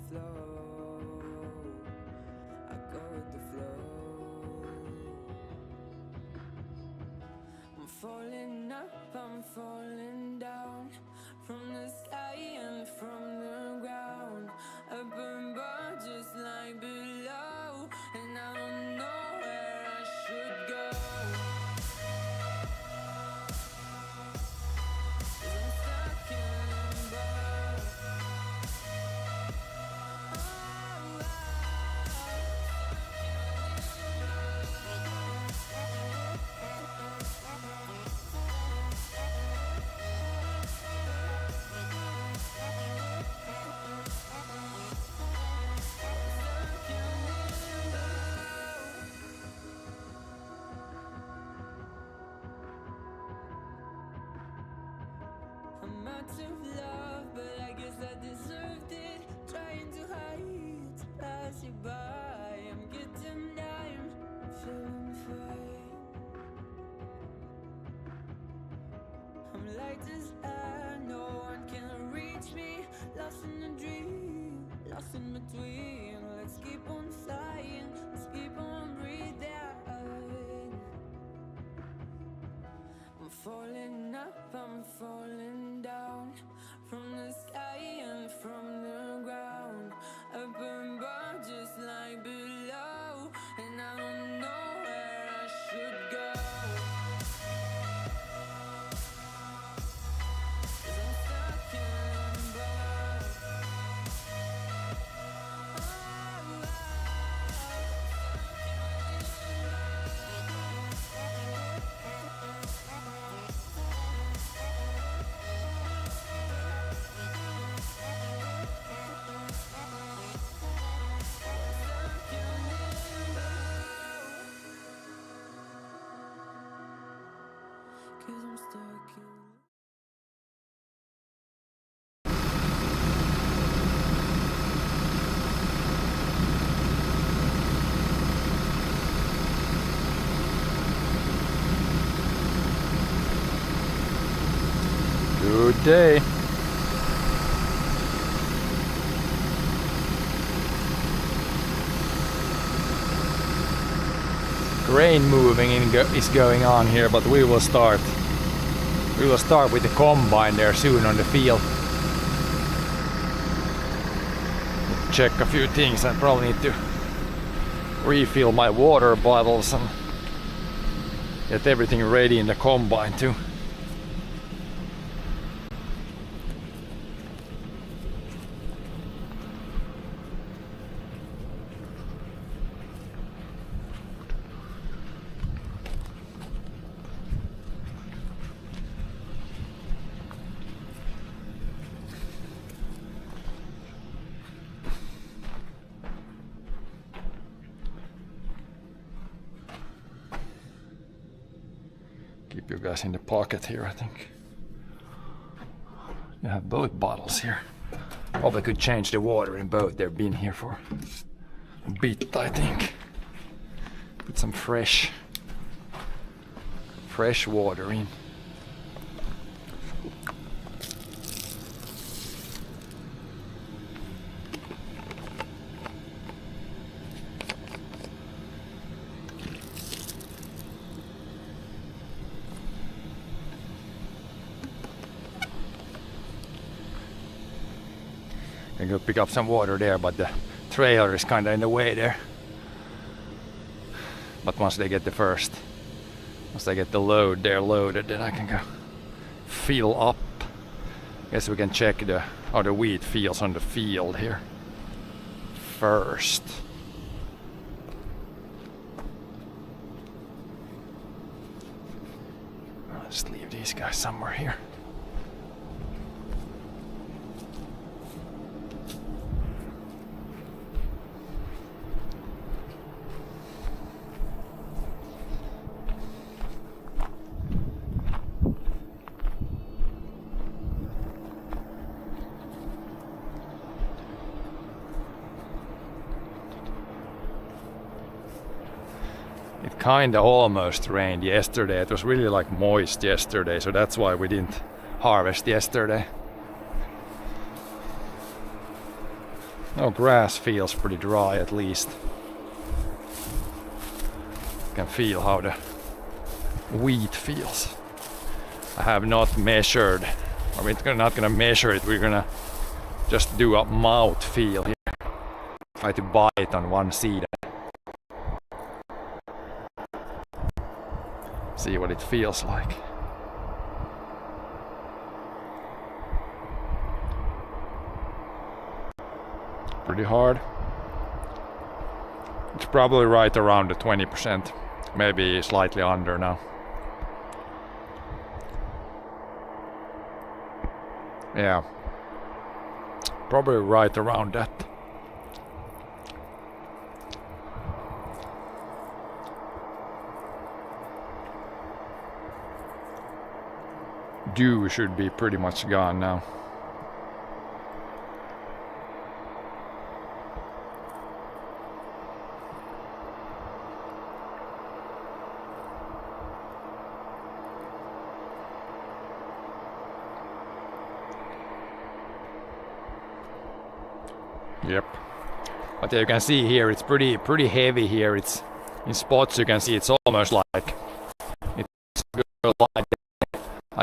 flow. I go with the flow. I'm falling up, I'm falling down, from the sky and from the ground. Up above just like below, and I don't know where I should go. 'Cause I'm stuck in limbo. I'm out of love, but I guess I deserved it. Trying to hide, to pass you by. I'm getting down, feeling fine. I'm light as air, no one can reach me. Lost in a dream, lost in between. Let's keep on flying, let's keep on breathing. I'm falling up, I'm falling down, from the sky and from the ground. Up above just like below, and I don't know where I should go. 'Cause I'm stuck in limbo. Cause I'm stuck in. Good day. Grain moving is going on here, but we will start with the combine there soon on the field. Check a few things. I probably need to refill my water bottles and get everything ready in the combine too. Keep you guys in the pocket here, I think. You have both bottles here. Probably could change the water in both. They've been here for a bit, I think. Put some fresh water in. I go pick up some water there, but the trailer is kinda in the way there. But once they get the load there loaded, then I can go fill up. Guess we can check how the wheat feels on the field here first. I'll just leave these guys somewhere here. It kinda almost rained yesterday. It was really like moist yesterday, so that's why we didn't harvest yesterday. Oh, grass feels pretty dry at least. Can feel how the wheat feels. I have not measured, or we're not gonna measure it, we're gonna just do a mouth feel here. Try to bite on one seed. See what it feels like. Pretty hard. It's probably right around the 20%, maybe slightly under now. Yeah, probably right around that. Dew should be pretty much gone now. Yep. But you can see here it's pretty heavy here. It's in spots you can see it's almost like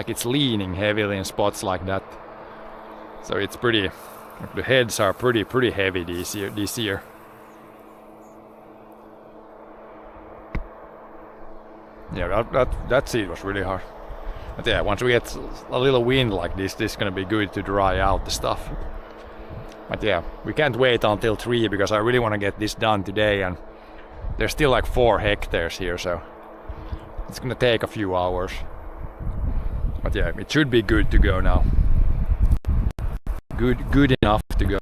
it's leaning heavily in spots like that. So it's pretty, the heads are pretty heavy this year. Yeah, that seed was really hard. But yeah, once we get a little wind like this is gonna be good to dry out the stuff. But yeah, we can't wait until 3 because I really want to get this done today, and there's still like 4 hectares here, so it's gonna take a few hours. But yeah, it should be good to go now. Good enough to go.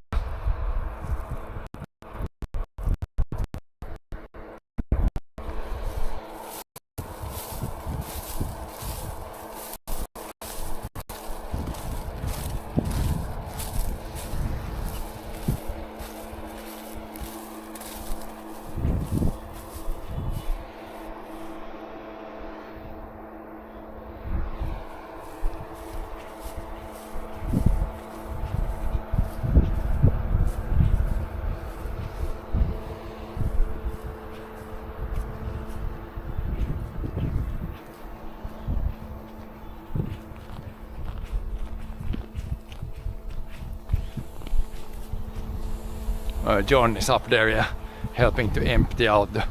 John is up there, yeah, helping to empty out the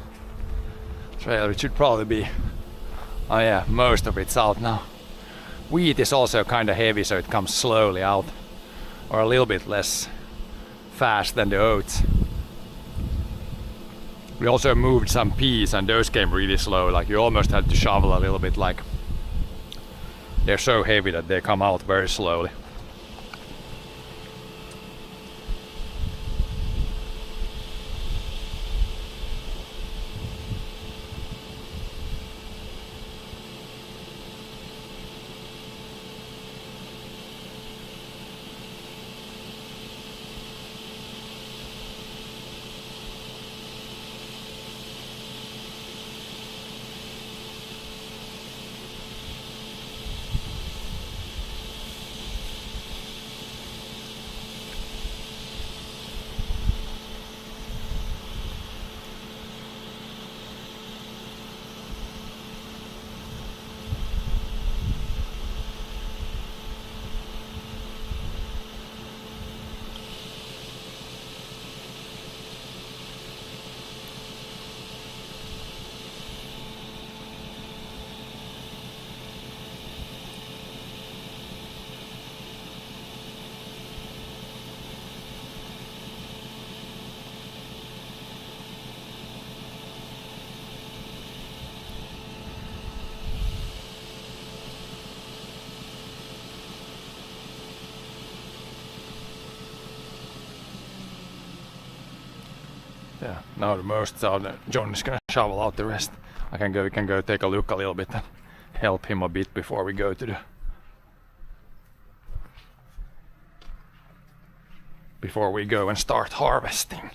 trailer. It should probably be, oh yeah, most of it's out now. Wheat is also kind of heavy, so it comes slowly out, or a little bit less fast than the oats. We also moved some peas, and those came really slow. Like you almost had to shovel a little bit. Like they're so heavy that they come out very slowly. Yeah, now the most out. John is gonna shovel out the rest. We can go take a look a little bit and help him a bit before we go to before we go and start harvesting.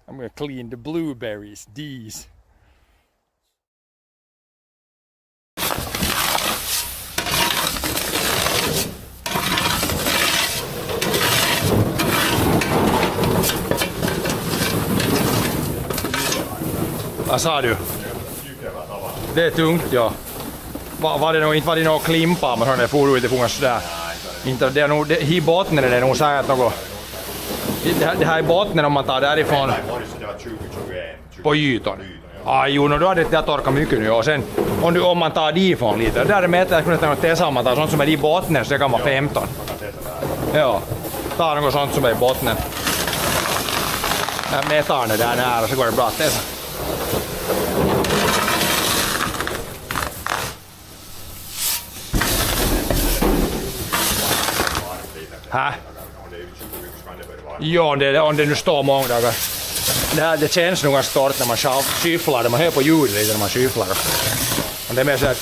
I'm gonna clean the blueberries, these. Vad sa du? Det är tungt, ja. Var det nog inte var det något klimpa men hörde for ut det fungerar sådär. Inte det är nog det i botten är det nog säkert något. Det här i botten om man tar därifrån på ytan. Jo, då hade det torkat mycket nu och sen om man tar difrån lite. Där är det att jag kunde testa om man tar sånt som är i botten så det kan vara 15. Ja, ta något sånt som är i botten. Metan är där nära så går det bra att testa. Hä? Jo, om det nu står många dagar. Det känns nog ganska torrt när man skyfflar det. Man hör på ljudet lite när man skyfflar. Och det är mer så att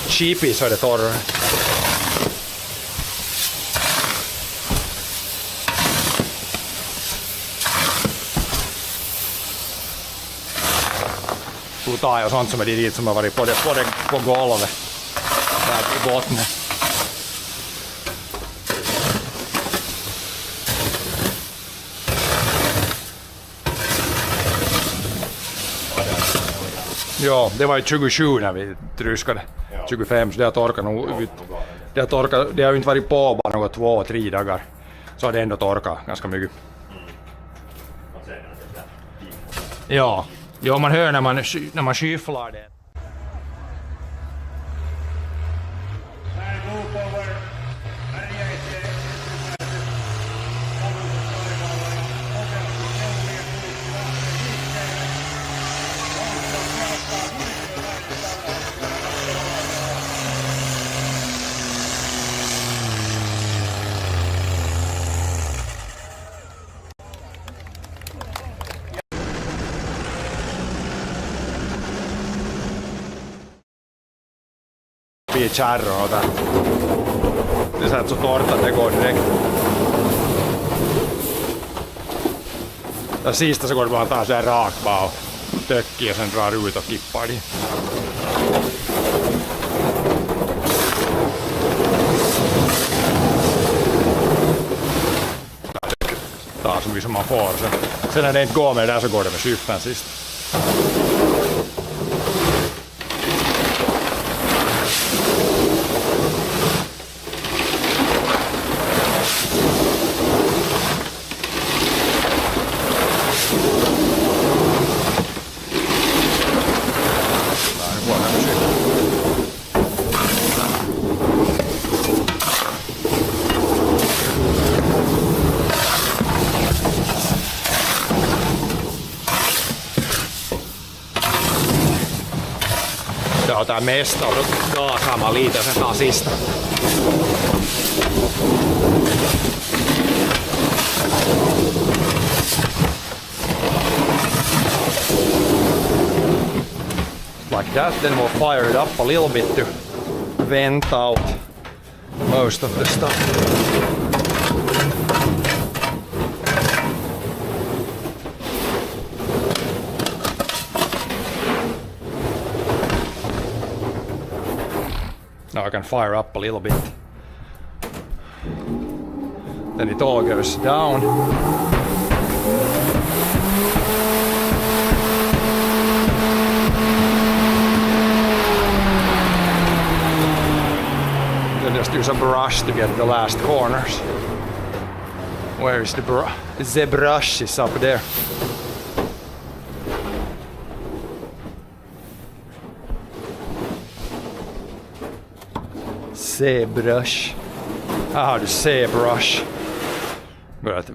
cheapy så är det torrare. Du tar ju sånt som är dit som har varit på golvet. Där i botten. Ja, det var ju 27 när vi tryskade. 25, så det har torkat nog ut. Det har ju inte varit på bara något 2-3 dagar. Så har det ändå torkat ganska mycket. Ja, man hör när man skyfflar det. I kärror och där. Det är så, så torrt att det går direkt. Det sista så går det bara att ta sig rakt bara och töckig och sen drar ut och kippar det. Ta så mycket som man får. Sen när det inte går med det där så går det med skyffen sist. Tää mesta on gaasaamaan liitä sen tasista. Like that, then we'll fire it up a little bit to vent out most of the stuff. Now I can fire up a little bit. Then it all goes down. Then just use a brush to get the last corners. Where is the brush? The brush is up there. C-brush. Här har du C-brush. Börjat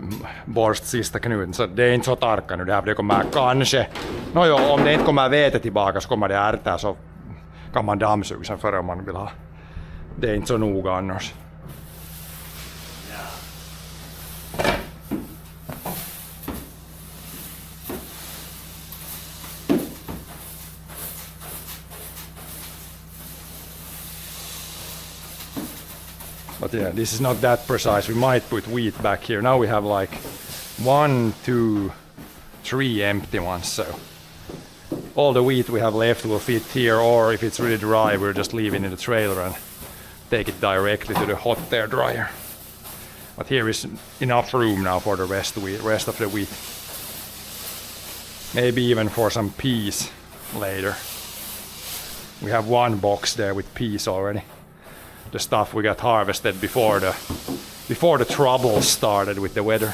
borst sista knuten, så det är inte så tarkka nu det här. Det kommer kanske, om det inte kommer vete tillbaka så kommer det ärta så kan man dammsuga sen före om man vill ha. Det är inte så noga annars. But yeah, this is not that precise. We might put wheat back here. Now we have like 1, 2, 3 empty ones, so all the wheat we have left will fit here, or if it's really dry, we're just leaving in the trailer and take it directly to the hot air dryer. But here is enough room now for the rest of the wheat. Maybe even for some peas later. We have one box there with peas already. The stuff we got harvested before the troubles started with the weather.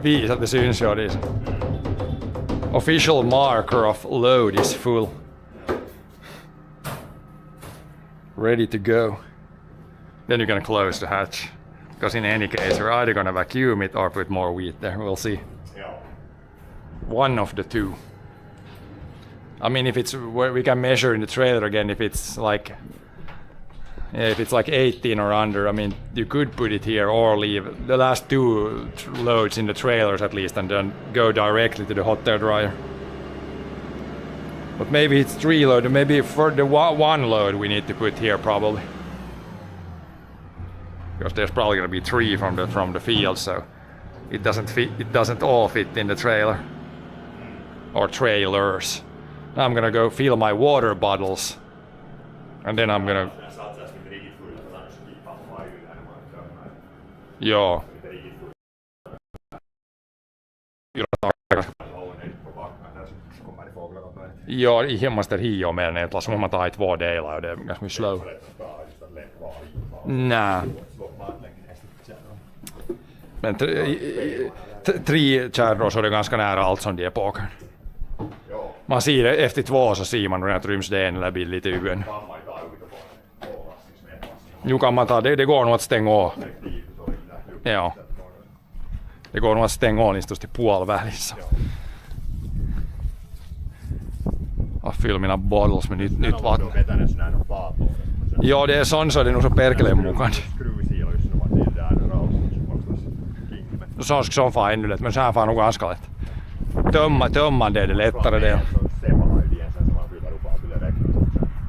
Visa att det syns ju. Det official marker of load is full. Ready to go. Then you're gonna close the hatch. Because in any case we're either gonna vacuum it or put more wheat there. We'll see. One of the two. I mean, if it's where we can measure in the trailer again, if it's like 18 or under, I mean, you could put it here or leave the last 2 loads in the trailers at least and then go directly to the hot air dryer. But maybe it's 3 load, maybe for the 1 load we need to put here probably. Because there's probably going to be 3 from the field, so it doesn't all fit in the trailer. Or trailers. Now I'm gonna go fill my water bottles. And then I'm gonna... Joo. Ja, i hemmaste hio med den att man tar 2 delar och det är ganska slow. Nej. Men 3 kärror så är det ganska nära allt som det är på. Man ser det, efter 2 så ser man att ryms det en eller billigt i ön. Nu kan man ta det går nog att stänga av. Ja. Det går nog att stänga av just till puolivälissä. Jag fyller mina bottles med nytt vatten. Ja, det är sån så det är nog så perkeleen mukaan. Så se on fan ännu lätt, men sehän fan nog ganska lätt. Tömman det är det lättare det.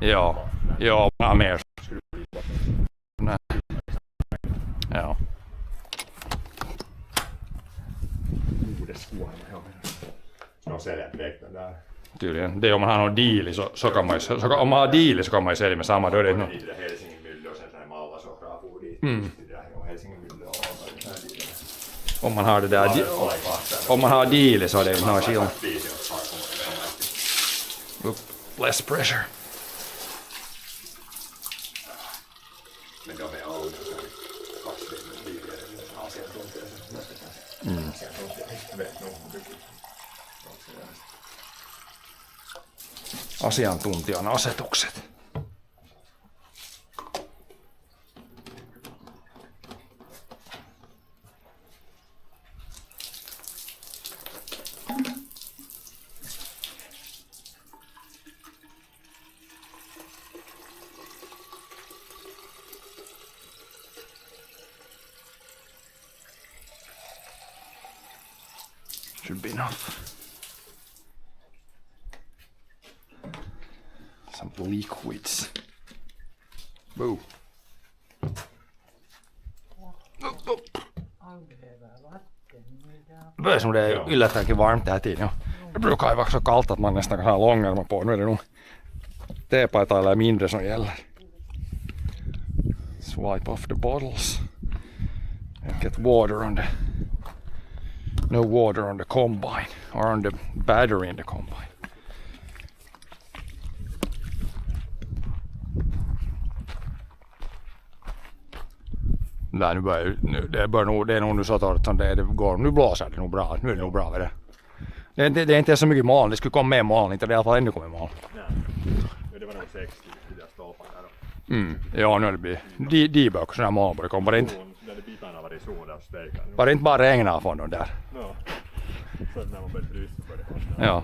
Ja, ja, man mer. Nej. Ja. No selät väck den där. Tydligen. Det är om man har någon deal så kan man om man har deal så kan man ju sälja med samma då det. Helsingin mylly on sen mallasokraapuudi. Om man har det där om man har deal så är det någon skillnad. Less pressure. Men de är alla Asiantuntijan asetukset. Should be enough. Some liquids. Boo. Börjar som det är yllättäenkin varmt det här tiden. Det brukar ju vara så kallt att man nästan kan ha långärmar på. Nu är det nog teepaita eller mindre som gäller. Swipe off the bottles. And get water on the... No water on the combine or on the battery in the combine. Nej, det är nog nu så torrt som det går. Nu blåser det nog bra. Nu är det nog bra med det. Det är inte så mycket moln, det skulle komma mer moln, inte det i alla fall ännu kommer moln. Ja. Det var nog 60 i där stolparna där då. Ja, nu har det blivit debök sådana här moln borde komma. När bitarna var i zon där stejkan. Var det inte bara regna från dem där? Ja. Så när man börjar frysa på det. Ja.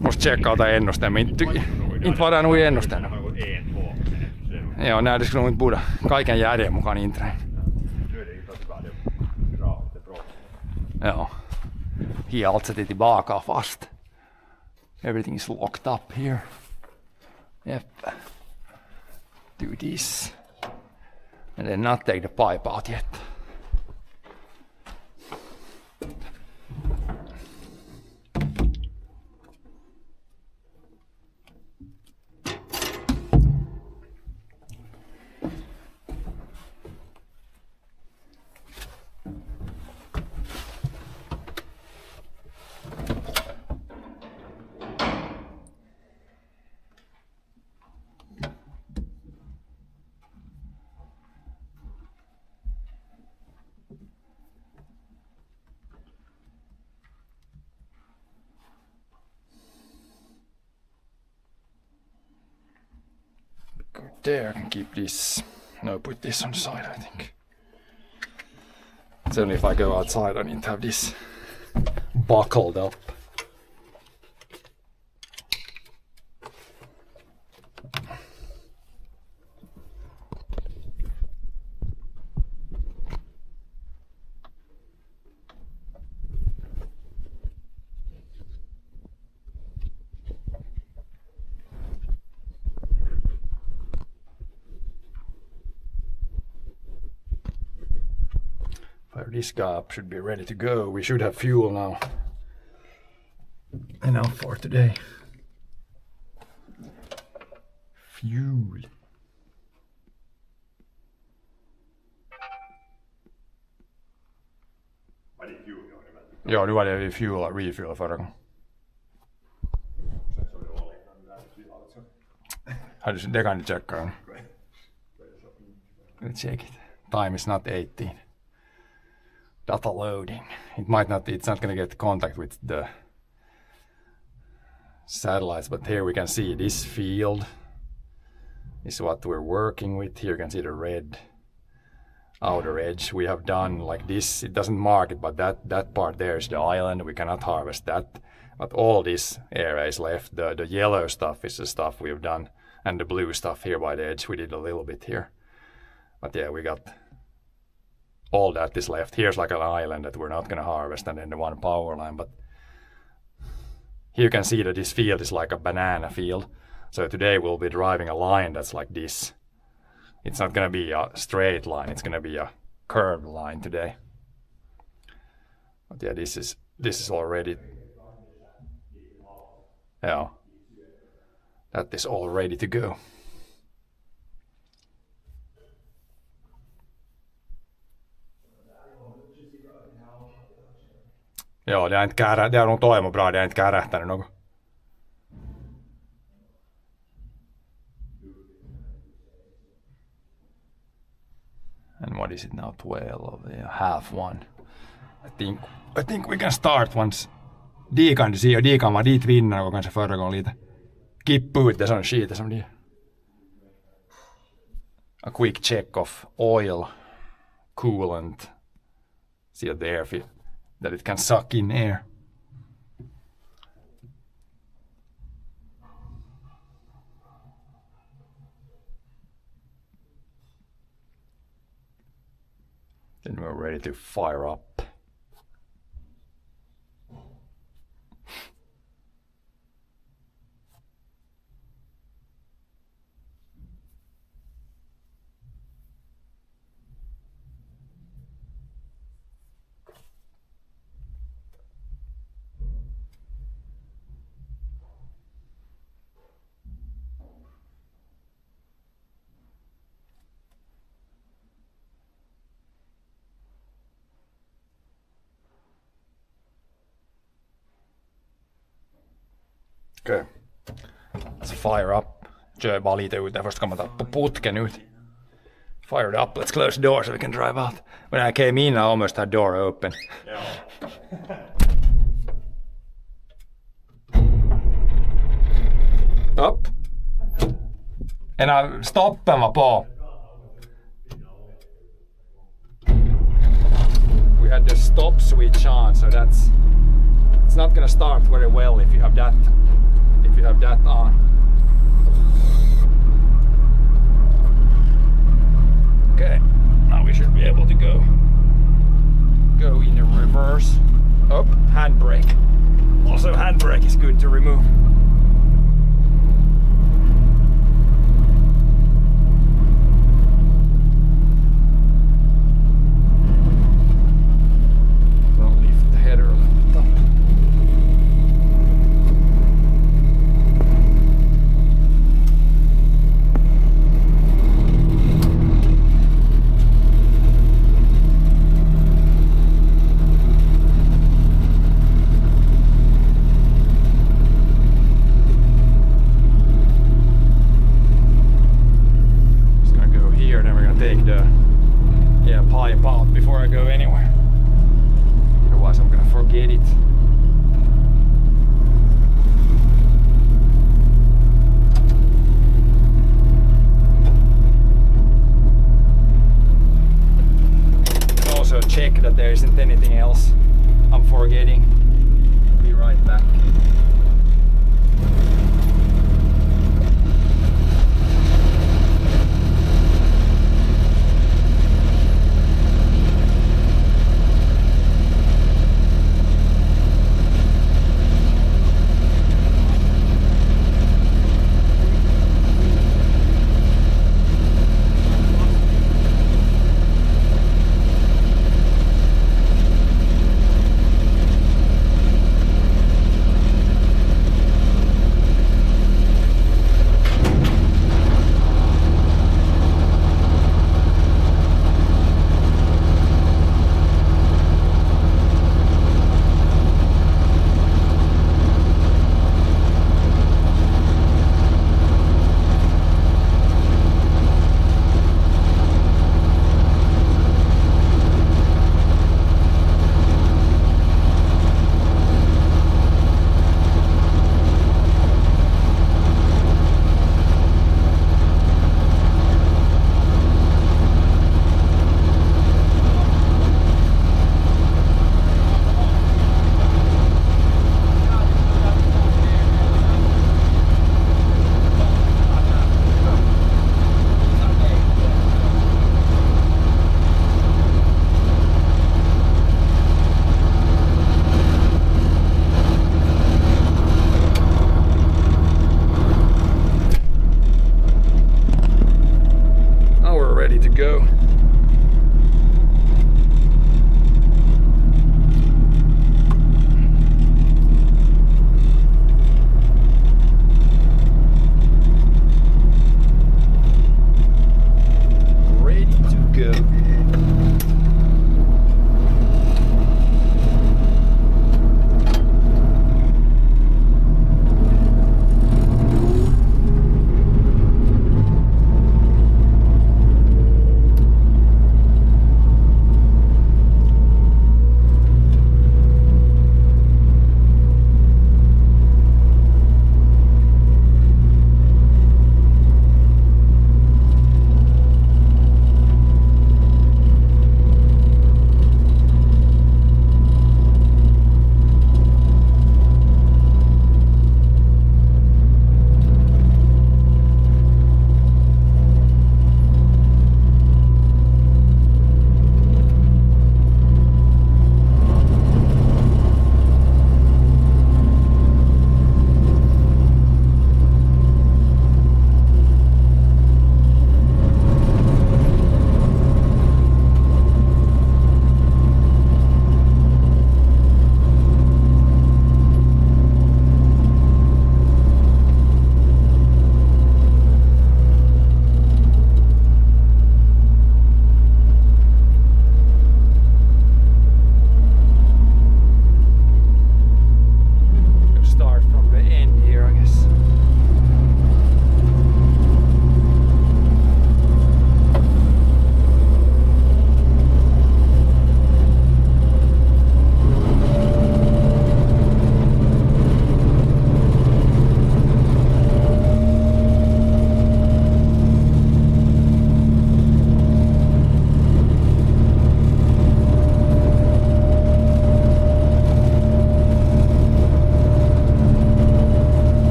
Måste checka åt ennusten, men inte var det nog i ennusten. Det har gått 1-2. Ja, nej, det skulle nog inte borde kaiken järjen mukaan inträin. Nu är det inte bara det bra. Ja. Helt sätter tillbaka fast. Everything is locked up here. Yep. Do this. And then not take the pipe out yet. There, I can keep this. No, put this on the side, I think. It's only if I go outside I need to have this buckled up. This guy up should be ready to go. We should have fuel now. Enough for today. Fuel. Ja, nu var det refuel förra gången. Det kan du checka. Let's check it. Time is not 18. Data loading. It's not going to get contact with the satellites, but here we can see this field is what we're working with. Here you can see the red outer edge. We have done like this. It doesn't mark it, but that part there is the island. We cannot harvest that. But all this area is left. The yellow stuff is the stuff we've done, and the blue stuff here by the edge. We did a little bit here. But yeah, we got all that is left. Here's like an island that we're not going to harvest, and then the one power line. But here you can see that this field is like a banana field. So today we'll be driving a line that's like this. It's not going to be a straight line. It's going to be a curved line today. But yeah, this is already. Yeah. That is all ready to go. Joo, det har nog toiminut bra, det har inte kärähtänyt något. And what is it now? 12, half one. I think we can start once Dikan ser, Dikan var dit vinnare och kanske förra gången lite kippa ut det sån skit som det. A quick check of oil, coolant, see the air that it can suck in air. Then we're ready to fire up. Okay. Let's fire up. Kör bara lite ut där först kan man ta putken ut. Fire it up. Let's close the door so we can drive out. When I came in I almost had door open. Upp. Stoppen var på. We had the stop switch on, so it's not gonna start very well if you have that on. Okay, now we should be able to go in a reverse. Oh, handbrake. Also, handbrake is good to remove. Don't lift the header a little bit up. Take the pipe out before I go anywhere. Otherwise I'm gonna forget it. And also check that there isn't anything else I'm forgetting. Be right back.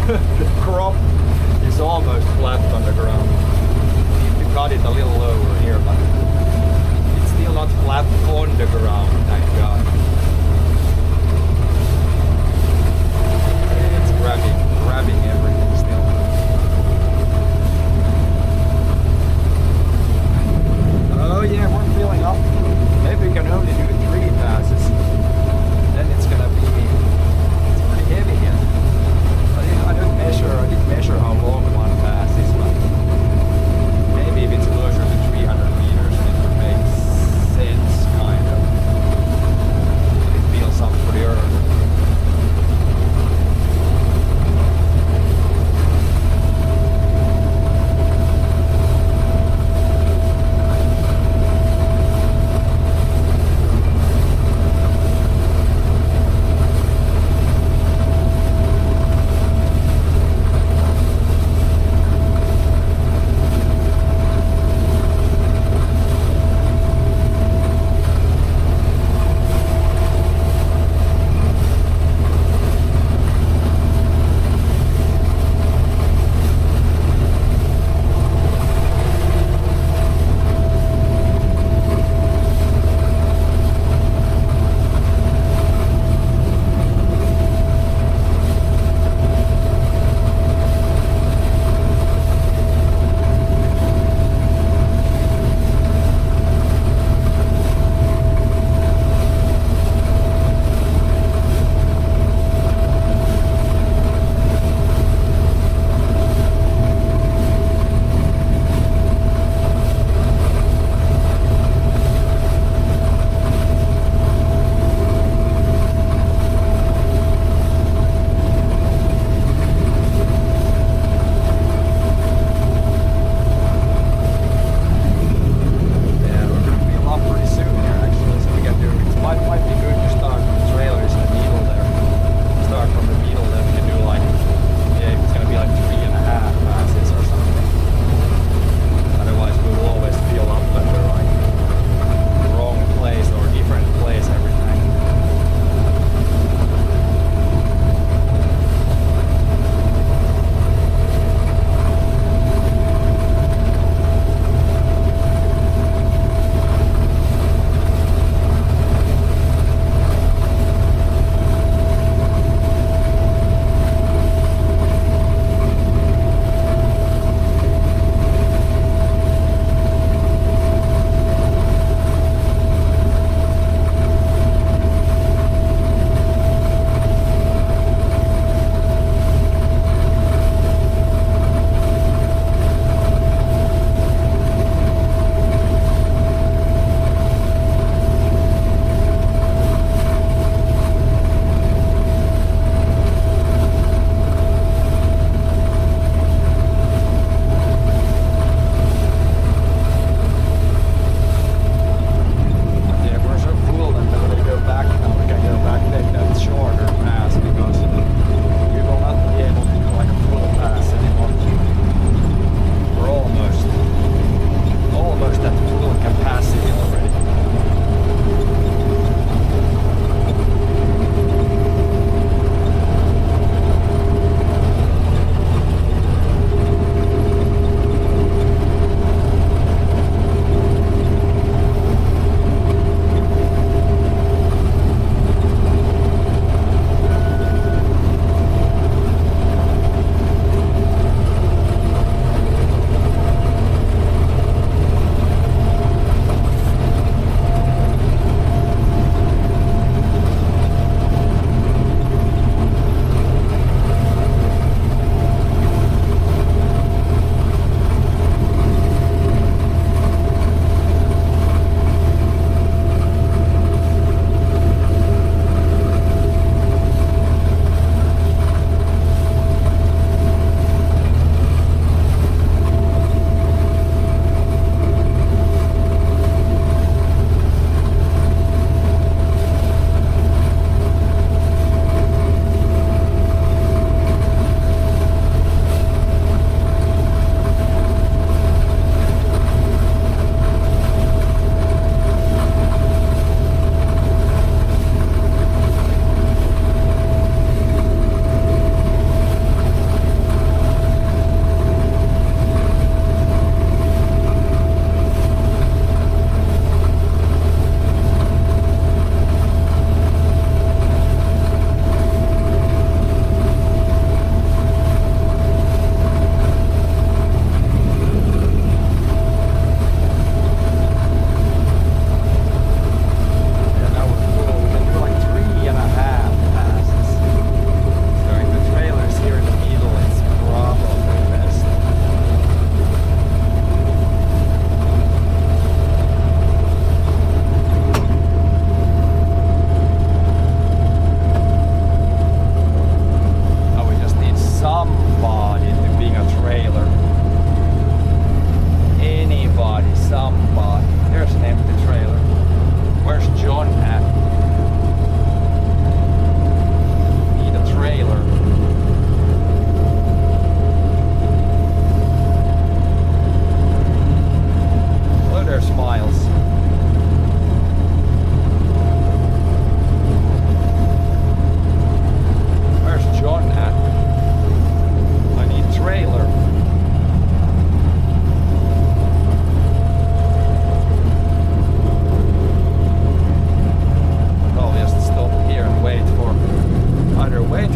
the crop is almost flat on the ground. Need to cut it a little lower here, but it's still not flat on the ground, thank God. It's grabbing everything still. Oh yeah, we're filling up. Maybe we can only do 3 passes. Then it's gonna be pretty heavy here. I didn't measure how long one pass is, but maybe if it's closer to 300 meters, it would make sense, kind of.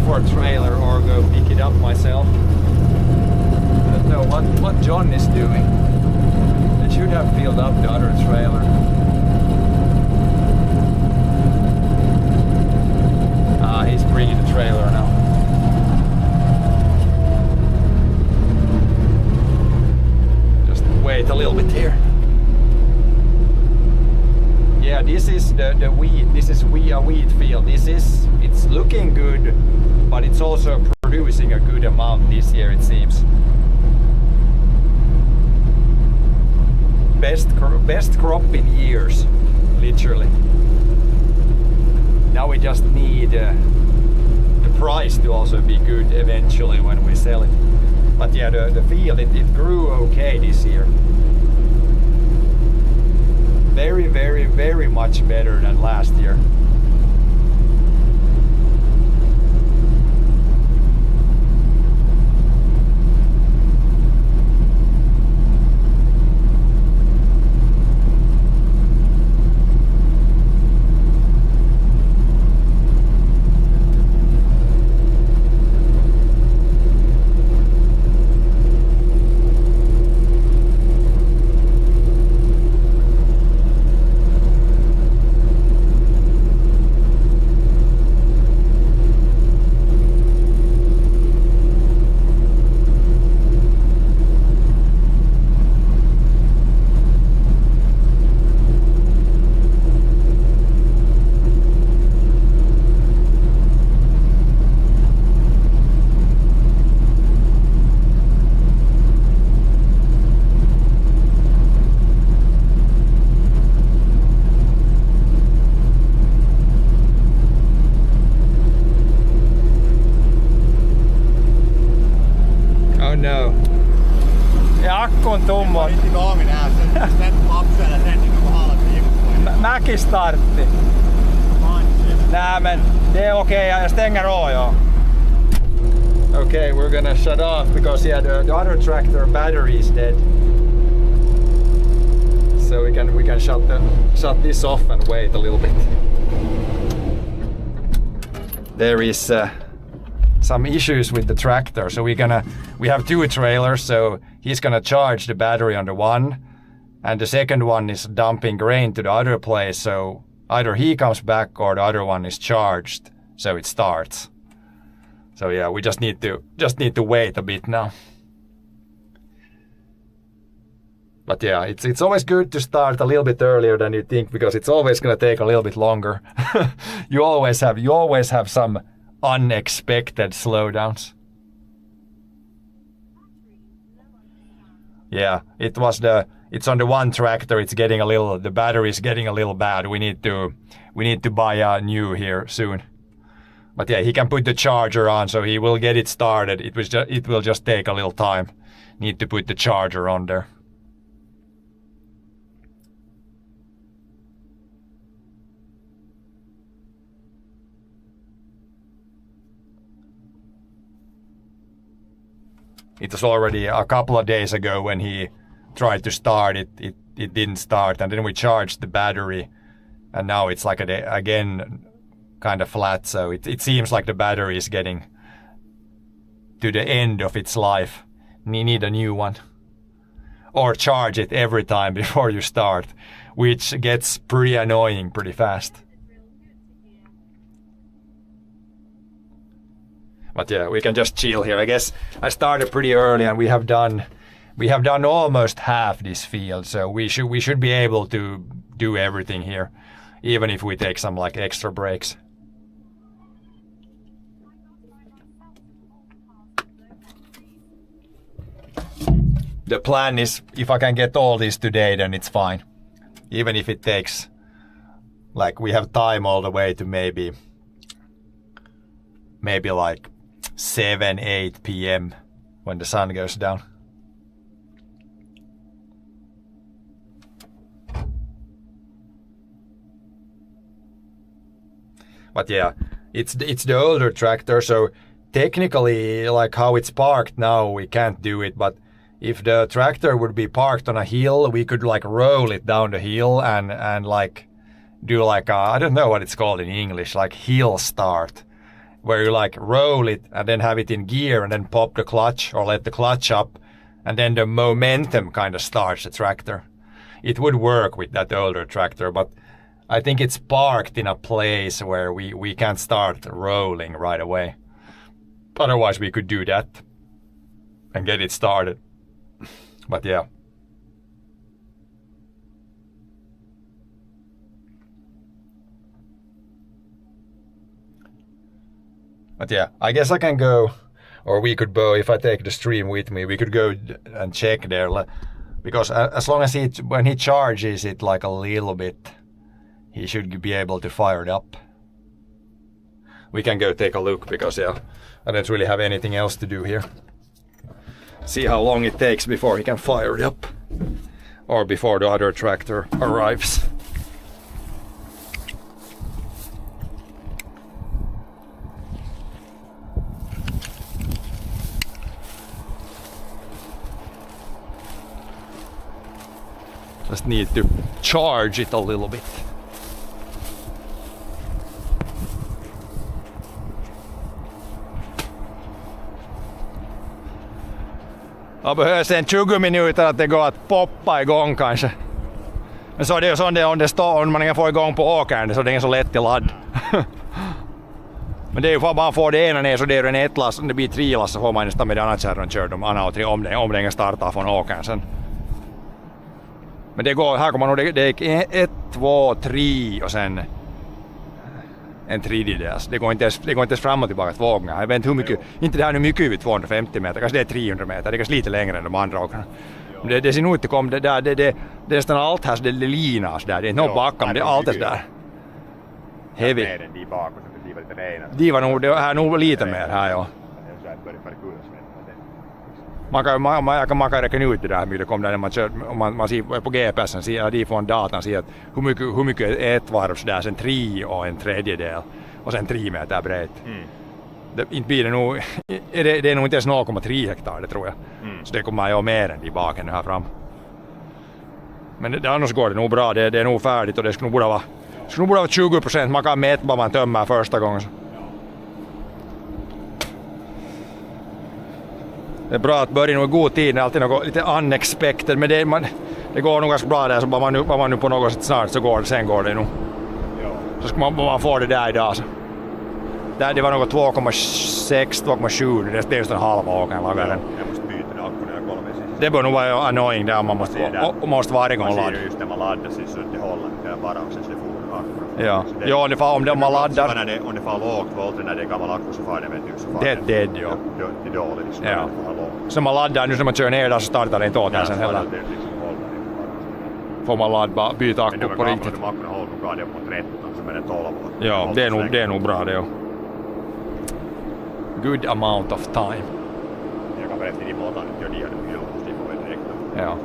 for a trailer or go pick it up myself. I don't know what John is doing. They should have filled up the other trailer. He's bringing the trailer now. Just wait a little bit here. Yeah, this is the wheat. This is a wheat field. It's looking good, but it's also producing a good amount this year, it seems. Best crop in years, literally. Now we just need the price to also be good eventually when we sell it. But yeah, the field, it grew okay this year. Very, very, very much better than last year. No. Ja akku on tumma. Mäki startti. Nej men det är okej, jag stänger av ja. Okay, we're gonna shut off because yeah, the other tractor battery is dead. So we can shut this off and wait a little bit. There is some issues with the tractor, so we have two trailers, so he's gonna charge the battery on the one, and the second one is dumping grain to the other place, so either he comes back or the other one is charged, so it starts. So yeah, we just need to wait a bit now. But yeah, it's always good to start a little bit earlier than you think, because it's always gonna take a little bit longer. you always have some unexpected slowdowns. Yeah, it's on the one tractor. The battery is getting a little bad. We need to buy a new here soon. But yeah, he can put the charger on, so he will get it started. It will just take a little time. Need to put the charger on there. It was already a couple of days ago when he tried to start it. It didn't start, and then we charged the battery, and now it's like again kind of flat. So it seems like the battery is getting to the end of its life. We need a new one, or charge it every time before you start, which gets pretty annoying pretty fast. But yeah, we can just chill here. I guess I started pretty early, and we have done almost half this field, so we should be able to do everything here, even if we take some like extra breaks. The plan is, if I can get all this today, then it's fine. Even if it takes, like, we have time all the way to maybe like 7-8 p.m. when the sun goes down. But yeah, it's the older tractor, so technically, like how it's parked now, we can't do it. But if the tractor would be parked on a hill, we could like roll it down the hill and like do like I don't know what it's called in English, like hill start. where you like roll it and then have it in gear and then pop the clutch or let the clutch up, and then the momentum kind of starts the tractor. It would work with that older tractor, but I think it's parked in a place where we can't start rolling right away. Otherwise we could do that and get it started. But yeah. But yeah, I guess I can go, or we could go, if I take the stream with me, we could go and check there. Because as long as when he charges it like a little bit, he should be able to fire it up. We can go take a look because yeah, I don't really have anything else to do here. See how long it takes before he can fire it up. Or before the other tractor arrives. Just need to charge it a little bit. Jag behöver sen 20 minuter att det går att poppa igång kanske. Men så är det ju sån det om man kan få igång på åkern, så det är så lätt till ladd. Men det är ju för att man får det ena ner så det är en ettlass, om det blir 3 lass så får man nästan med det andra kärran kört om den startar från åkern sen. Men det går, här kommer nog det är 1, 2, 3 och sen en tredjedels. Det går inte ens fram och tillbaka 2 gånger. Jag vet inte hur mycket, inte det här nu mycket över 250 meter, kanske det är 300 meter, det är kanske lite längre än de andra åkarna. Men det ser nog inte kom, det är nästan allt här så det linas där, det är inte någon backa, men det är allt det där. Heavy. De var nog, det här nog lite mer här ja. Man kan räkna ut det där hur mycket det kom där när man kör, om man ser på GPSen, ser de från datan ser att hur mycket är ett varv så där, sen 3 och en tredjedel och sen 3 meter brett. Inte blir det nog, det är nog inte ens 0,3 hektar det tror jag. Så det kommer jag mer än de baken här fram. Men annars går det nog bra, det är nog färdigt och det skulle nog borde vara 20%, man kan mäta vad man tömmer första gången. Det är bra att börja nog i god tid, det är alltid något lite unexpected, men det går nog ganska bra där, så bara man nu på något sätt snart så sen går det nog. Så ska man få det där idag så. Där det var något 2,6, 2,7, det är just en halva åkern lagaren. Jag måste byta den akku när jag kollar med Det bör nog vara annoying där man måste varje gång ladda. Man ser just när man laddar sig så att det håller inte bara och sen så får akku. Ja, om man laddar. Om det får lågt volt när det är gammal akku så far det vet du så far det är ja. Det är dåligt liksom. Ja. Så man laddar nu när man kör ner där så startar det inte åt den sen heller. Får man ladda, byta akku på riktigt. Men akkurna håller nog det på 13 så med det 12 volt. Ja, det är nog bra det ja. Good amount of time. Jag kan berätta i båten att jag gör det måste få väl direkt. Ja.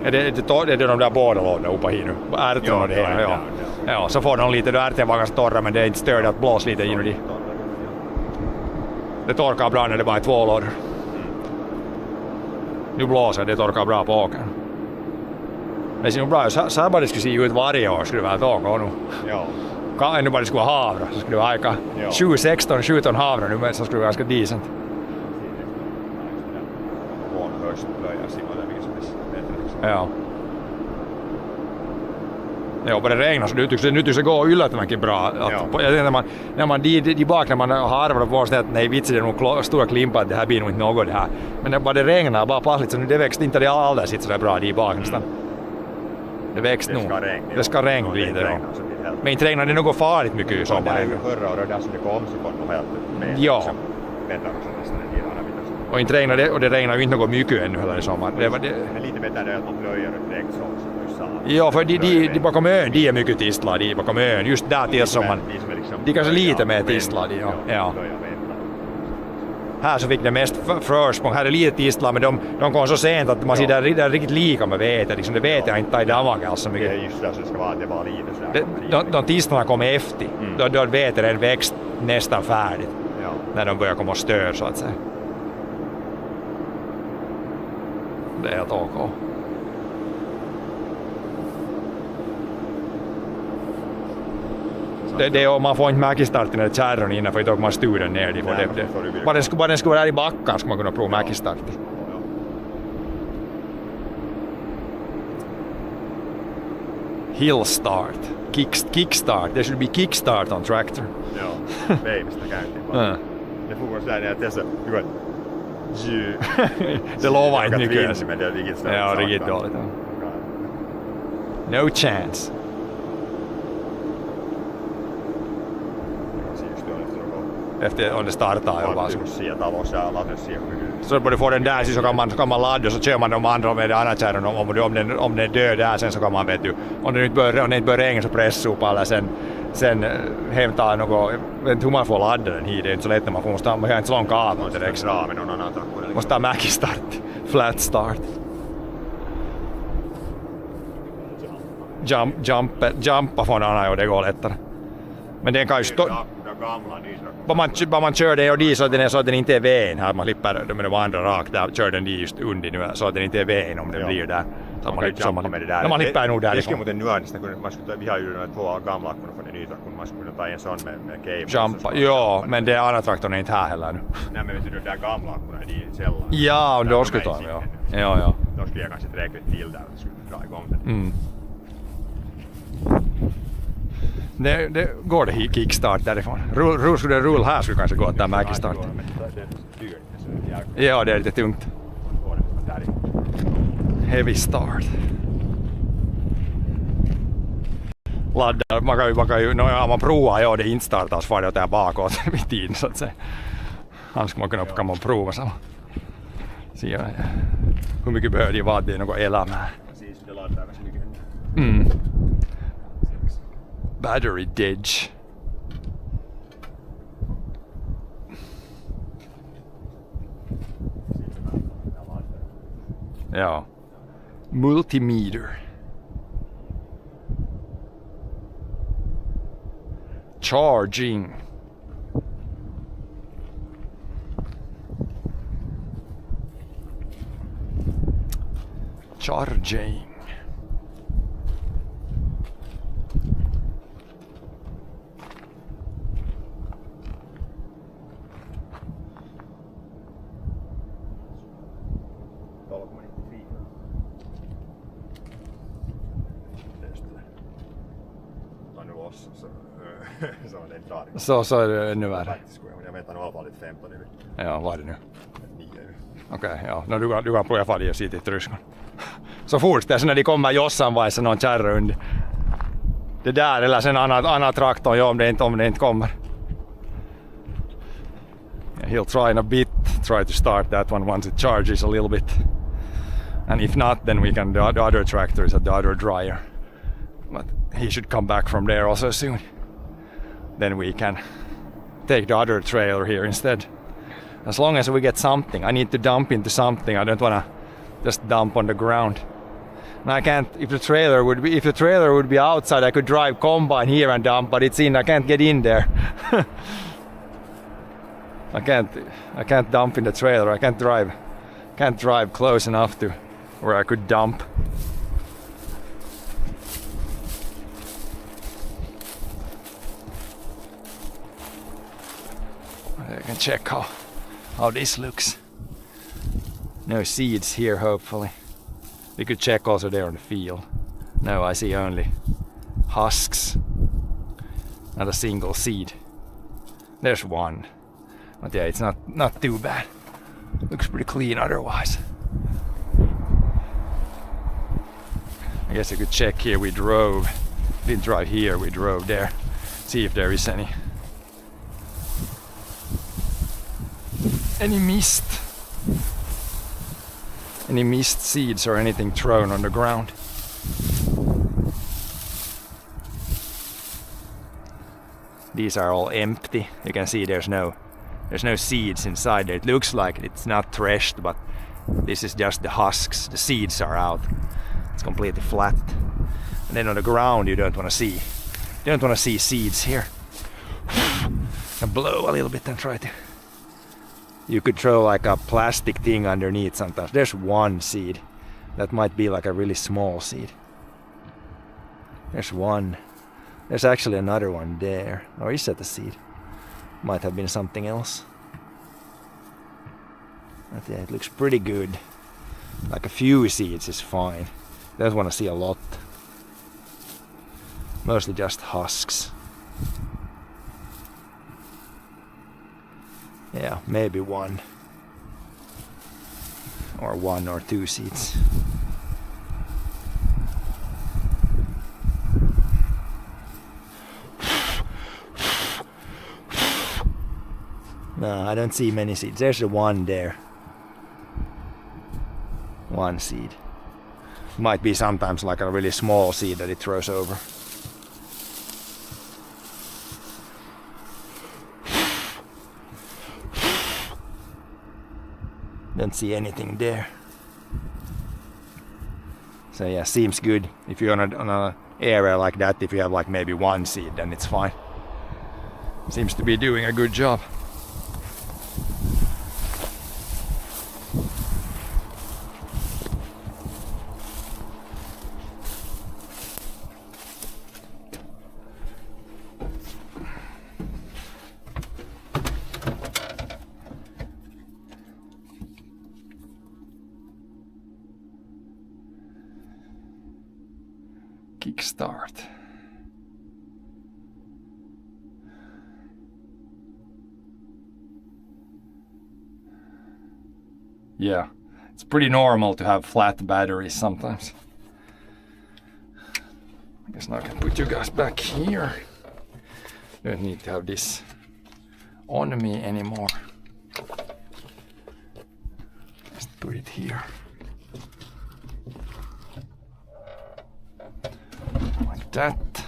Är det de där båda lådorna uppe här nu? Ärtorna och det ena, ja. Ja, så får de lite, då ärten var ganska torra men det är inte störigt att blåsa lite inuti. Det torkar bra när det bara är 2 lådor. Nu blåser det torkar bra på åkern. Det ser nog bra ut, så här bara det skulle se ut varje år skulle det väl åka nu. Ja. Ännu bara det skulle vara havra så skulle det vara aika 7 ton havra nu men så skulle det vara ganska decent. Ja. Ja, bara det regnar så nu tycks det gå yllättävänkin bra. När man de bak när man harvar på sig att nej vitsi det är nog stora klimpar att det här blir nog inte något det här. Men när bara det regnar bara passligt så nu det växte inte det alldeles sitter så bra de bak nästan. Det växte nog. Det ska regna lite då. Men inte regnar det något farligt mycket i sommar. Det är ju förra året där som det kom så kom det helt med. Ja. Väntar också nästan en tid annat. Och inte regnar det, och det regnar ju inte något mycket ännu heller i sommar. Men lite bättre är att man plöjer direkt så som du sa. Ja, för de bakom ön, de är mycket tisslade, de bakom ön. Just där till sommaren. De kanske lite mer tisslade, ja. Här så fick det mest försprång. Här är lite tistlar, men de kom så sent att man ser där riktigt lika med vetet. Liksom, det vet jag inte i damage alls så mycket. Det är just där så det ska vara, det var lite sådär. De tistlarna kom efter. Då vetet är växt nästan färdigt. Ja. När de börjar komma och stör så att säga. Det är helt OK. Så man får inte Mäkistarten eller kärron innan för att man styr den ner. Bara den skulle vara där i backen skulle man kunna prova Mäkistarten. Hill start. Kickstart. There should be kickstart on tractor. Joo, veivistä käyntiin vaan. Ne puhuu sitä, että tässä hyvä Det lovar inte mycket. Men det är riktigt Ja, riktigt dåligt. No chance. Efter om det startar ju bara. Så borde få den där så kan man ladda så kör man de andra med andra kärran om den är död där sen så kan man vet du om det inte börjar regna så pressa upp alla sen hämta något vet inte hur man får ladda den hit det är inte så lätt när man måste ha en så lång kabel direkt med någon annan traktor måste ha Mäkistart flat start jumpa från annan och det går lättare men den kan ju stå Bara man kör det och dit så att den inte är ven här man slipper de andra rakt där kör den dit just under nu så att den inte är ven om den blir där så man slipper nog där. Det skulle muuten nyanista kun man skulle vi har ju två gamla akkurat från den nya kun man skulle ta en sån med cable. Jumpa. Ja, men det andra traktorn är inte här heller nu. Nej men vet du där gamla akkurat i cellan. Ja, då skulle ta ja. Ja. Då skulle jag kanske tillräckligt till där och skulle dra igång den. Det går det kickstart därifrån. Skulle det rulla här skulle kanske gå att ta Mäkistart. Ja, det är lite tungt. Heavy start. Laddar, man kan ju, man provar ja det inte startas för det där bakåt vid tiden så att säga. Annars kan man prova så. Se hur mycket behöver det vara det är något elam här. Battery dead. Ja. Multimeter. Charging. Charging. Så är det ännu värre. Jag vet att det var lite 15 nu. Ja, vad är det nu? 9 nu. Okej, ja. No, du kan prova fara och sitta i tryskan. Så fortsätter när de kommer jossain vaiheessa någon kärra under. Det där eller sen annan traktor, ja, om det inte kommer. Yeah, he'll try to start that one once it charges a little bit. And if not, then we can, the other tractor is at the other dryer. But he should come back from there also soon. Then we can take the other trailer here instead. As long as we get something. I need to dump into something. I don't want to just dump on the ground. And I can't, if the trailer would be outside, I could drive combine here and dump, but it's in, I can't get in there. I can't dump in the trailer. I can't drive close enough to where I could dump. I can check how this looks. No seeds here, hopefully. We could check also there on the field. No, I see only husks. Not a single seed. There's one. But yeah, it's not too bad. Looks pretty clean otherwise. I guess I could check here. We didn't drive here, we drove there. See if there is any mist seeds or anything thrown on the ground. These are all empty. You can see there's no seeds inside there. It looks like it's not threshed, but this is just the husks. The seeds are out. It's completely flat. And then on the ground you don't want to see seeds here. And blow a little bit and try to. You could throw like a plastic thing underneath sometimes. There's one seed. That might be like a really small seed. There's one There's actually another one there. Or is that a seed? Might have been something else. But yeah, it looks pretty good. Like a few seeds is fine. Don't want to see a lot. Mostly just husks. Yeah, maybe one. Or 1 or 2 seeds. No, I don't see many seeds. There's the one there. 1 seed. Might be sometimes like a really small seed that it throws over. Don't see anything there. So yeah, seems good. If you're on a area like that, if you have like maybe 1 seed, then it's fine. Seems to be doing a good job. Kickstart. Yeah, it's pretty normal to have flat batteries sometimes. I guess now I can put you guys back here. Don't need to have this on me anymore. Just put it here. Like that.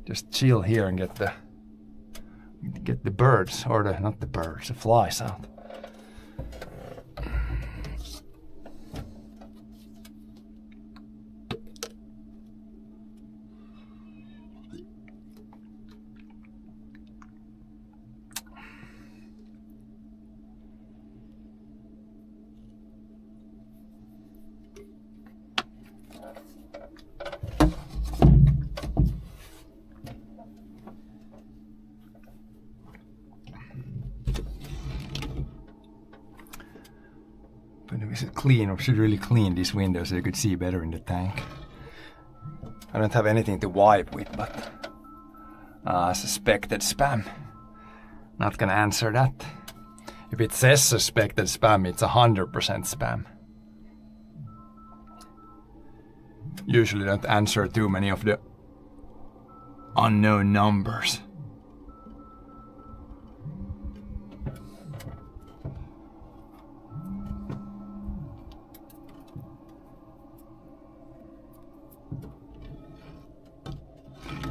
Just chill here and get the birds, or not the birds, the flies out. But we should clean, or should really clean this window so you could see better in the tank. I don't have anything to wipe with, but suspected spam. Not gonna answer that. If it says suspected spam, it's 100% spam. Usually don't answer too many of the unknown numbers.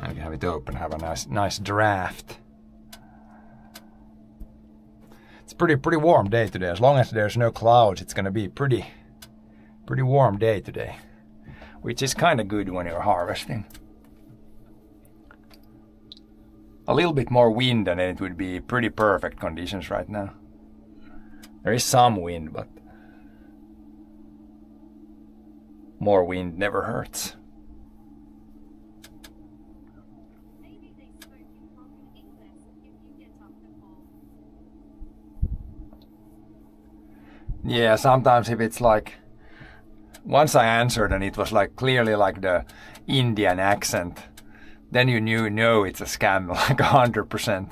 I can have it open, have a nice draft. It's pretty warm day today. As long as there's no clouds, it's gonna be pretty warm day today, which is kind of good when you're harvesting. A little bit more wind and it would be pretty perfect conditions right now. There is some wind, but more wind never hurts. Yeah, sometimes if it's like, once I answered and it was like clearly like the Indian accent, then you know it's a scam, like 100%.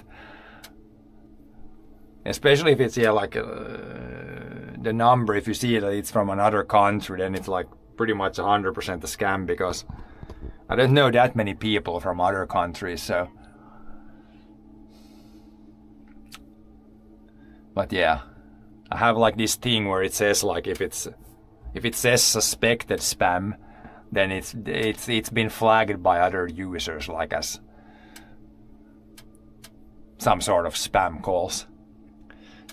Especially if it's, yeah, like the number, if you see that it's from another country, then it's like pretty much 100% a scam, because I don't know that many people from other countries, so. But yeah. I have like this thing where it says like if it says suspected spam, then it's been flagged by other users like as some sort of spam calls.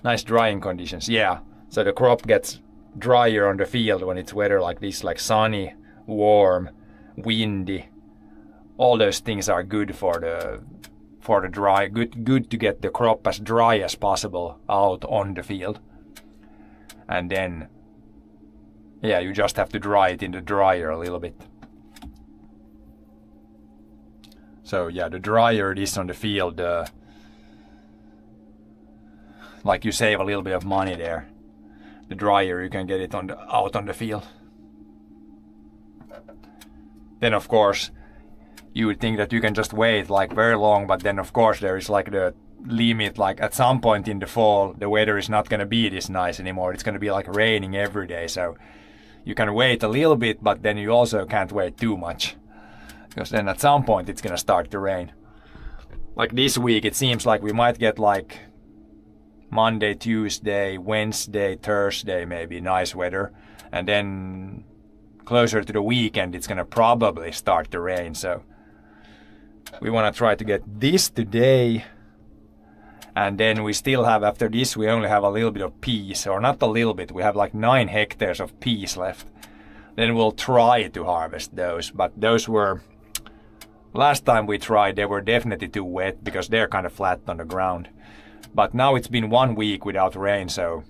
Nice drying conditions, yeah. So the crop gets drier on the field when it's weather like this, like sunny, warm, windy. All those things are good for the dry. Good to get the crop as dry as possible out on the field. And then, yeah, you just have to dry it in the dryer a little bit. So yeah, the drier it is on the field, like you save a little bit of money there. The drier you can get it out on the field. Then of course, you would think that you can just wait like very long, but then of course there is like the limit, like at some point in the fall the weather is not going to be this nice anymore. It's going to be like raining every day, so you can wait a little bit, but then you also can't wait too much, because then at some point it's going to start to rain. Like this week it seems like we might get like Monday, Tuesday, Wednesday, Thursday maybe nice weather, and then closer to the weekend it's going to probably start to rain. So we want to try to get this today, and then we still have, after this we only have a little bit of peas, or not a little bit, we have like 9 hectares of peas left. Then we'll try to harvest those, but those were, last time we tried they were definitely too wet because they're kind of flat on the ground. But now it's been 1 week without rain, so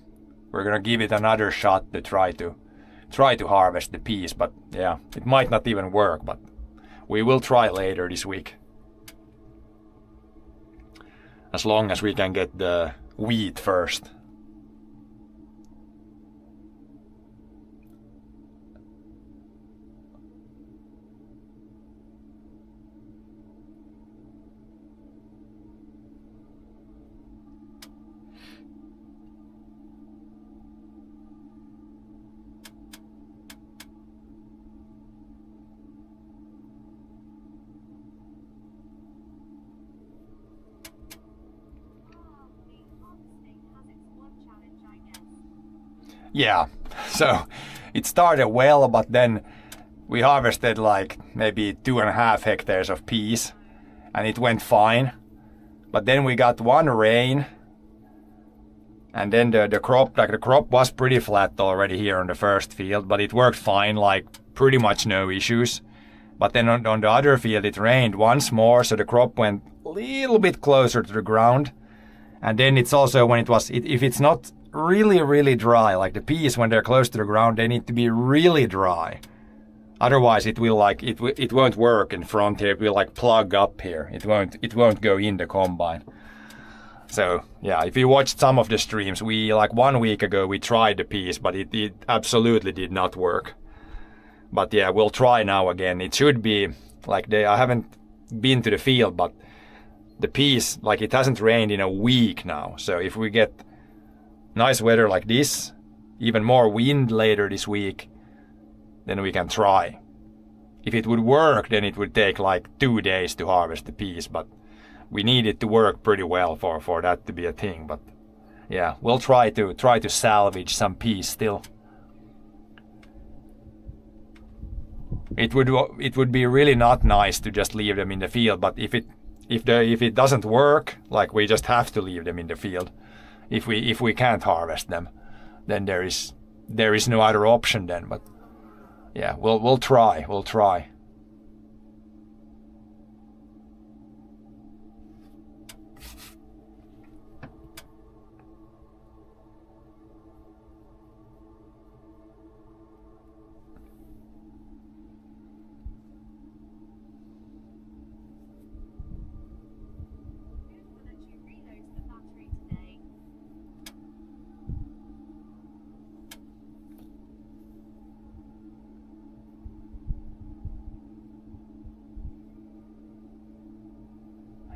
we're gonna give it another shot to try to harvest the peas. But yeah, it might not even work, but we will try later this week. As long as we can get the wheat first. Yeah, so it started well, but then we harvested like maybe 2.5 hectares of peas, and it went fine. But then we got 1 rain, and then the crop was pretty flat already here on the first field, but it worked fine, like pretty much no issues. But then on the other field it rained once more, so the crop went a little bit closer to the ground. And then it's also when if it's not really dry, like the peas when they're close to the ground, they need to be really dry. Otherwise it will like it won't work in front here. It will like plug up here. It won't go in the combine. So yeah, if you watched some of the streams, we like 1 week ago we tried the peas, but it absolutely did not work. But yeah, we'll try now again. It should be like I haven't been to the field, but the peas, like it hasn't rained in a week now. So if we get nice weather like this, even more wind later this week, then we can try. If it would work, then it would take like 2 days to harvest the peas, but we need it to work pretty well for that to be a thing. But yeah, we'll try to salvage some peas still. It would be really not nice to just leave them in the field, but if it doesn't work, like we just have to leave them in the field. If we can't harvest them, then there is no other option then. But yeah, we'll try.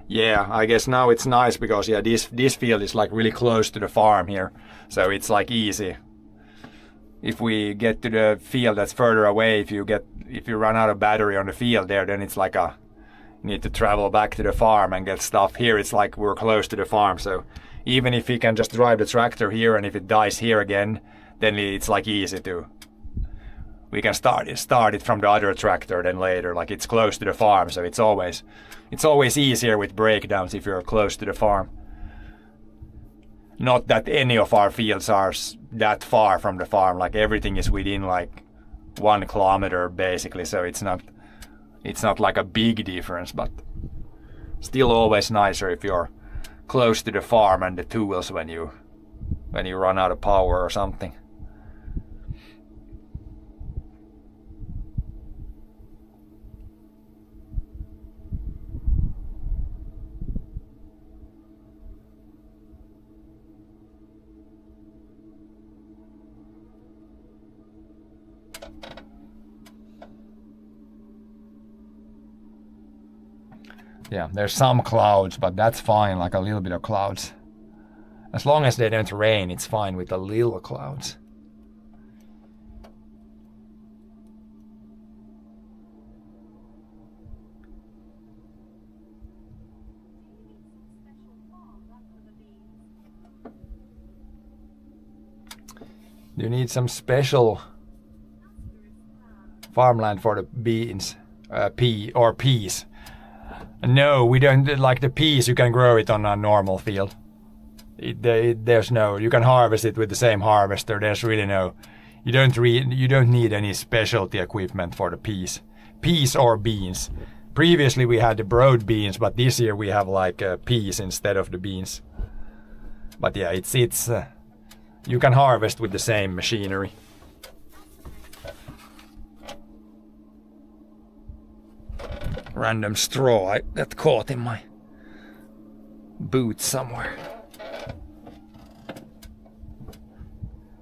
Yeah, I guess now it's nice because yeah, this field is like really close to the farm here, so it's like easy. If we get to the field that's further away, if you run out of battery on the field there, then it's like you need to travel back to the farm and get stuff. Here it's like we're close to the farm, so even if we can just drive the tractor here, and if it dies here again, then it's like easy to. We can start it from the other tractor then later, like it's close to the farm, so it's always easier with breakdowns if you're close to the farm. Not that any of our fields are that far from the farm, like everything is within like 1 kilometer basically, so it's not like a big difference, but still always nicer if you're close to the farm and the tools when you run out of power or something. Yeah, there's some clouds, but that's fine, like a little bit of clouds. As long as they don't rain, it's fine with the little clouds. Do you need some special farmland for the beans, peas? No, we don't. Like the peas, you can grow it on a normal field. There's no. You can harvest it with the same harvester. There's really no. You don't need any specialty equipment for the peas or beans. Previously we had the broad beans, but this year we have like peas instead of the beans. But yeah, it's you can harvest with the same machinery. Random straw that caught in my boot somewhere.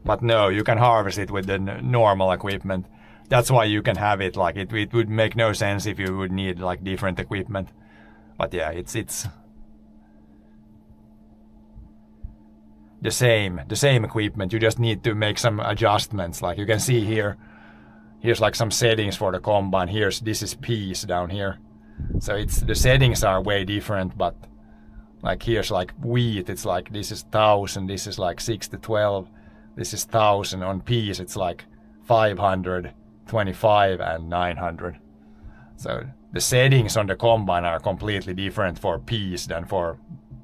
But no, you can harvest it with the normal equipment. That's why you can have it. Like it would make no sense if you would need like different equipment. But yeah, it's the same equipment. You just need to make some adjustments. Like you can see here's like some settings for the combine. This is peas down here. So the settings are way different, but like here's like wheat, it's like this is 1000, this is like 6 to 12, this is 1000. On peas it's like 500, 25 and 900. So the settings on the combine are completely different for peas than for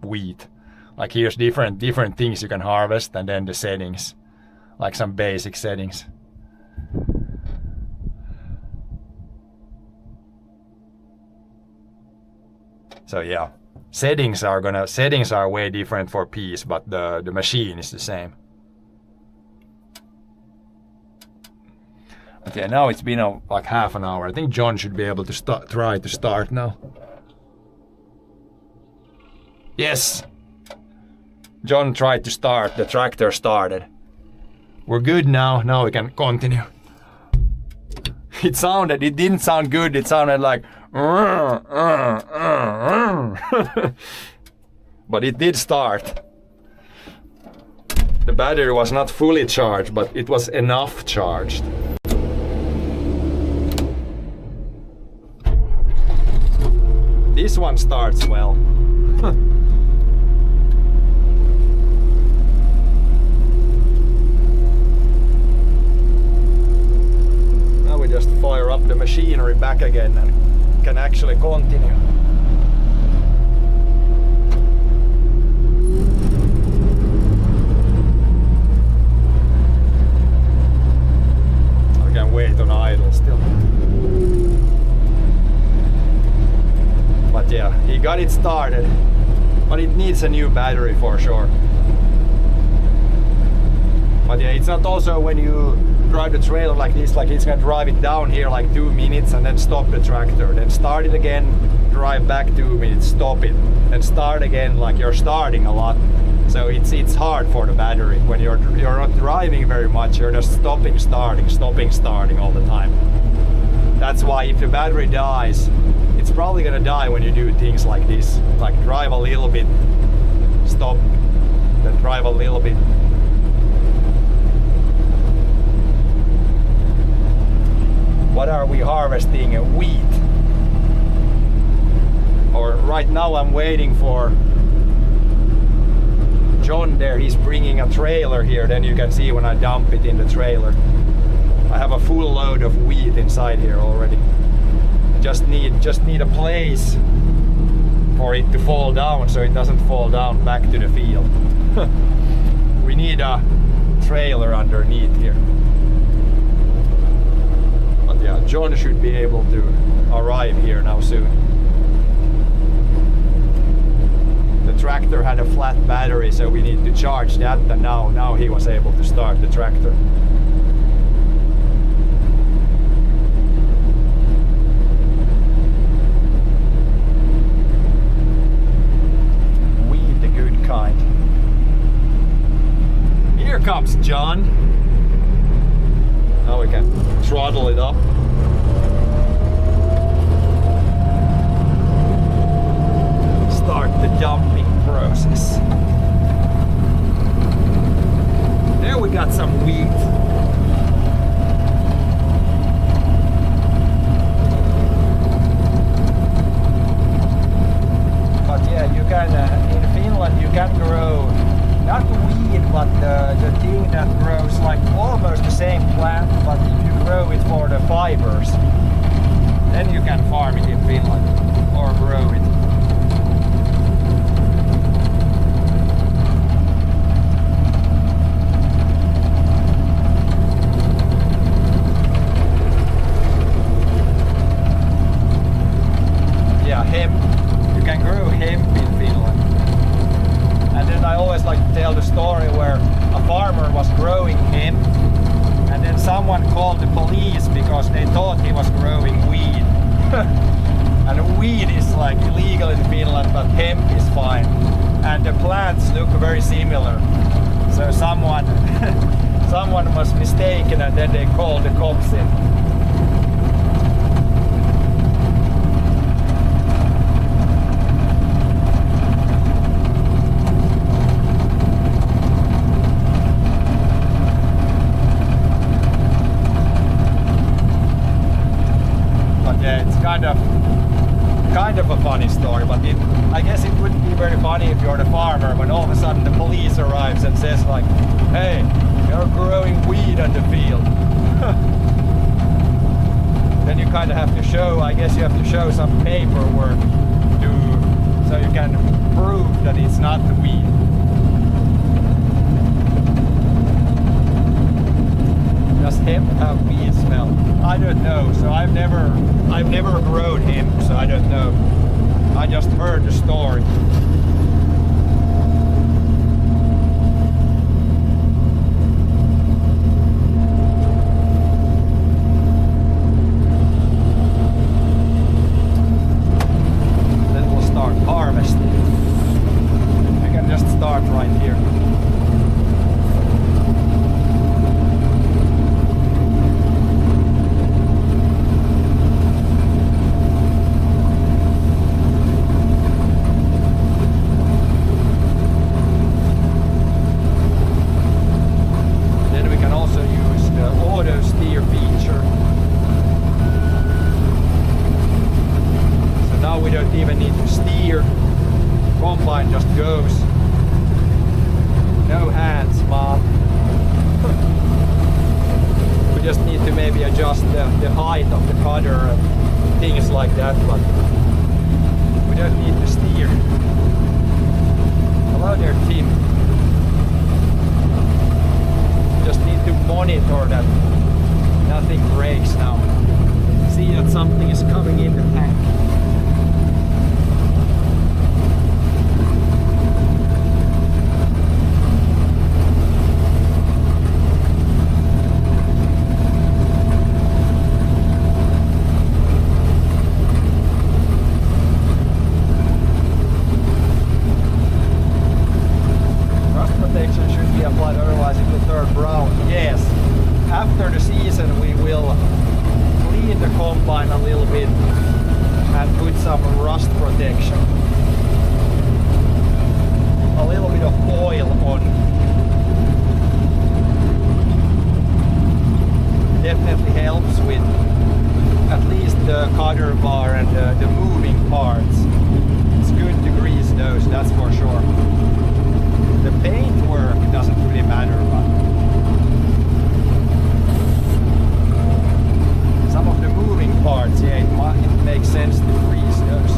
wheat. Like here's different things you can harvest, and then the settings, like some basic settings. So yeah, settings are way different for peas, but the machine is the same. Okay, now it's been like half an hour. I think John should be able to try to start now. Yes! John tried to start, the tractor started. We're good now we can continue. It didn't sound good, it sounded like but it did start. The battery was not fully charged, but it was enough charged. This one starts well. Now we just fire up the machinery back again and can actually continue. I can wait on idle still. But yeah, he got it started. But it needs a new battery for sure. But yeah, it's not also when you drive the trailer like this, like it's gonna drive it down here like 2 minutes and then stop the tractor, then start it again, drive back 2 minutes, stop it, then start again, like you're starting a lot. So it's hard for the battery. When you're not driving very much, you're just stopping, starting all the time. That's why if the battery dies, it's probably gonna die when you do things like this, like drive a little bit, stop, then drive a little bit. What are we harvesting? Wheat. Or right now I'm waiting for John there. He's bringing a trailer here. Then you can see when I dump it in the trailer. I have a full load of wheat inside here already. Just need a place for it to fall down so it doesn't fall down back to the field. We need a trailer underneath here. Yeah, John should be able to arrive here now soon. The tractor had a flat battery, so we need to charge that, and now he was able to start the tractor. Weed the good kind. Here comes John. Now we can throttle it up. the dumping process. There we got some wheat. But yeah, you can in Finland you can grow not weed, but the thing that grows like almost the same plant, but if you grow it for the fibers, then you can farm it in Finland or grow it. Yeah, hemp. You can grow hemp in Finland. And then I always like to tell the story where a farmer was growing hemp and then someone called the police because they thought he was growing weed. And weed is like illegal in Finland, but hemp is fine. And the plants look very similar. So someone was mistaken and then they called the cops in. Kind of a funny story, but I guess it wouldn't be very funny if you're the farmer when all of a sudden the police arrives and says like, hey, you're growing weed on the field. Then you kind of have to show, I guess you have to show some paperwork so you can prove that it's not the weed. Does hemp have weed smell? I don't know. So I've never grown hemp, so I don't know. I just heard the story. Then we'll start harvesting. I can just start right here. Just goes. No hands, Mom. We just need to maybe adjust the height of the cutter and things like that, but we don't need to steer. Hello there, Tim. Just need to monitor that nothing breaks now. See that something is coming in the tank. After the season we will clean the combine a little bit and put some rust protection. A little bit of oil on. Definitely helps with at least the cutter bar and the moving parts. It's good to grease those, that's for sure. The paint work doesn't really matter, but some of the moving parts, yeah, it makes sense to grease those.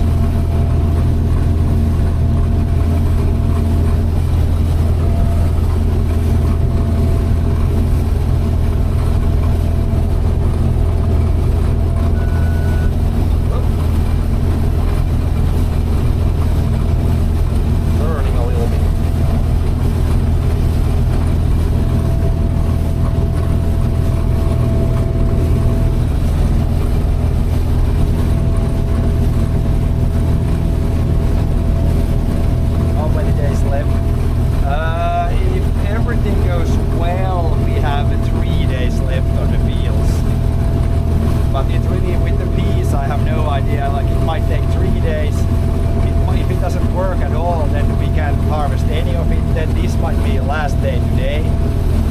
be last day today.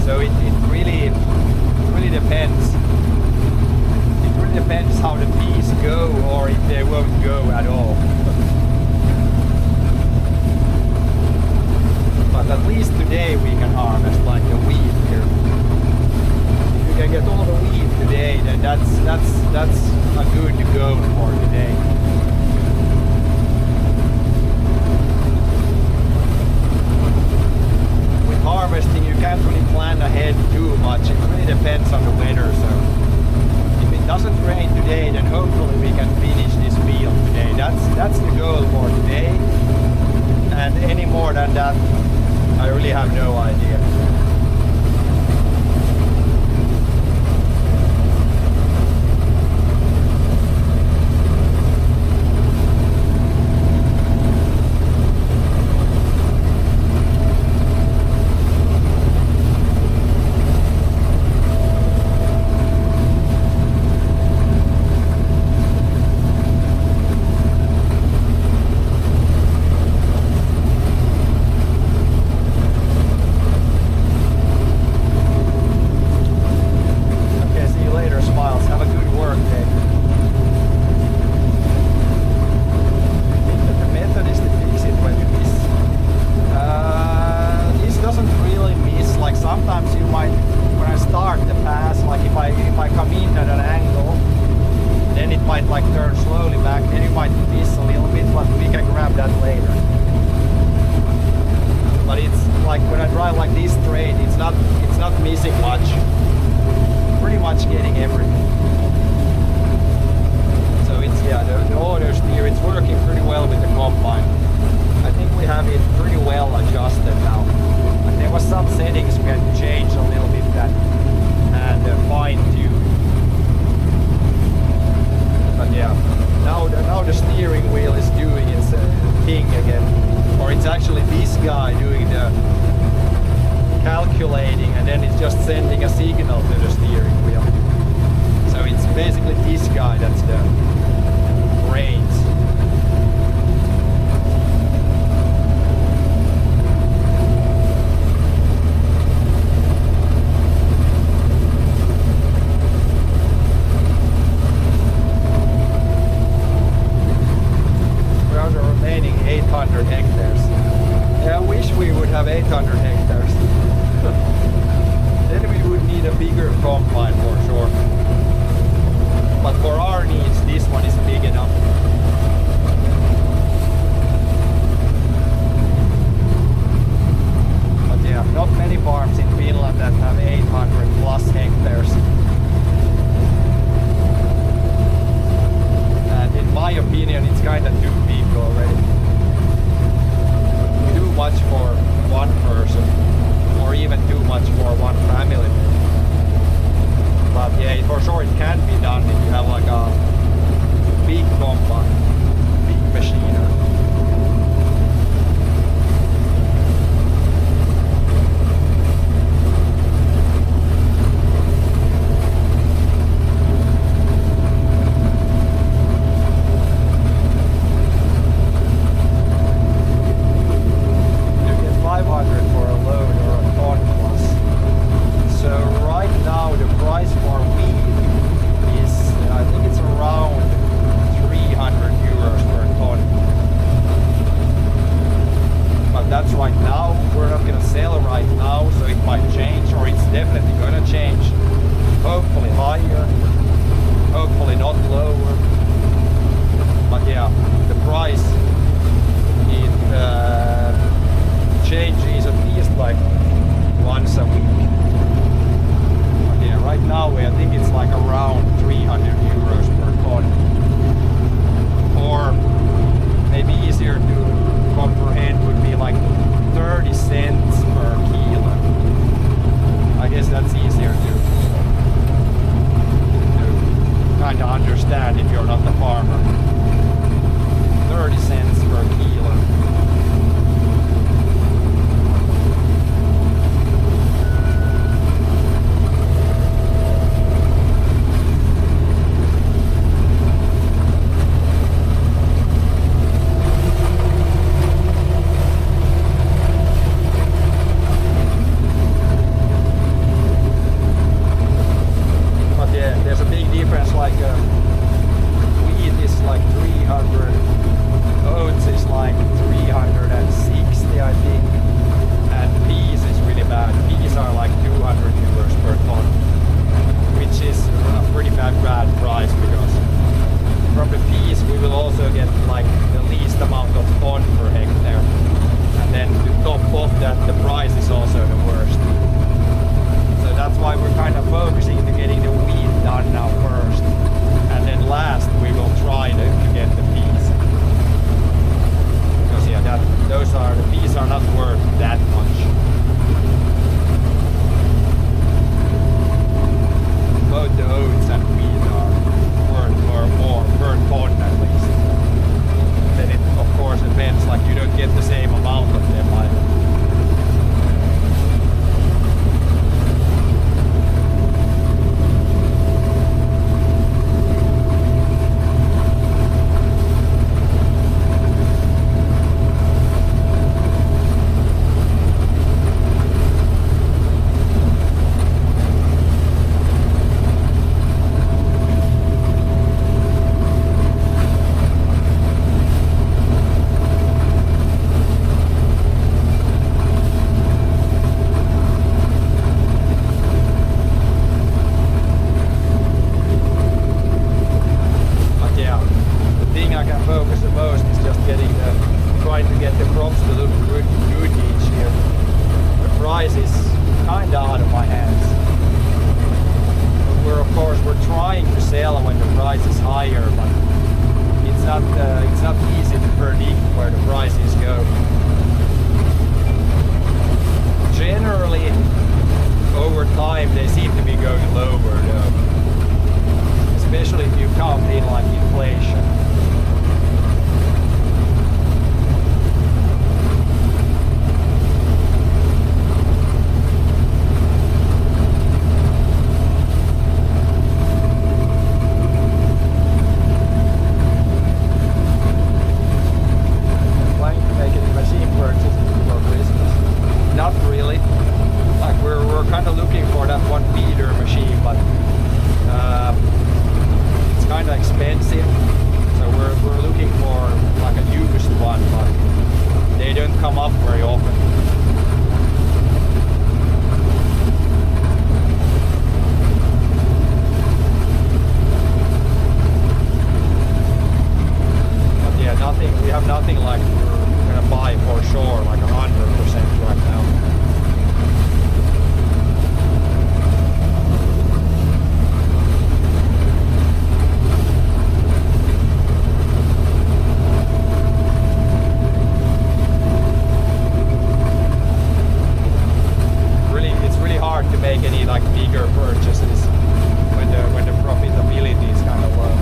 So it really depends. It really depends how the bees go, or if they won't go at all. But at least today we can harvest like the wheat here. If you can get all the wheat today, then that's a good goal for today. With harvesting, you can't really plan ahead too much. It really depends on the weather. So if it doesn't rain today, then hopefully we can finish this field today. That's the goal for today. And any more than that, I really have no idea. kind of out of my hands. But of course we're trying to sell when the price is higher, but it's not easy to predict where the prices go. Generally, over time they seem to be going lower though, especially if you count in like inflation. Not really. Like we're kind of looking for that 1 feeder machine, but it's kind of expensive. So we're looking for like a used one, but they don't come up very often. But yeah, nothing. We have nothing like we're gonna buy for sure, like 100% right now. To make any like bigger purchases when the profitability is kind of low.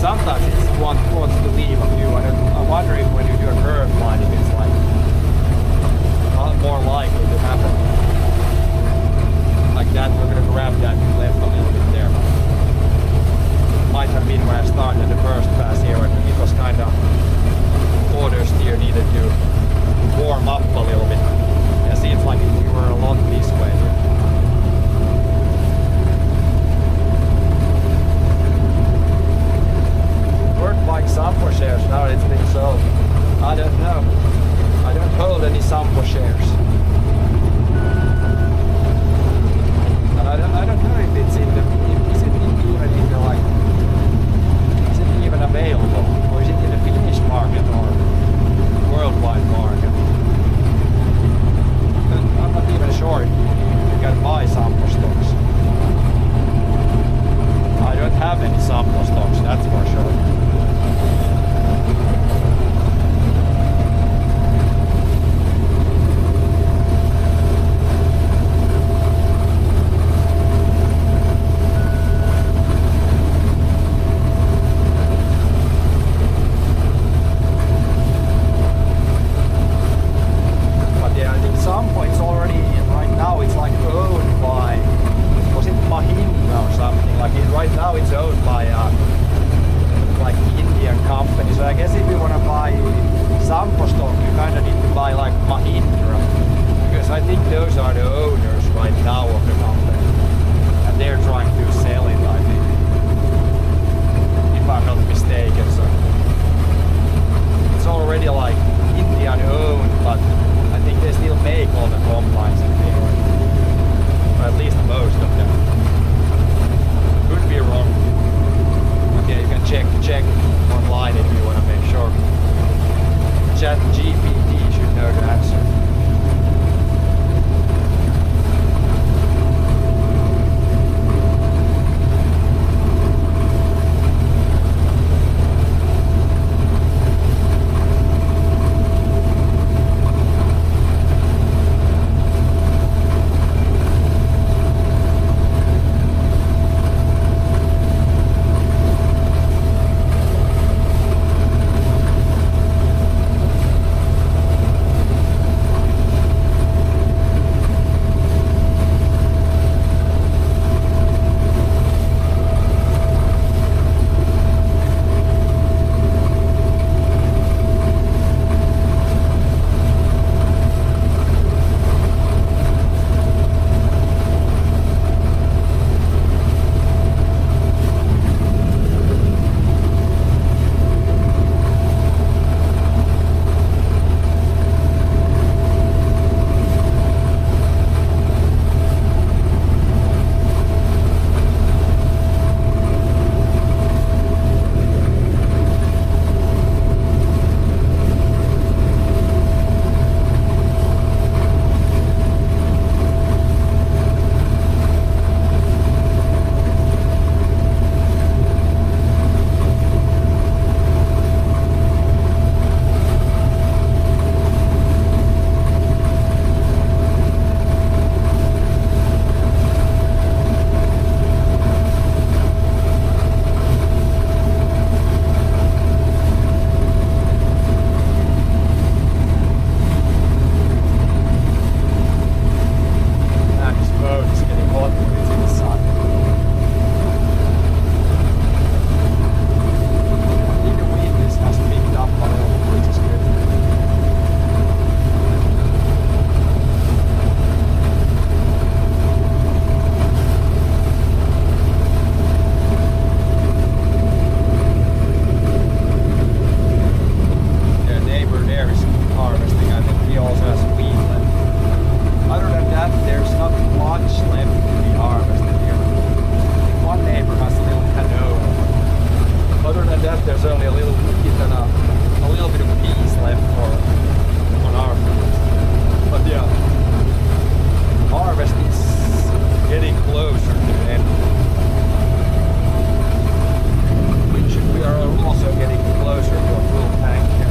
Sometimes it's wants to leave a few. I wonder if when you do a curve line, if it's like not more likely to happen. Like that, we're gonna grab that left a little bit there. Might have been when I started the first pass here, and it was kind of order steer needed to warm up a little bit. It seems like we were a lot this way here. Buying Sampo shares now that it's been sold. I don't know. I don't hold any Sampo shares. And I don't know if it's in the is it even in the like is it even available, or is it in the Finnish market or worldwide market? I'm not even sure if you can buy Sampo stocks. I don't have any Sampo stocks, that's for sure. there's only a little bit of peas left on our field. But yeah, harvest is getting closer to the end. We are also getting closer to a full tank here.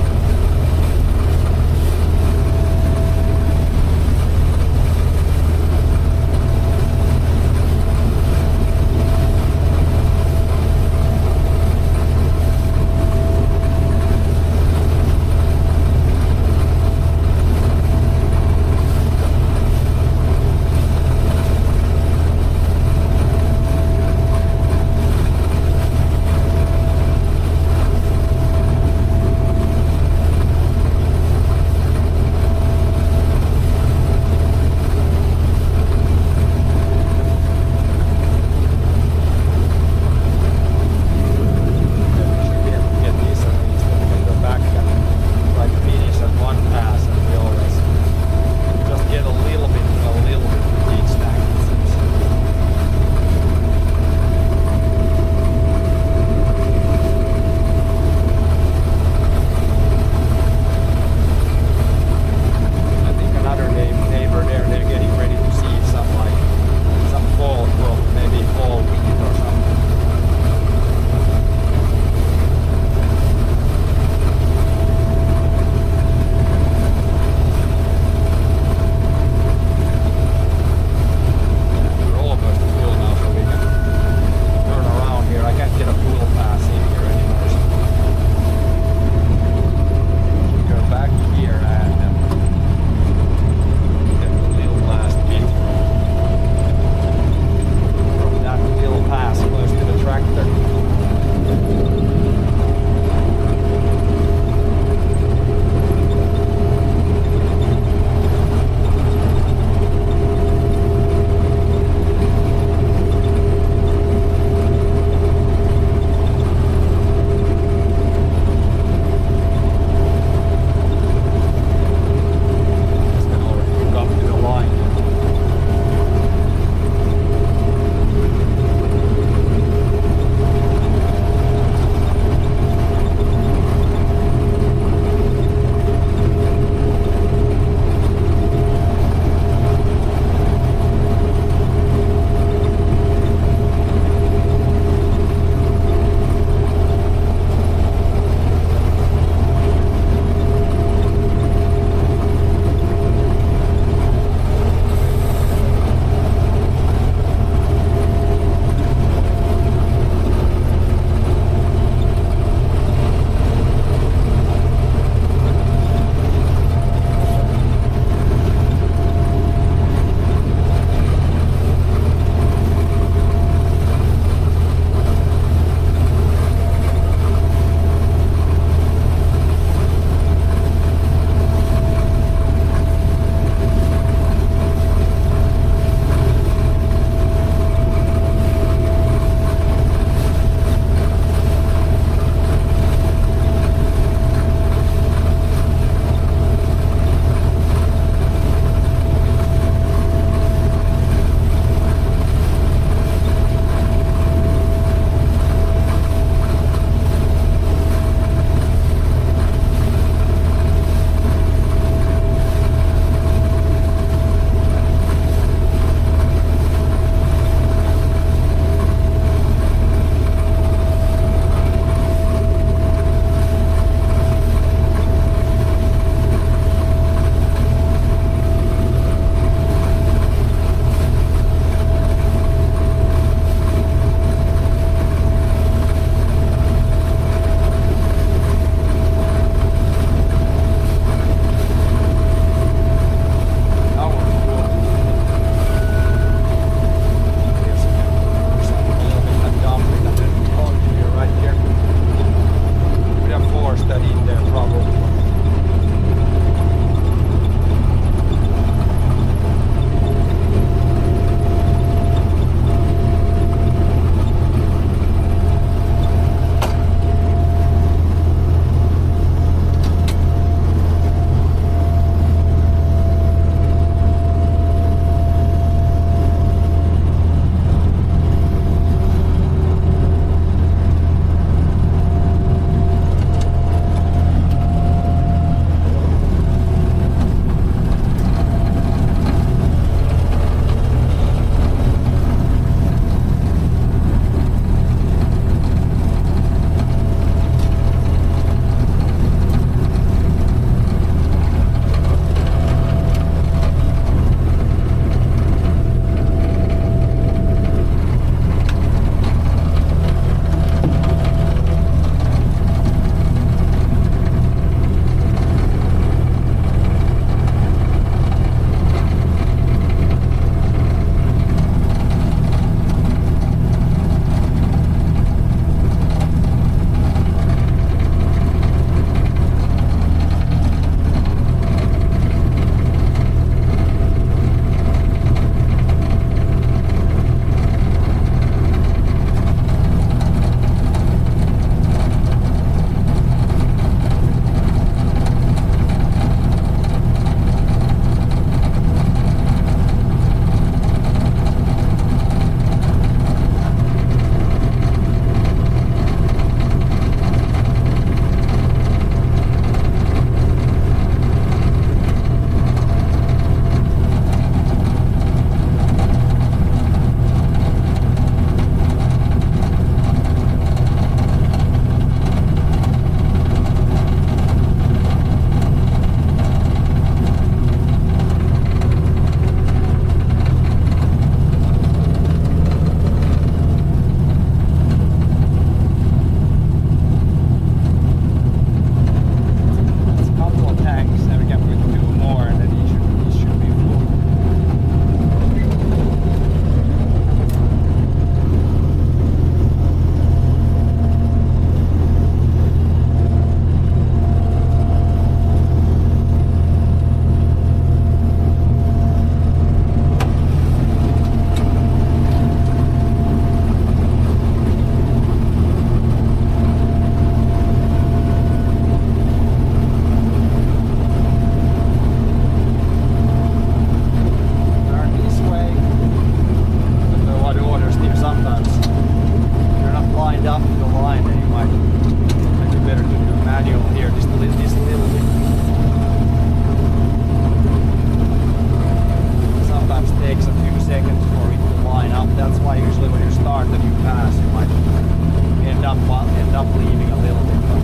will end up leaving a little bit, but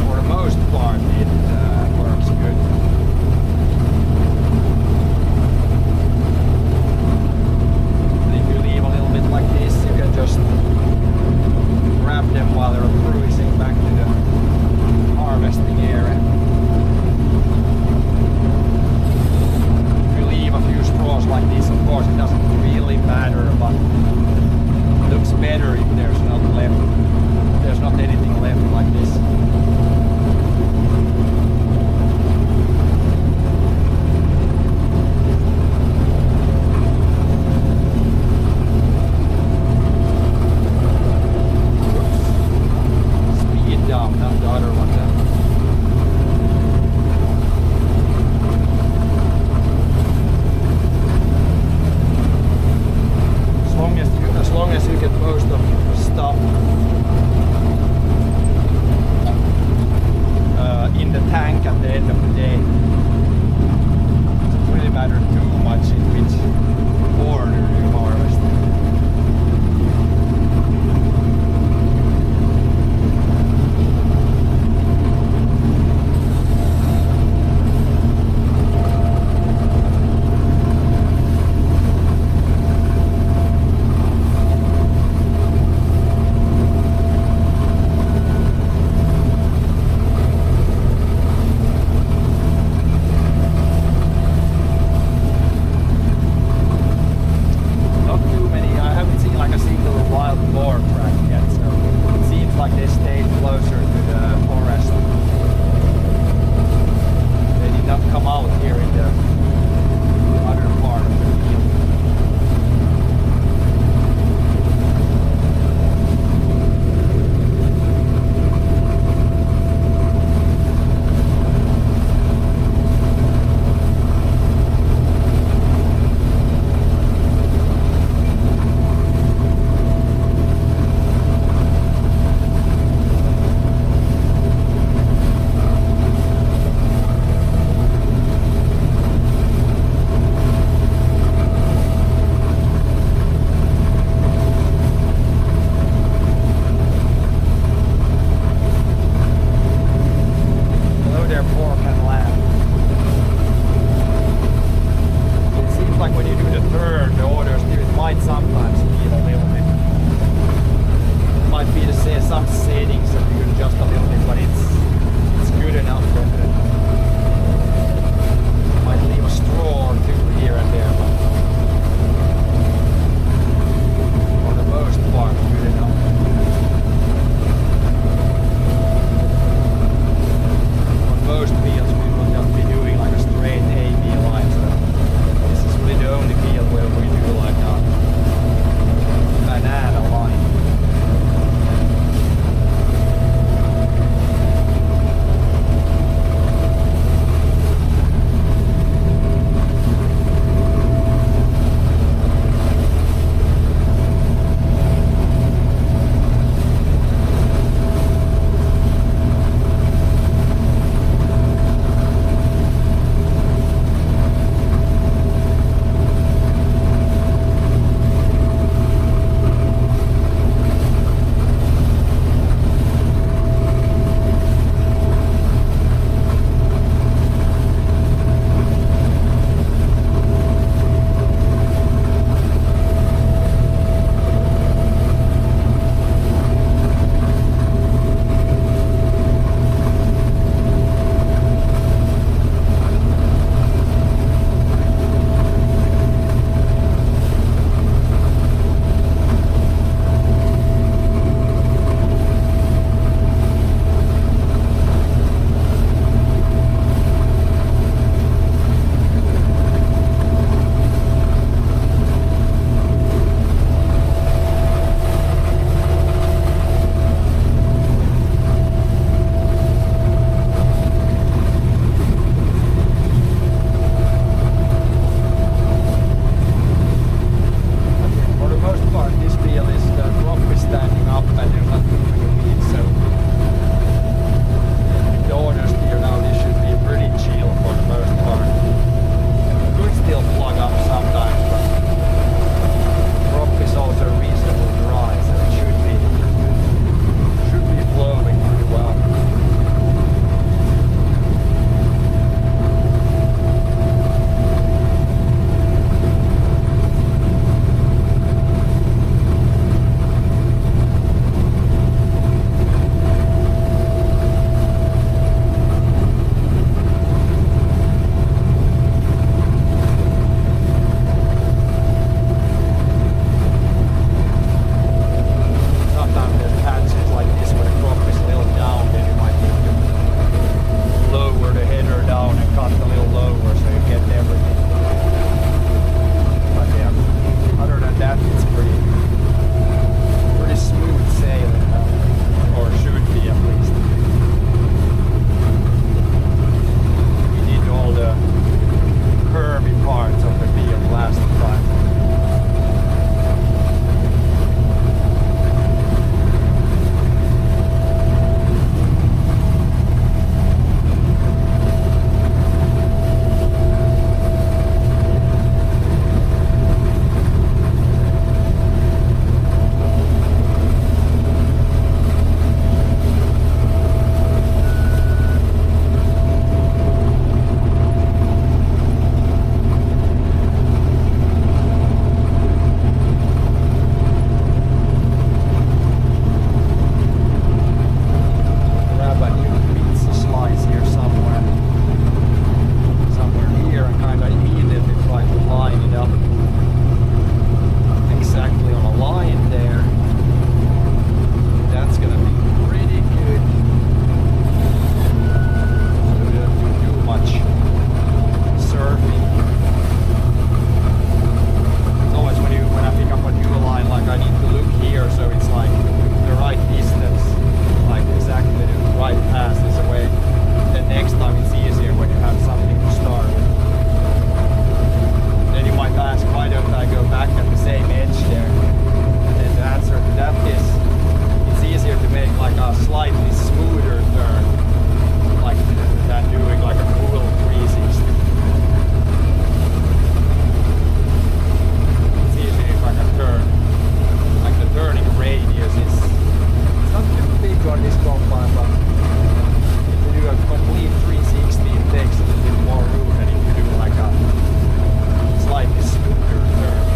for the most part it works good. And if you leave a little bit like this, you can just grab them while they're cruising back to the harvesting area. If you leave a few straws like this, of course it doesn't really matter, but it looks better if there's not anything left like this. Speed down, not the other one down. As long as you get most of the stuff in the tank at the end of the day, it doesn't really matter too much in which order you harvest. quick on this compound, but if you do a complete 360, it takes a little bit more room than if you do like a slightly smoother turn.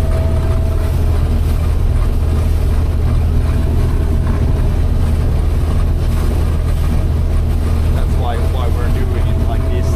That's why we're doing it like this.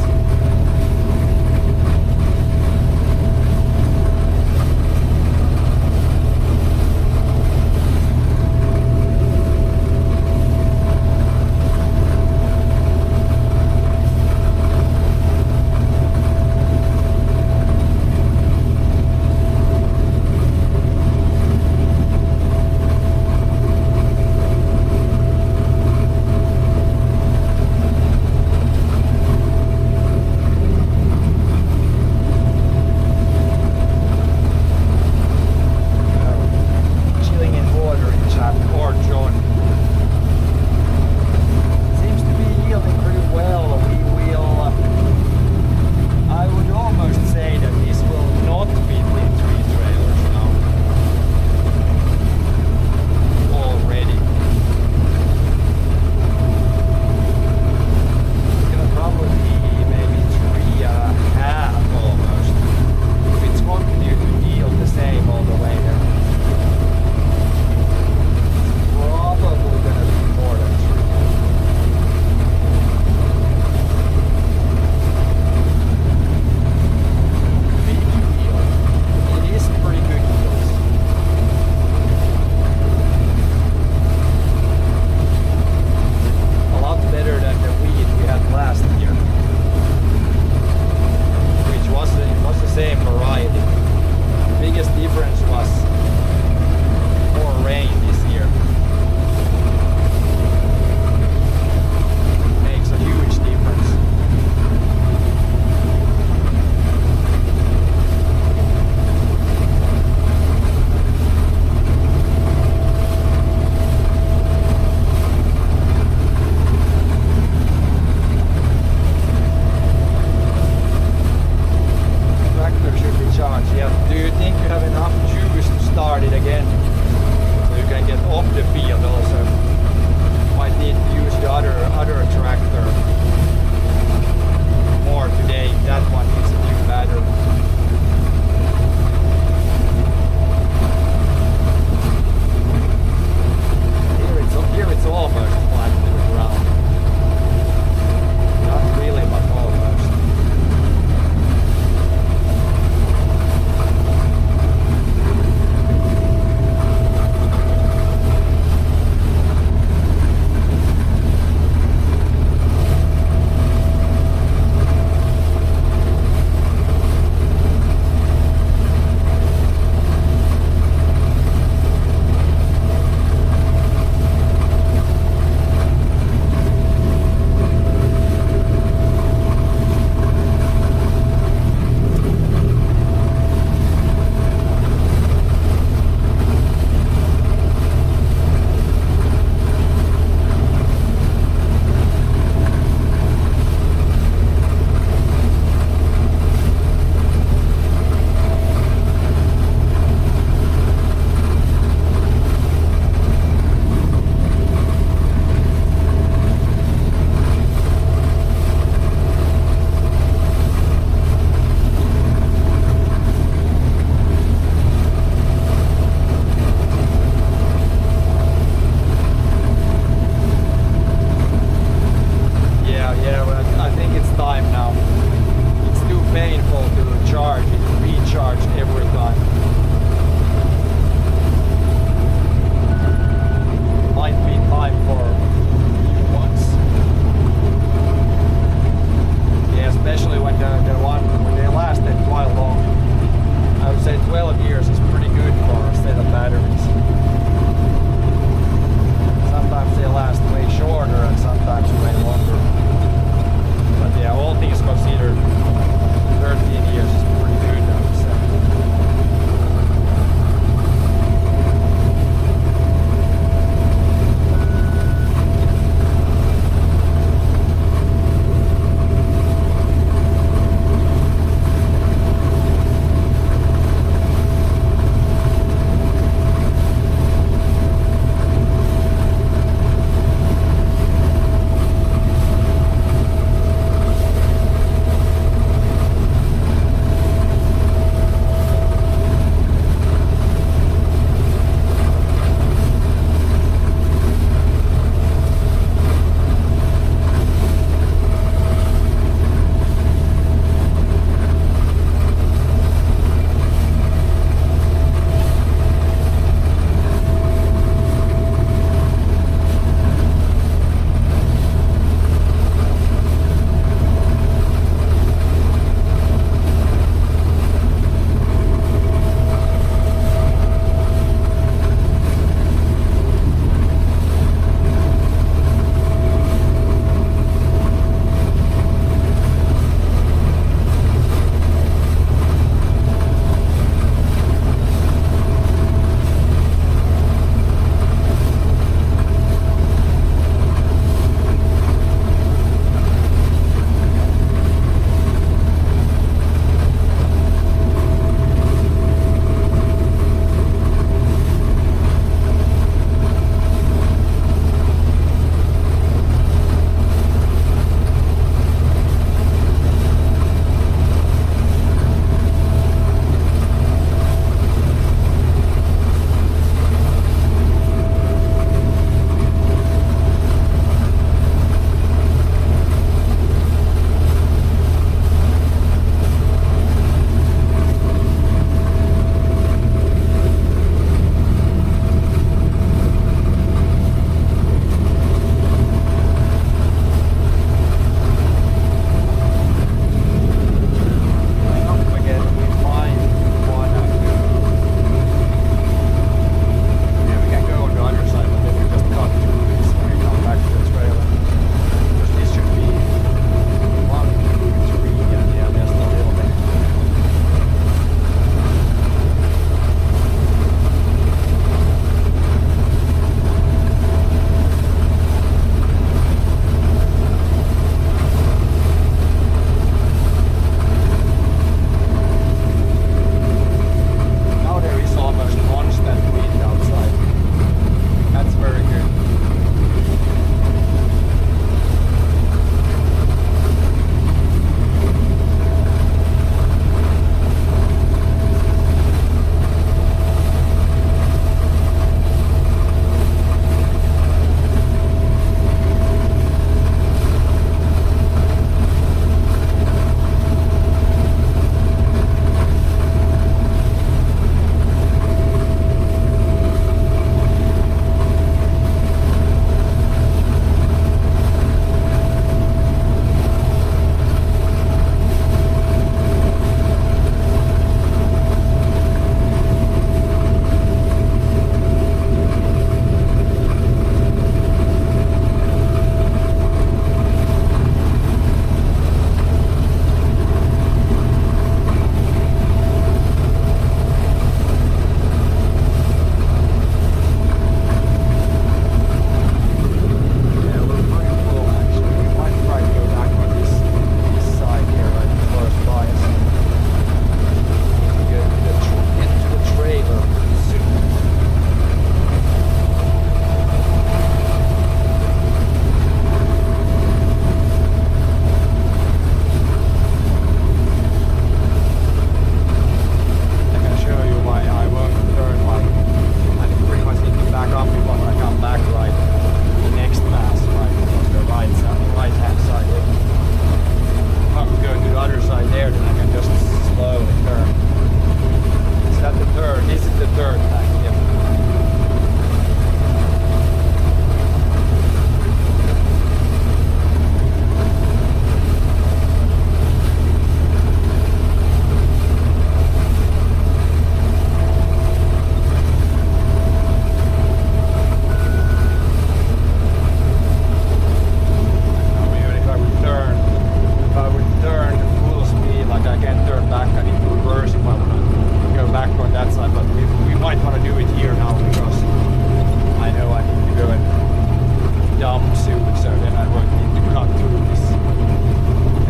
dump soon, so then I won't need to cut through this.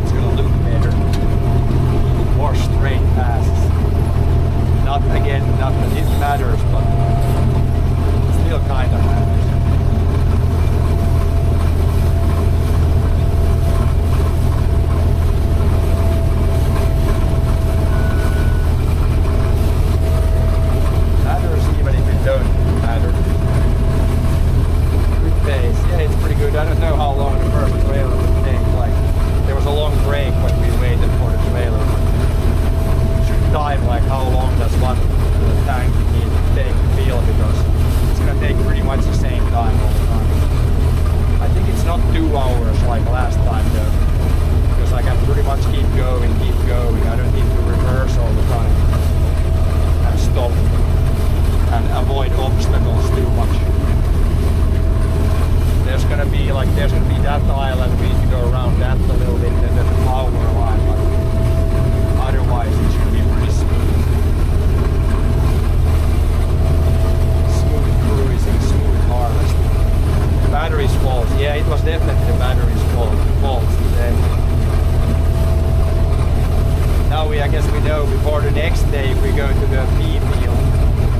It's gonna look better. More straight passes. Not that it matters, but still kind of matters. Matters even if it don't matter. Good pace. Yeah, it's pretty good. I don't know how long the first trailer would take. Like, there was a long break when we waited for the trailer. Time, like how long does one tank need to take to fill, because it's gonna take pretty much the same time all the time. I think it's not 2 hours like last time though, because I can pretty much keep going. I don't need to reverse all the time and stop and avoid obstacles too much. There's gonna be that island, we need to go around that a little bit, and then there's a power line, but otherwise it should be pretty smooth. Smooth cruising, smooth harvesting. The battery's fault. Yeah, it was definitely the battery's fault today. Now I guess we know before the next day if we go to the pea field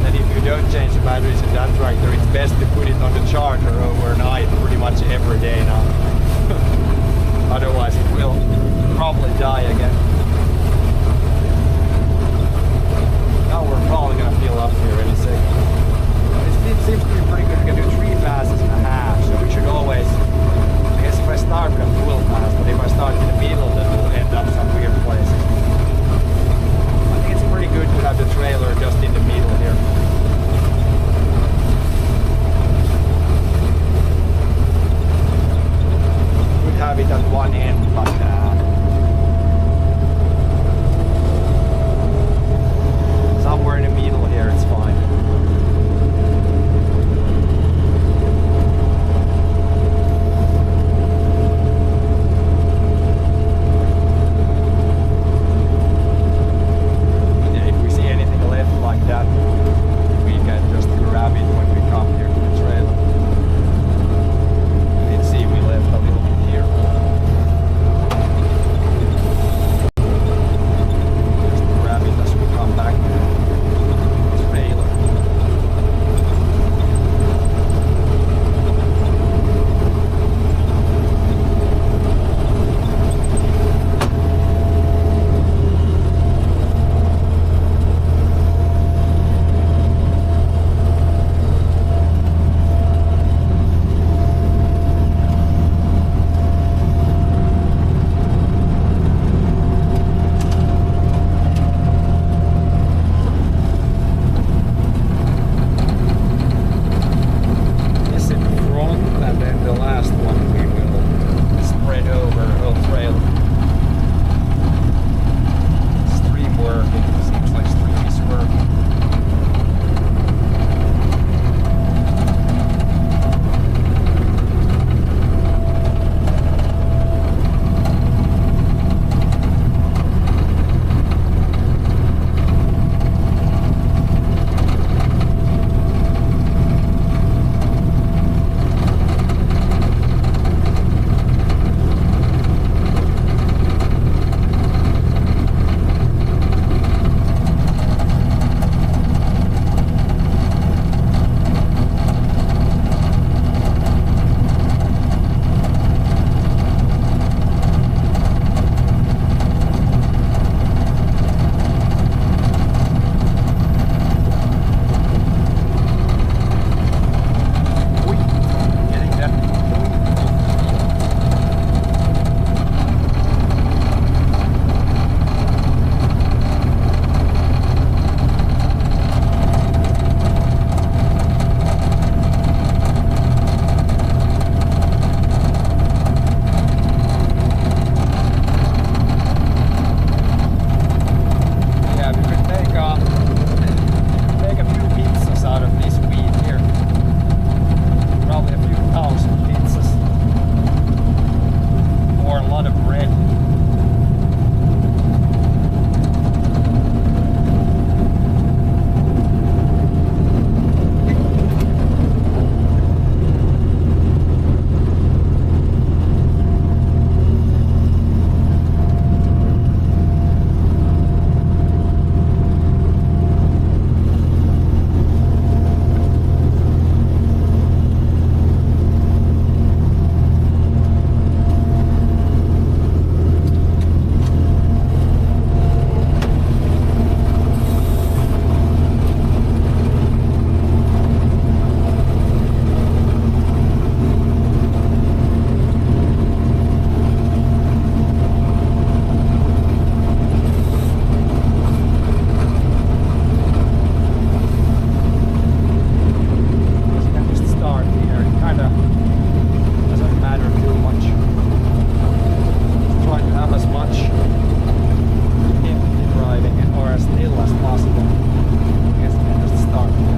that if you don't change the batteries in that tractor, it's best to put it on the charger overnight pretty much every day now. Otherwise it will probably die again. Now we're probably gonna fill up here any second. It seems to be pretty good. We can do 3 passes and a half, so we should always, I guess if I start with a full pass, but if I start in the middle then we'll end up some weird places. I think it's pretty good to have the trailer just in the middle here. Could have it at one end, but somewhere in the middle here, it's fine. Yeah, if we see anything left like that, we can just grab it when we come here to the trailer. You can see we left a little bit here. Just grab it as we come back to the trailer. This in front, and then the last one we will spread over the whole trailer. Stream working. Seems like stream is working. her too much. Try to have as much empty driving or as little as possible. I guess we just start here.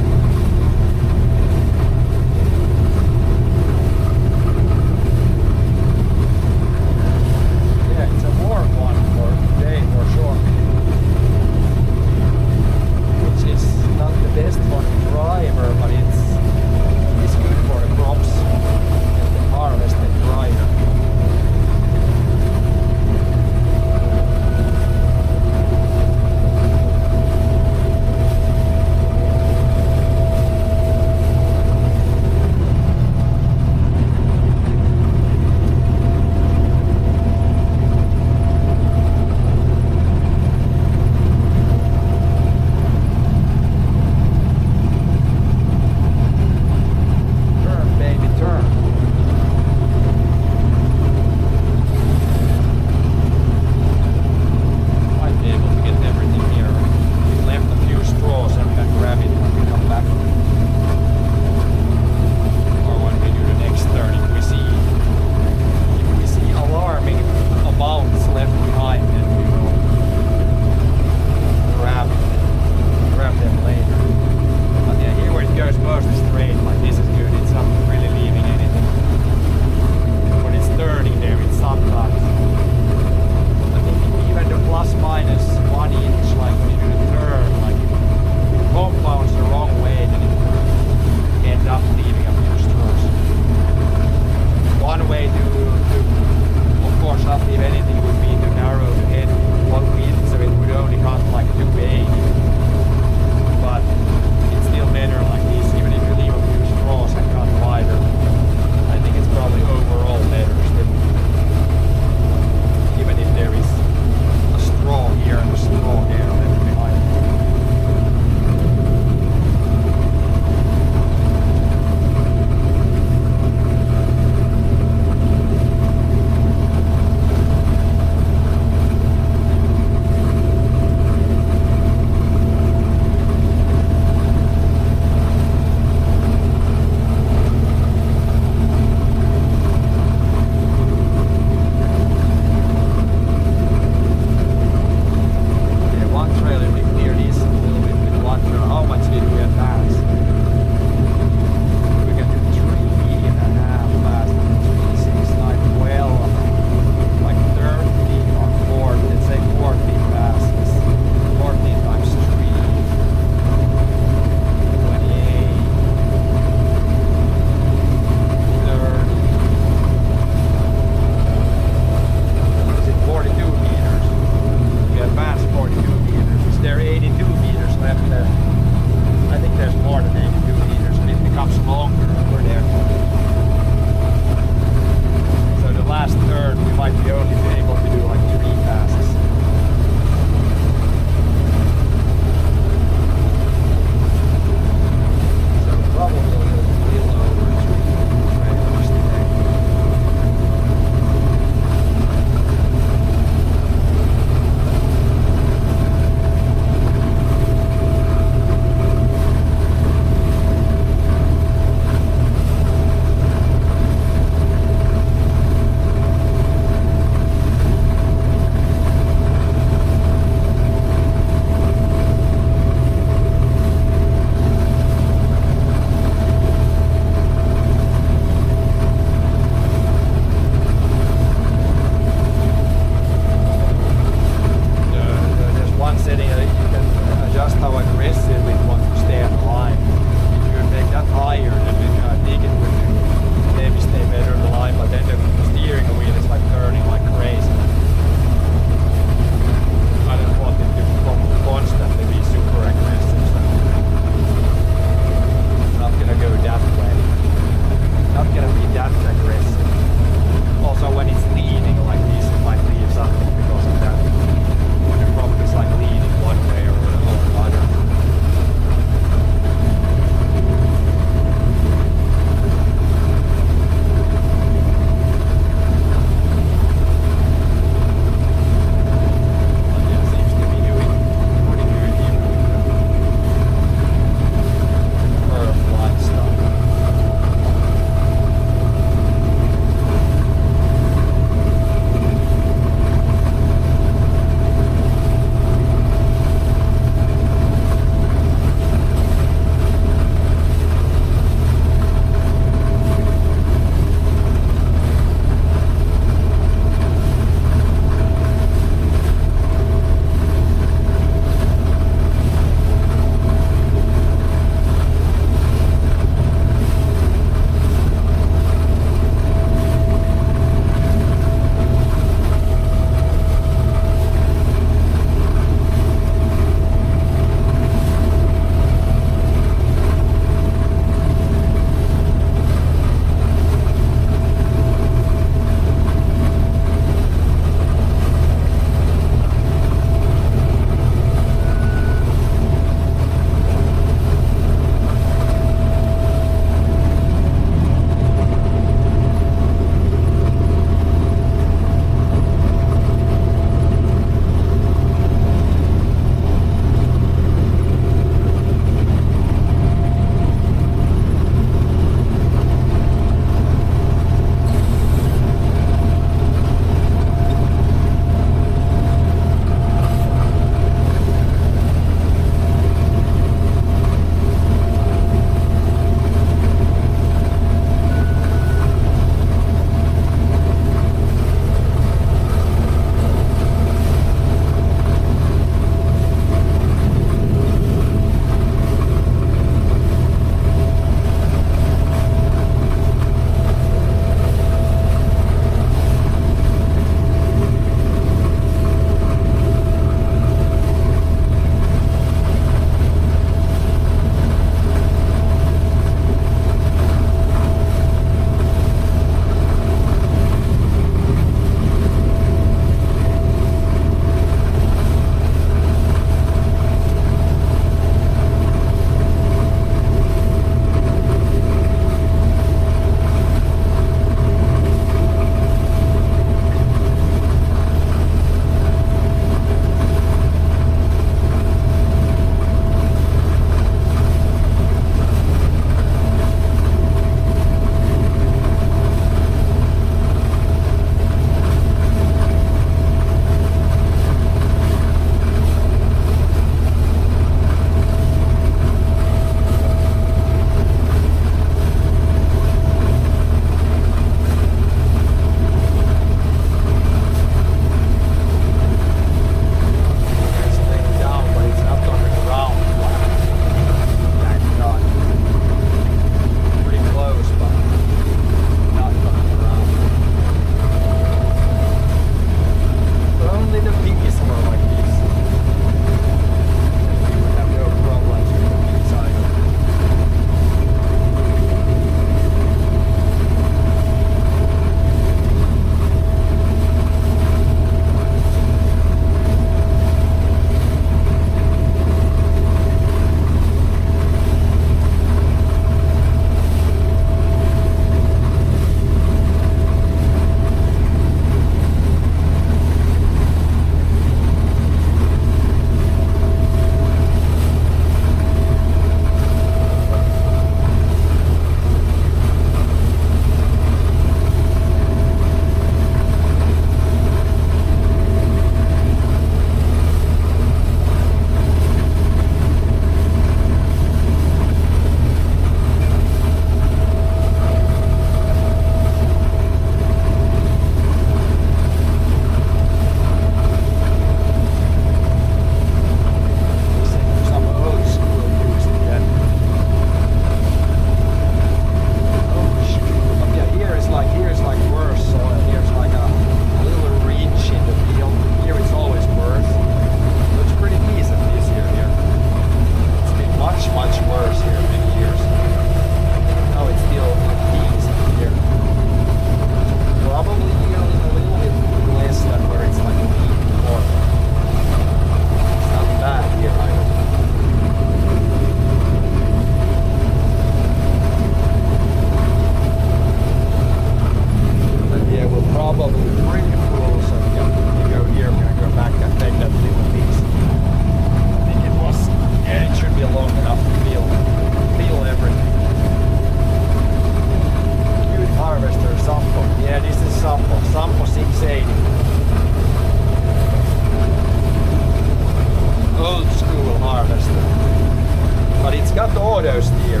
got the auto steer.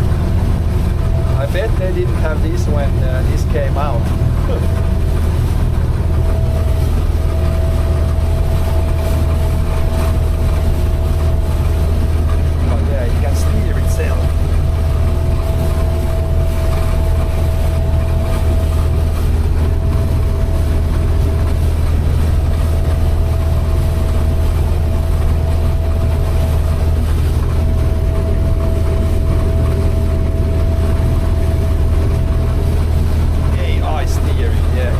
I bet they didn't have this when this came out. Oh yeah, it can steer itself. AI steering, yeah.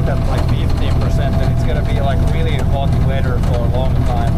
at like 15%, then it's gonna be like really hot weather for a long time.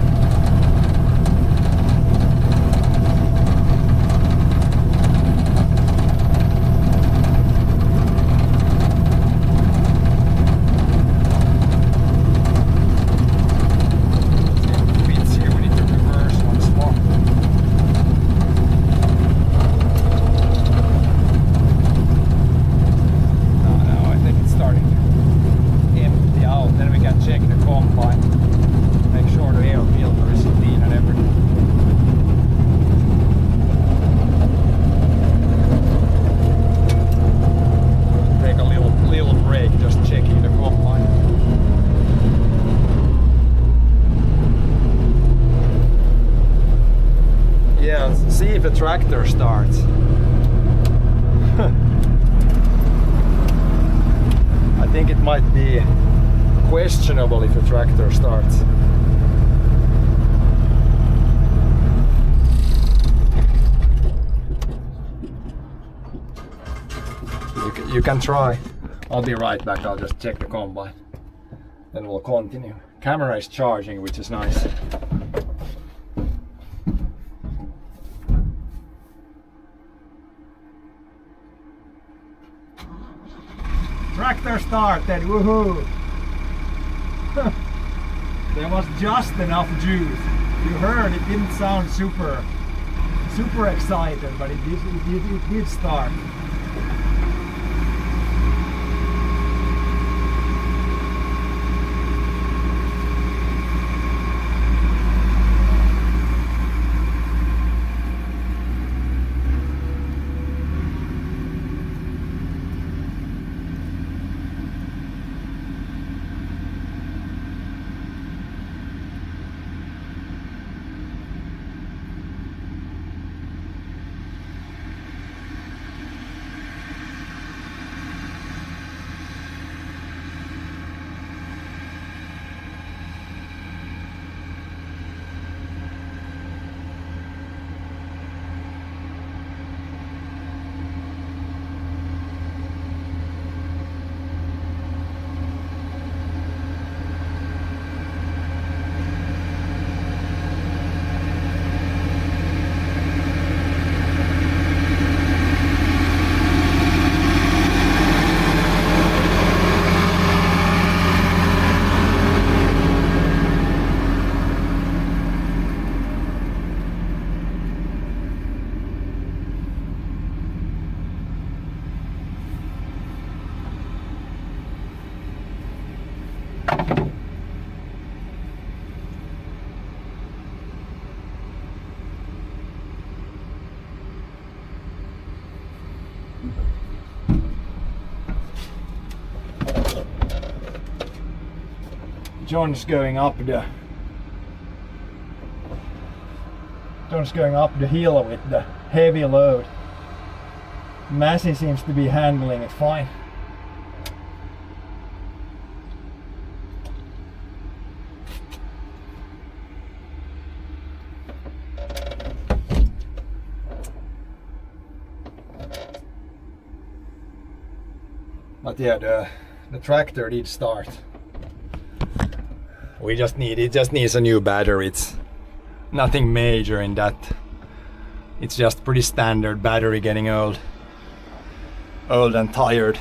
See if the tractor starts. I think it might be questionable if the tractor starts. You can try. I'll be right back. I'll just check the combine. Then we'll continue. Camera is charging, which is nice. Tractor started, woohoo! There was just enough juice. You heard it didn't sound super excited, but it did start. John's going up the hill with the heavy load. Massey seems to be handling it fine. But yeah, the tractor did start. It just needs a new battery. It's nothing major in that. It's just pretty standard battery getting old and tired.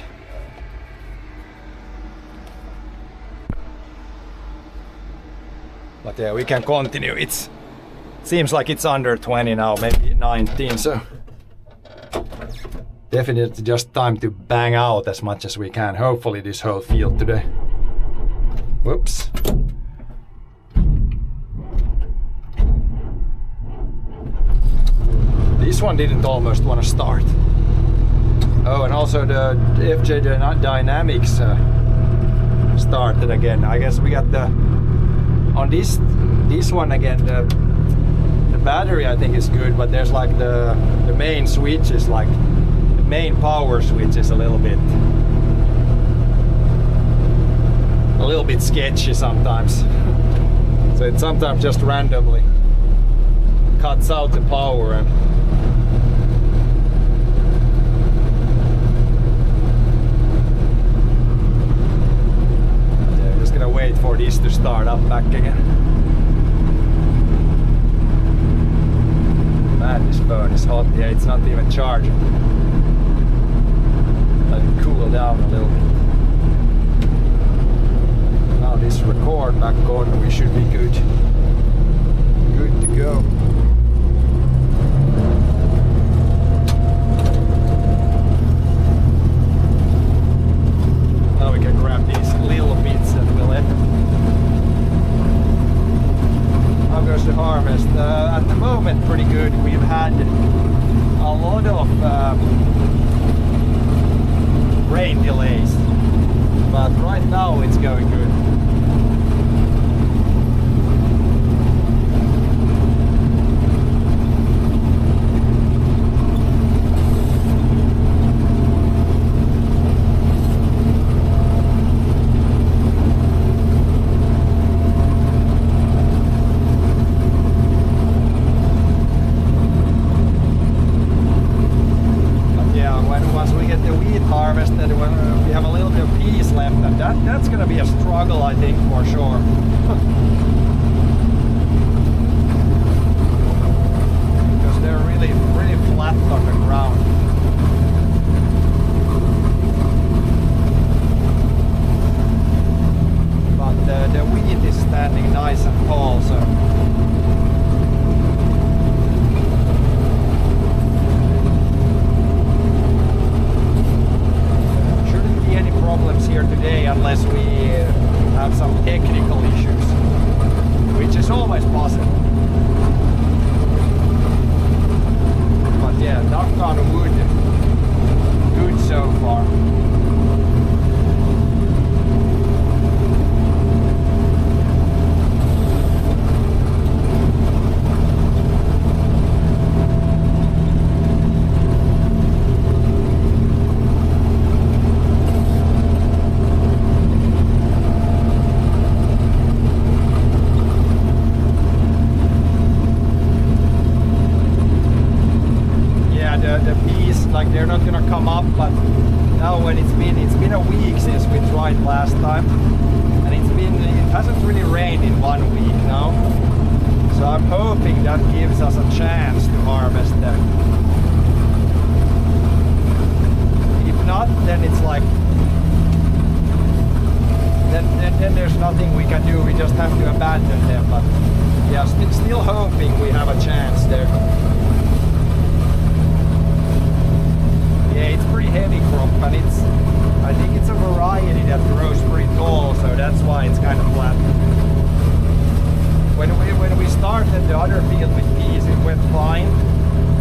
But yeah, we can continue. It seems like it's under 20 now, maybe 19, so definitely just time to bang out as much as we can. Hopefully this whole field today. Whoops. This one didn't almost want to start. Oh, and also the FJ Dynamics started again. I guess we got on this one again, the battery I think is good, but there's like the main switch is like, the main power switch is a little bit sketchy sometimes. So it sometimes just randomly cuts out the power and wait for this to start up back again. Man, this phone is hot. Yeah, it's not even charging. Let it cool down a little bit. Now this record back on, we should be good. Good to go. Now we can grab these little bits and we'll end. How goes the harvest? At the moment, pretty good. We've had a lot of rain delays, but right now it's going good. Once we get the wheat harvested, we have a little bit of peas left, and that's gonna be a struggle, I think, for sure. Because they're really flat on the ground. But the wheat is standing nice and tall, so. Problems here today unless we have some technical issues, which is always possible. But yeah, knock on wood, good so far. The peas, like, they're not gonna come up, but now when it's been a week since we tried last time, and it hasn't really rained in 1 week now, so I'm hoping that gives us a chance to harvest them. If not, then it's like then there's nothing we can do, we just have to abandon them. But yeah, still hoping we have a chance there. Yeah, it's pretty heavy crop, and I think it's a variety that grows pretty tall, so that's why it's kind of flat. When we started the other field with peas, it went fine,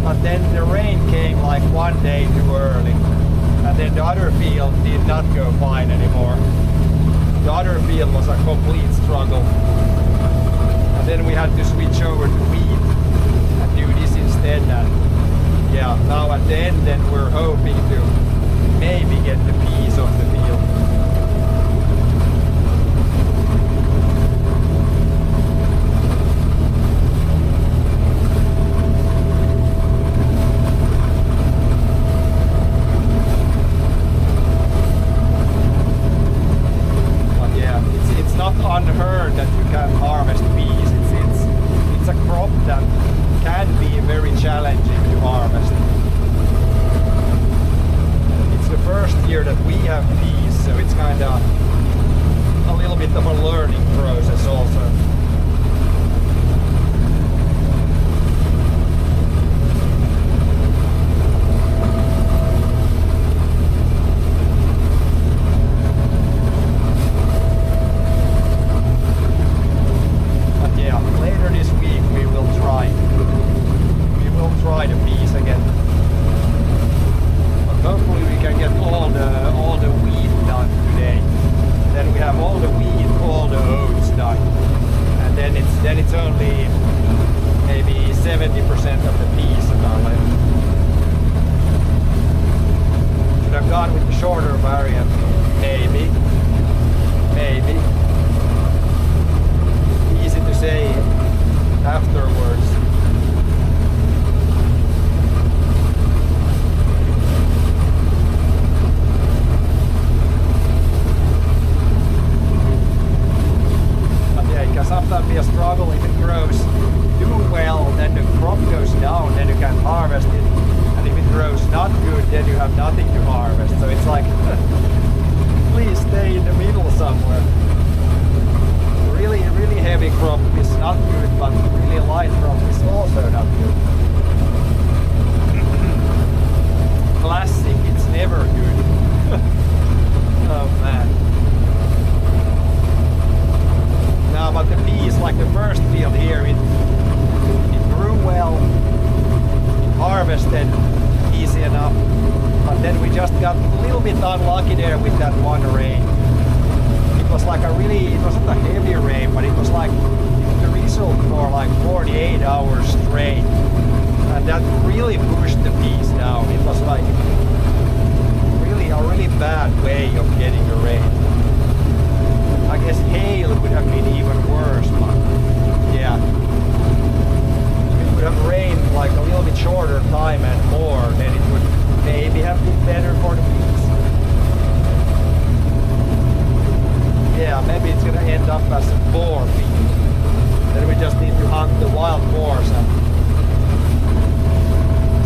but then the rain came like 1 day too early, and then the other field did not go fine anymore. The other field was a complete struggle, and then we had to switch over to wheat and do this instead. And yeah, now at the end, then we're hoping to maybe get the peas off the field. But yeah, it's not unheard that you can harvest peas. It's a crop that can be very challenging to harvest. It's the first year that we have peas, so it's kind of a little bit of a learning process also. But yeah, later this week we will try the peas again. But hopefully we can get all the wheat done today. Then we have all the wheat, all the oats done. sometimes be a struggle if it grows too well, then the crop goes down, then you can't harvest it. And if it grows not good, then you have nothing to harvest. So it's like, please stay in the middle somewhere. Really, really heavy crop is not good, but really light crop is also not good. Classic, it's never good. Oh man. No, but the peas, like the first field here, it grew well, harvested easy enough, but then we just got a little bit unlucky there with that one rain. It was like it wasn't a heavy rain, but it was like the result for like 48 hours straight, and that really pushed the peas down. It was like a really bad way of getting the rain. I guess hail would have been even worse, but yeah. It would have rained like a little bit shorter time and more, then it would maybe have been better for the peas. Yeah, maybe it's gonna end up as a boar field. Then we just need to hunt the wild boars and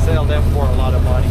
sell them for a lot of money.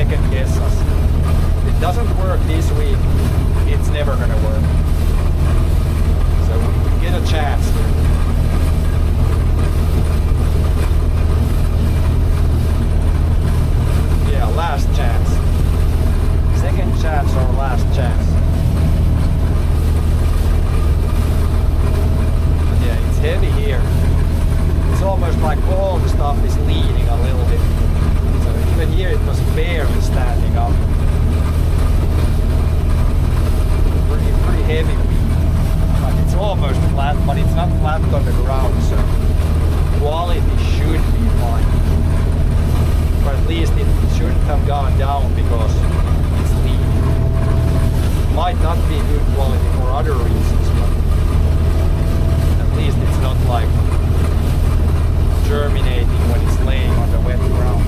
second guess us. If it doesn't work this week, it's never gonna work. So we get a chance here. Yeah, last chance. Second chance or last chance. Yeah, it's heavy here. It's almost like all the stuff is leaning a little bit. So even here it was barely standing up. Pretty heavy. Like it's almost flat, but it's not flat on the ground, so quality should be fine. But at least it shouldn't have gone down because it's leaning. Might not be good quality for other reasons, but at least it's not like germinating when it's laying on the wet ground.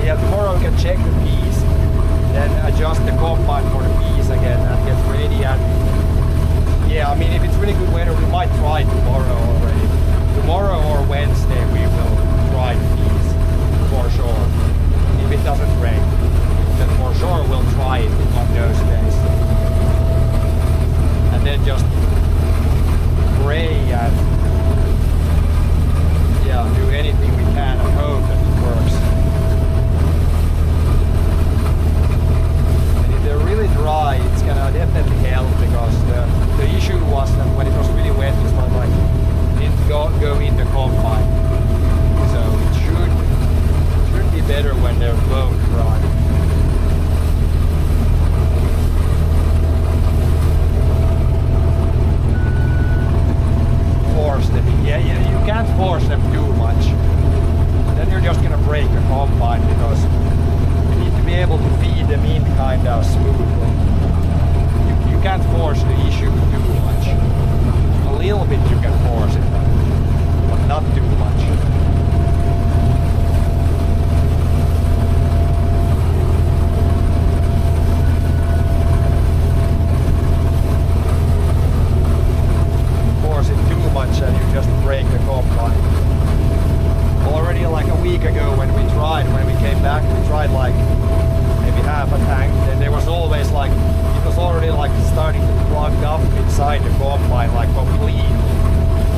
Yeah, tomorrow we can check the peas, then adjust the combine for the peas again and get ready. And yeah, I mean, if it's really good weather, we might try tomorrow already. Tomorrow or Wednesday we will try the peas for sure. If it doesn't rain, then for sure we'll try it on those days. And then just pray and yeah, do anything we can and hope that it works. They're really dry, it's gonna definitely help because the issue was that when it was really wet, it was like it didn't go in the combine. So it should be better when they're both dry. Force them. Yeah, you can't force them too much. Then you're just gonna break the combine because you need to be able to feed them in kind of smoothly. You can't force the issue too much. A little bit you can force it, but not too much. Force it too much and you just break the combine. Already like a week ago when we came back, we tried like maybe half a tank, and there was always like, it was already like starting to plug up inside the combine like completely.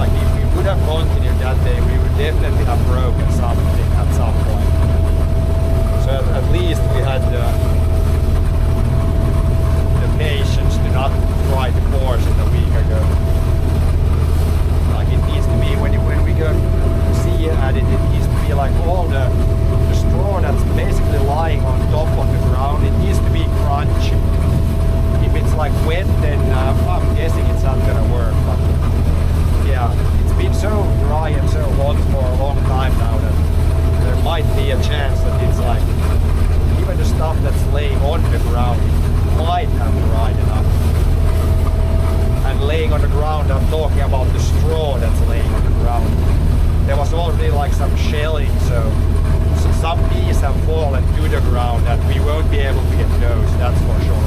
Like if we would have continued that day, we would definitely have broken something at some point. So at least we had the patience to not try to force it a week ago. Like it needs to be, when we go see at it, it needs to be like all the straw that's basically lying on top of the ground, it needs to be crunchy. If it's like wet, then I'm guessing it's not gonna work. But yeah, it's been so dry and so hot for a long time now that there might be a chance that it's like even the stuff that's laying on the ground might have dried enough. And laying on the ground, I'm talking about the straw that's laying on the ground. There was already like some shelling, so some peas have fallen to the ground and we won't be able to get those, that's for sure.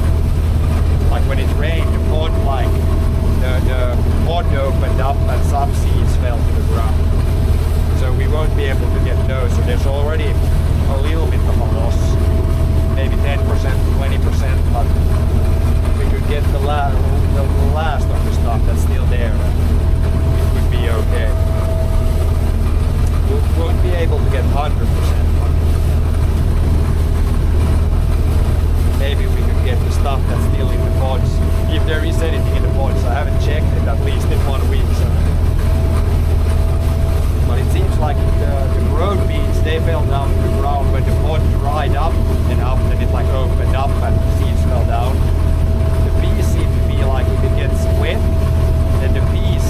Like when it rained, the pod opened up and some seeds fell to the ground. So we won't be able to get those, so there's already a little bit of a loss. Maybe 10%, 20%, but if we could get the last of the stuff that's still there, it would be okay. We won't be able to get 100%. Maybe we could get the stuff that's still in the pods, if there is anything in the pods. I haven't checked it at least in 1 week. So. But it seems like the grown beans, they fell down to the ground when the pod dried up enough, then it like opened up and the seeds fell down. The peas seem to be like, if it gets wet, then the peas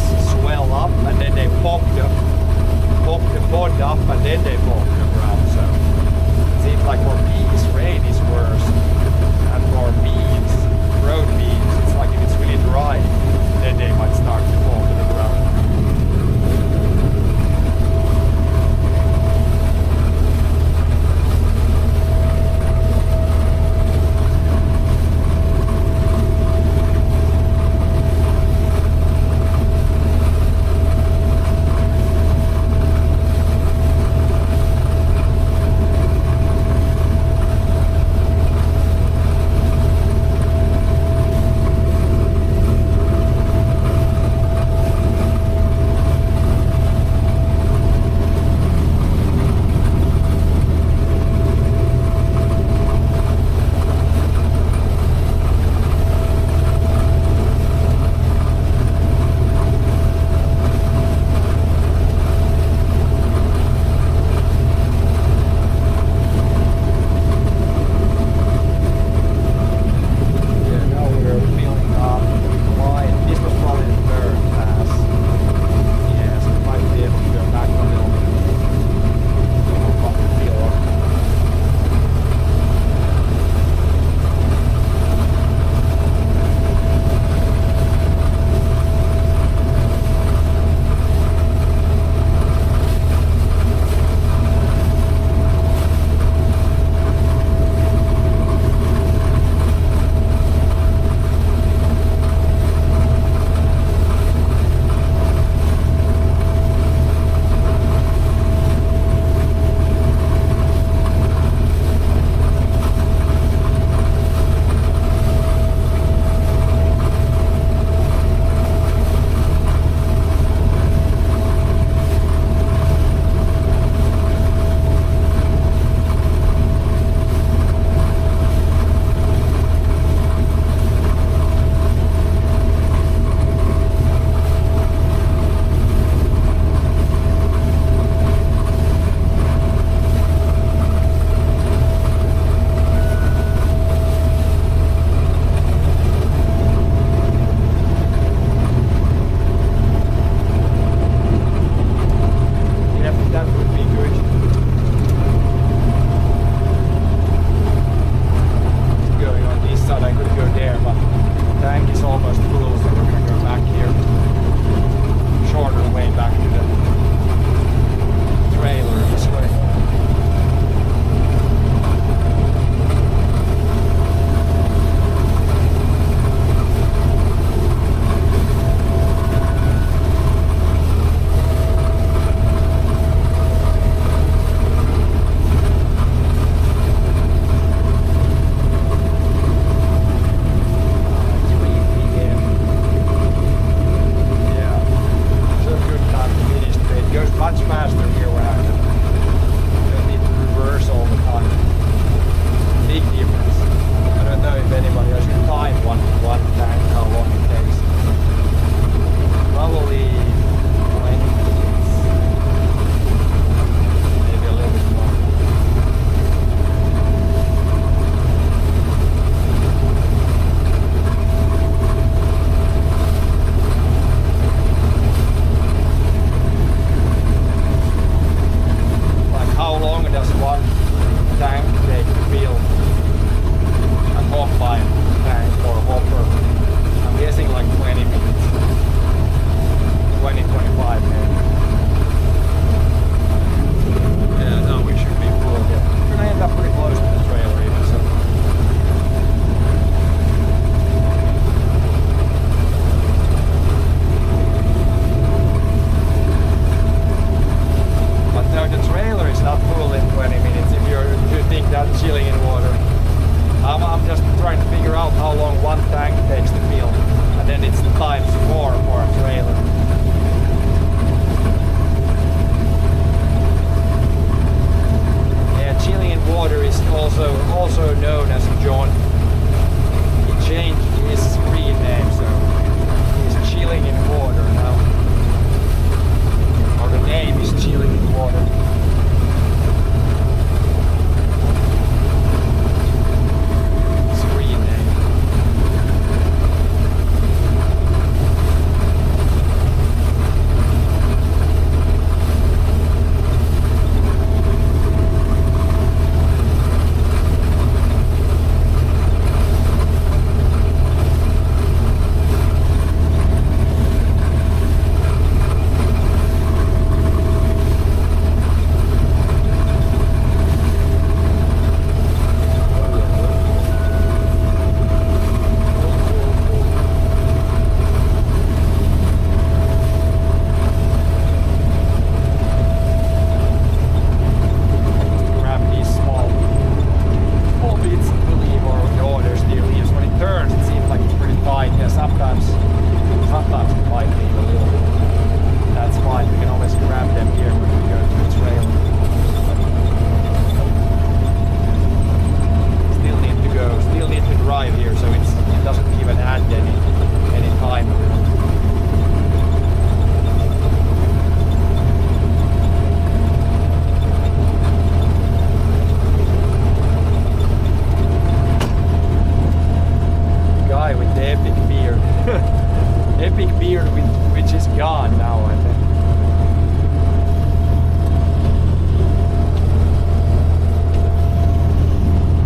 gone now, I think.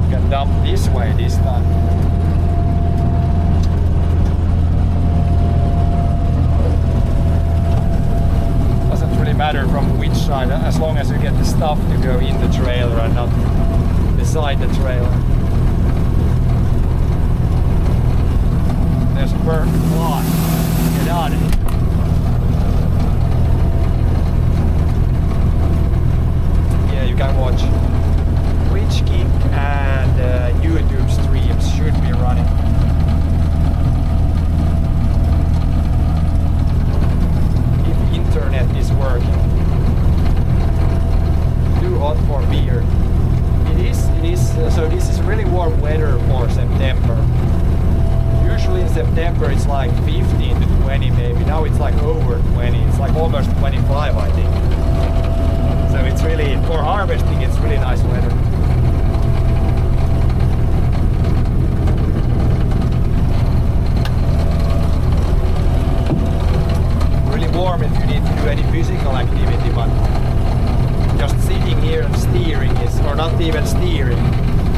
You can dump this way this time. Doesn't really matter from which side, as long as you get the stuff to go in the trailer and not beside the trailer. There's a perfect lot. Get out of here. Yeah, you can watch Twitch Geek and YouTube streams should be running. If internet is working. Too hot for beer. It is. So this is really warm weather for September. Usually in September it's like 15 to 20 maybe. Now it's like over 20. It's like almost 25, I think. So it's really, for harvesting, it's really nice weather. Really warm if you need to do any physical activity, but just sitting here and steering is, or not even steering,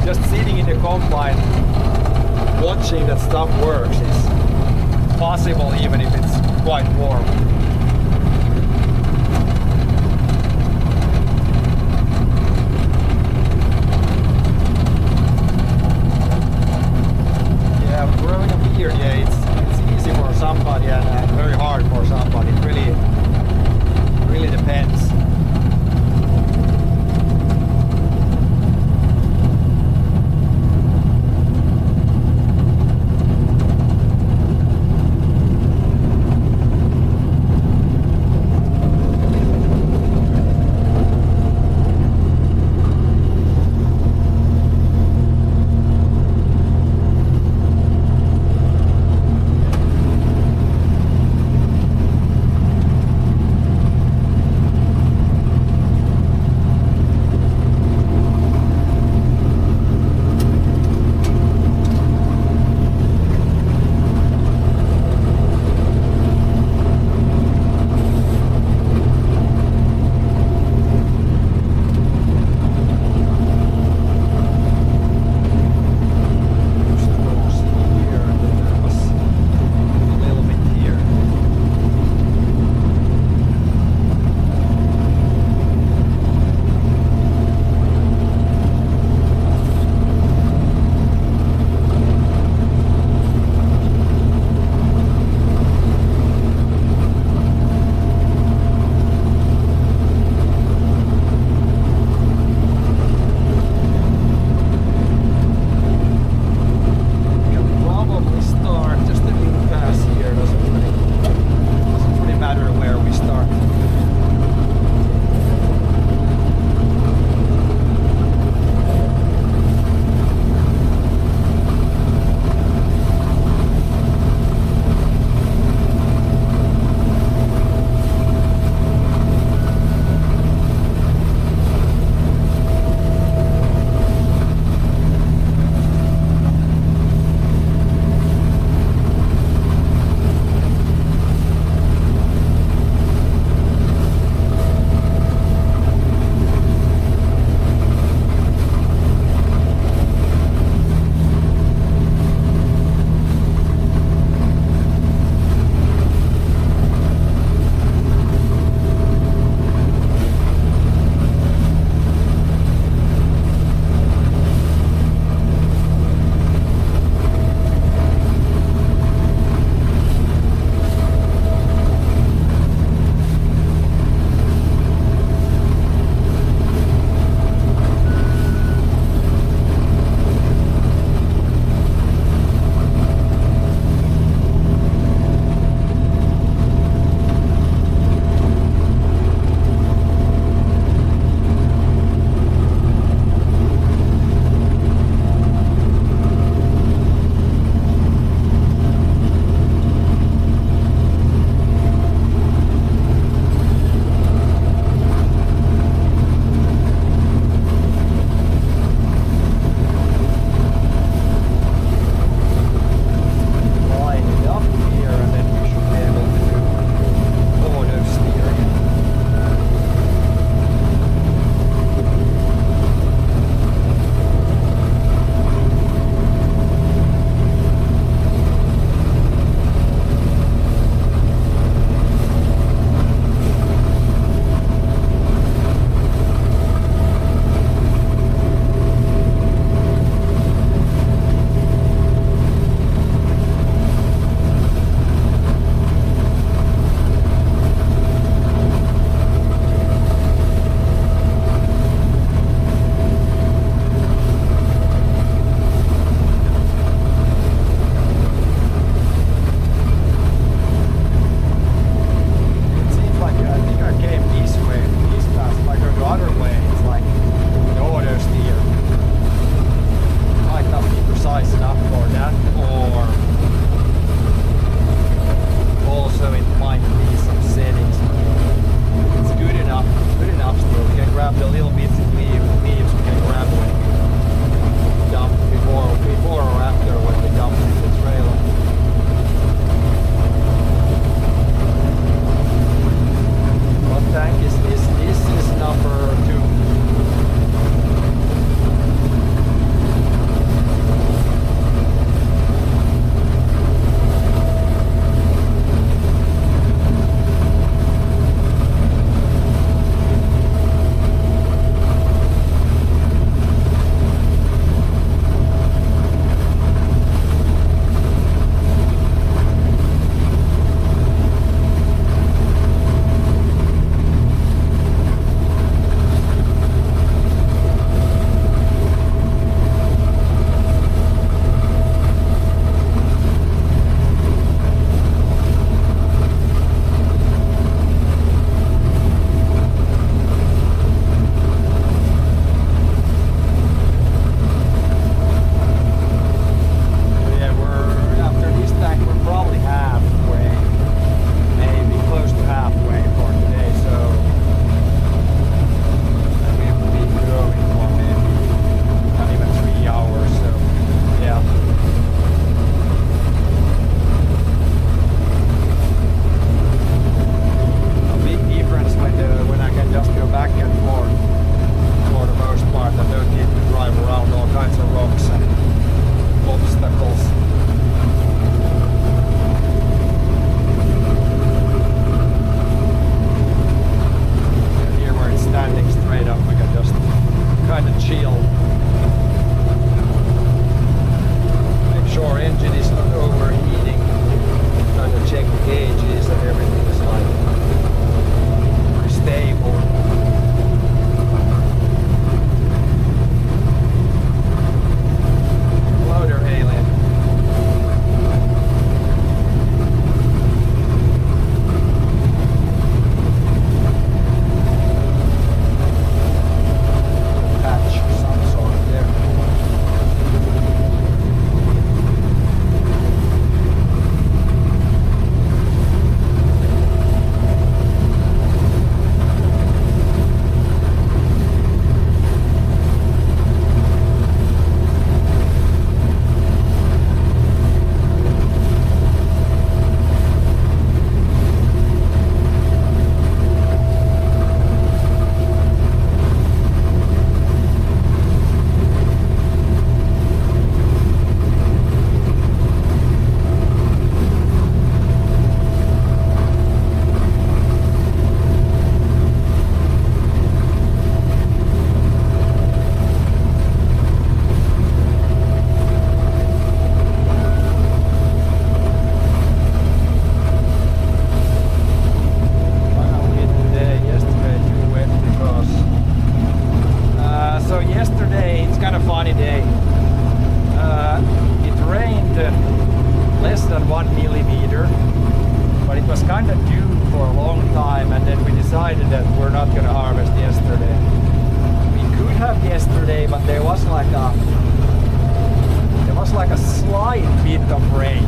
just sitting in the combine watching that stuff works is possible even if it's quite warm. Yeah, growing a beard, yeah, it's easy for somebody and very hard for somebody. It really depends. decided that we're not gonna harvest yesterday. We could have yesterday, but there was like a slight bit of rain,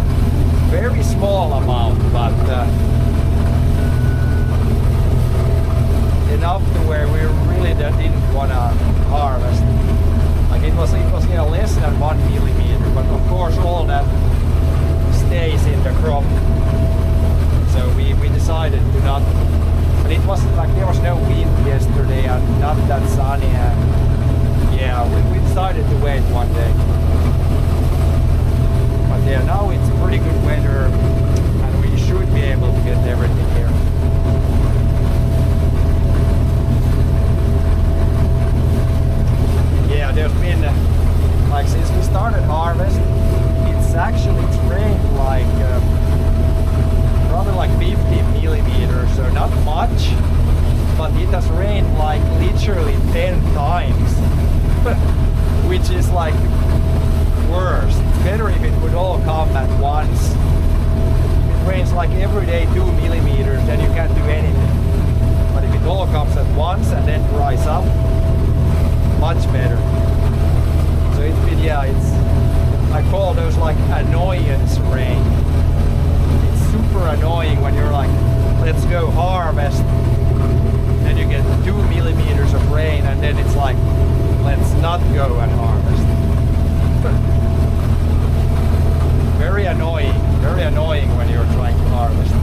very small amount, but enough to where we really didn't wanna harvest. Like it was less than 1 millimeter, but of course all that stays in the crop. So we decided to not. But it was like there was no wind yesterday and not that sunny, and yeah, we decided to wait one day. But yeah, now it's pretty good weather and we should be able to get everything here. Yeah, there's been like since we started harvest, it's actually rained like probably like 50 millimeters, so not much, but it has rained like literally 10 times, which is like worse. It's better if it would all come at once. If it rains like every day 2 millimeters, then you can't do anything. But if it all comes at once and then dries up, much better. So it's been, yeah, I call those like annoyance rain. Super annoying when you're like, let's go harvest, then you get 2 millimeters of rain, and then it's like, let's not go and harvest. Very annoying when you're trying to harvest.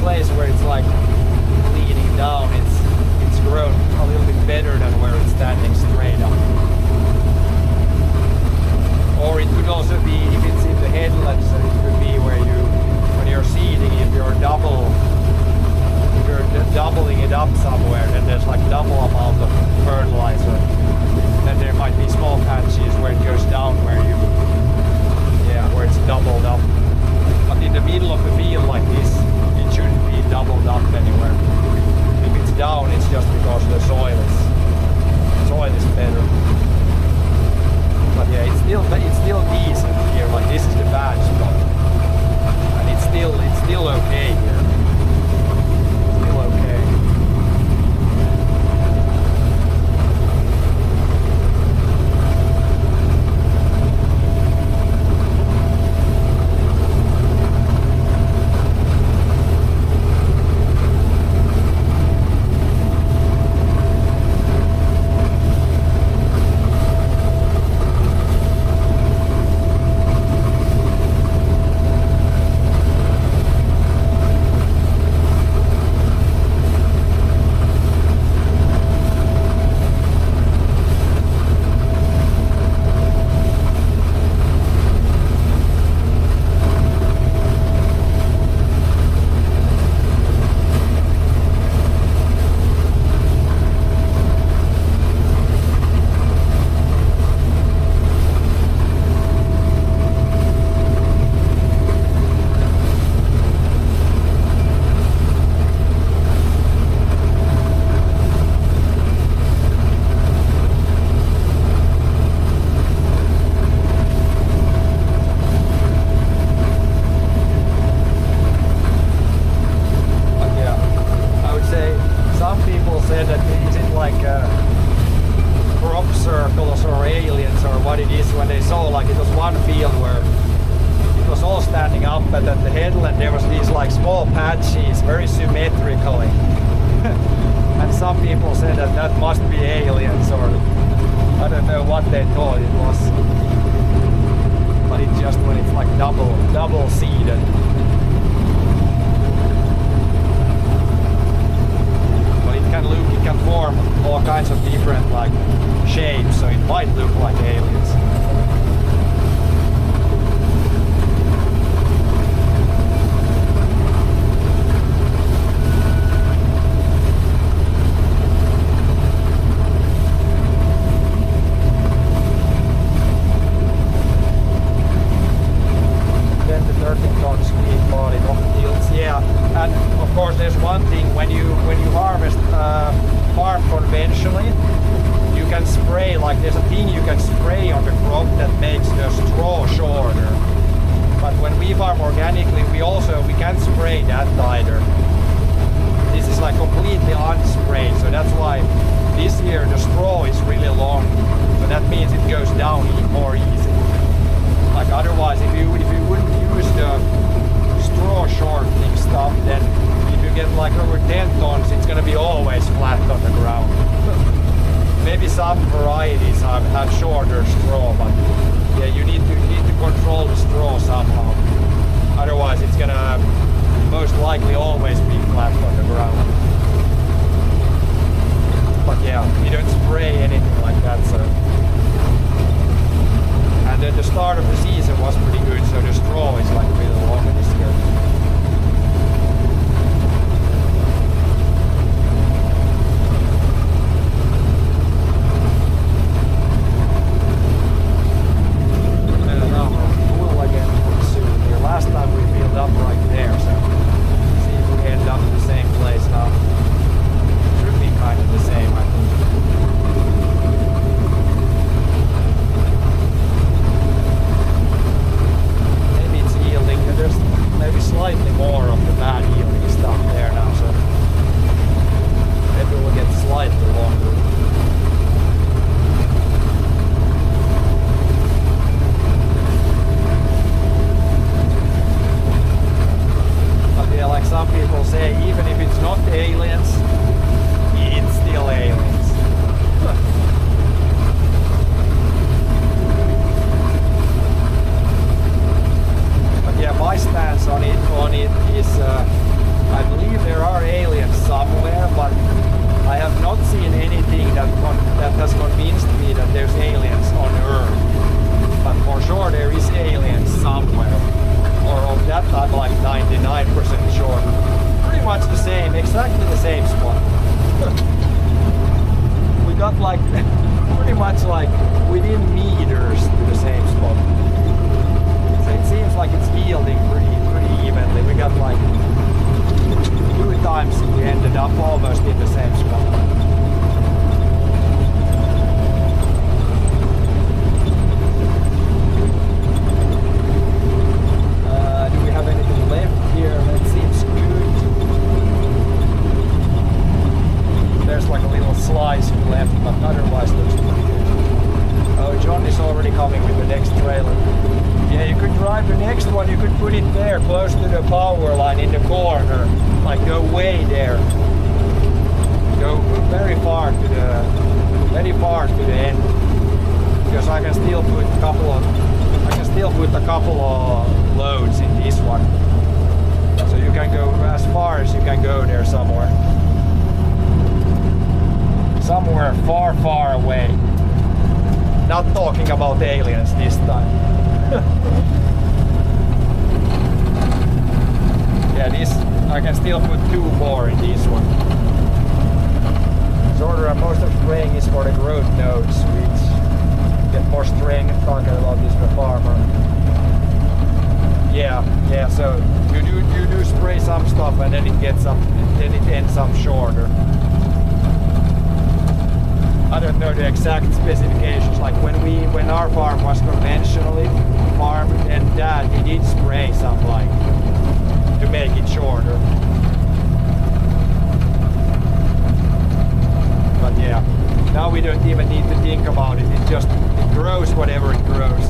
place where it's like leaning down, it's grown a little bit better than where it's standing straight up. Or it could also be, if it's in the headlands, so it could be where you, when you're seeding, if you're doubling it up somewhere, then there's like double amount of fertilizer. Then there might be small patches where it goes down, where it's doubled up. But in the middle of the field like this, it shouldn't be doubled up anywhere. If it's down, it's just because the soil is better. But yeah, it's still decent here. Like this is the bad spot, and it's still okay here. Still okay. Double seeded. But it can form all kinds of different like shapes, so it might look like aliens. on it is I believe put it there, close to the power line in the corner. Like go way there. Go very far to the end. Because I can still put a couple of loads in this one. So you can go as far as you can go there somewhere. Somewhere far, far away. Not talking about aliens this time. Yeah, this I can still put 2 more in this one. Sort of most of the spraying is for the growth nodes, which get more strength. Talking about this with farmer. Yeah. So you do spray some stuff, and then it ends up shorter. I don't know the exact specifications. Like when our farm was conventionally farmed, and Dad he did spray some like to make it shorter. But yeah, now we don't even need to think about it. It grows whatever it grows.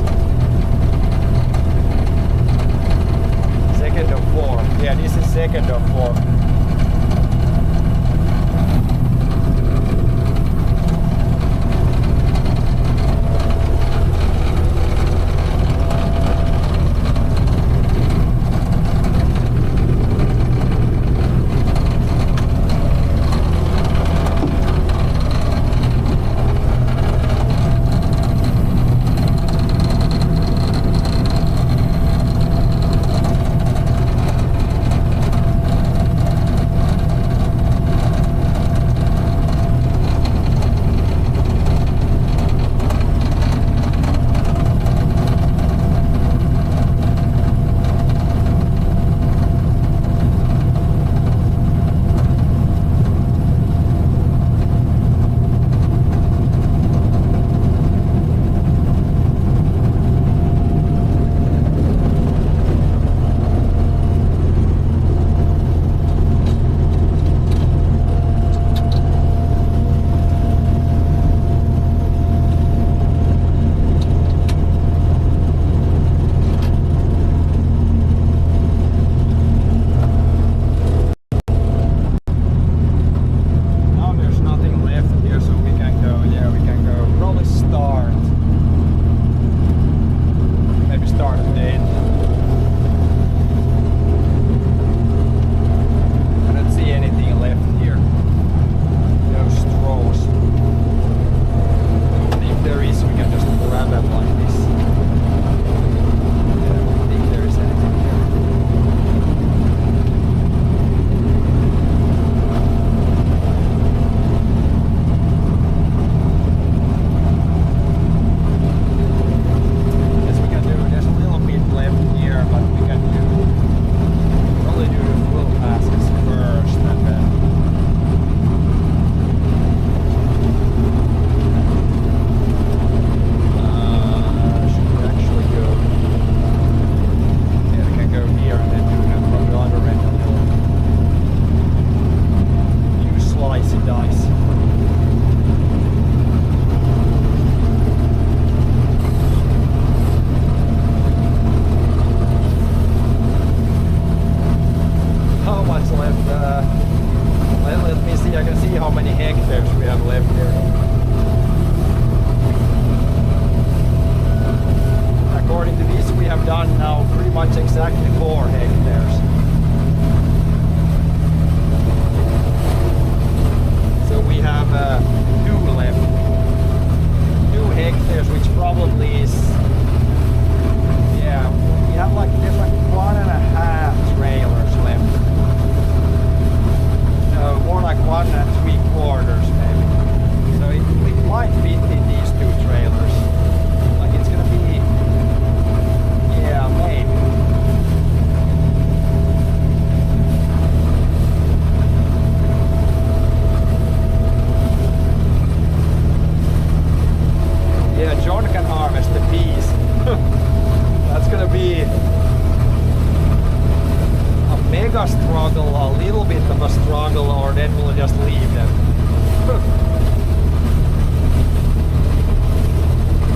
Second of 4. Yeah, this is second of 4.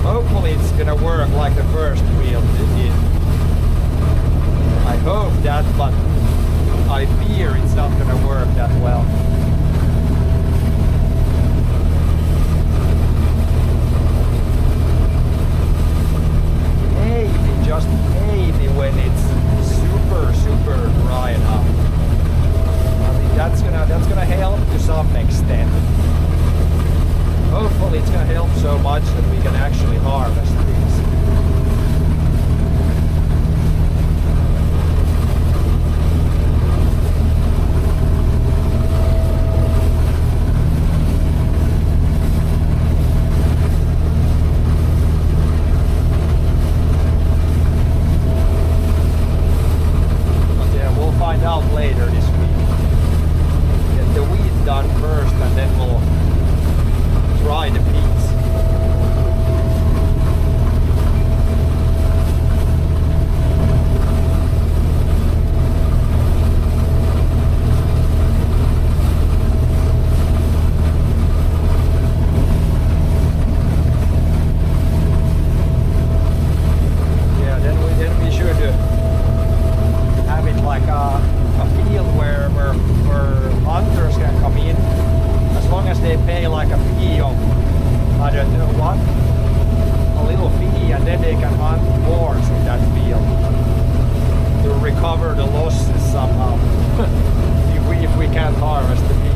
Hopefully it's gonna work like the first wheel did. I hope that, but I fear it's not gonna work that well. Maybe, just maybe when it's super dry enough. I mean, that's gonna help to some extent. Hopefully it's gonna help so much that we can actually harvest these. Find out later this week. Get the wheat done first and then we'll try the peas. Yeah, then we should have it like a field where hunters can come in, as long as they pay like a fee of, I don't know what, a little fee, and then they can hunt boars in that field to recover the losses somehow if we can't harvest the peas.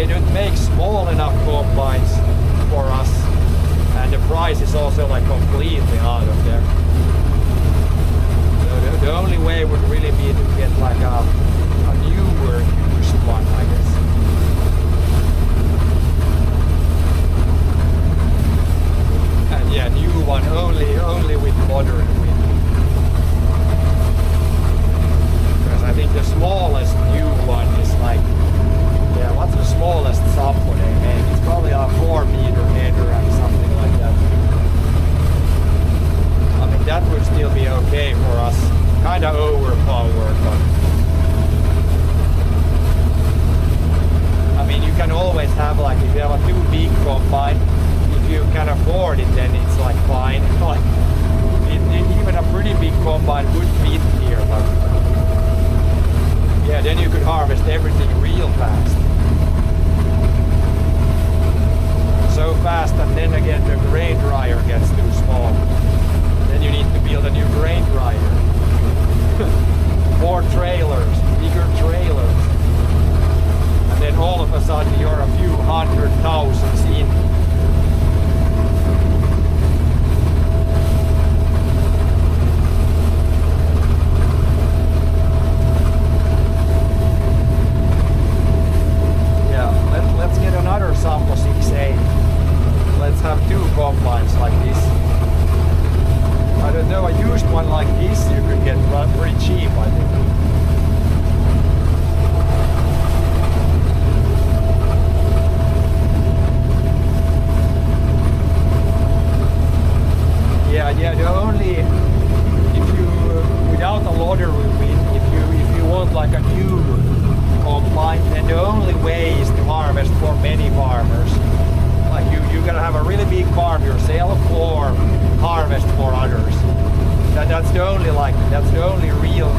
they don't make small enough combines for us, and the price is also like completely out of there. So the only way would really be to get like a newer used one, I guess. And yeah, new one only with modern wind. Because I think the smallest new one is like, yeah, what's the smallest Sappo they make? It's probably a 4 meter header and something like that. I mean, that would still be okay for us. Kind of overpowered, but I mean, you can always have like, if you have a too big combine, if you can afford it, then it's like fine. Like, even a pretty big combine would fit here, but yeah, then you could harvest everything real fast. So fast, and then again the grain dryer gets too small. Then you need to build a new grain dryer. More trailers, bigger trailers. And then all of a sudden you're a few 100,000 in. Let's get another Sampo 680. Let's have 2 combines like this. I don't know, a used one like this you could get pretty cheap, I think. Yeah, the only, if you, without a loader wind, if you want like a new combine, then the only way is to harvest for many farmers. Like you're gonna have a really big farm yourself or harvest for others. That's the only real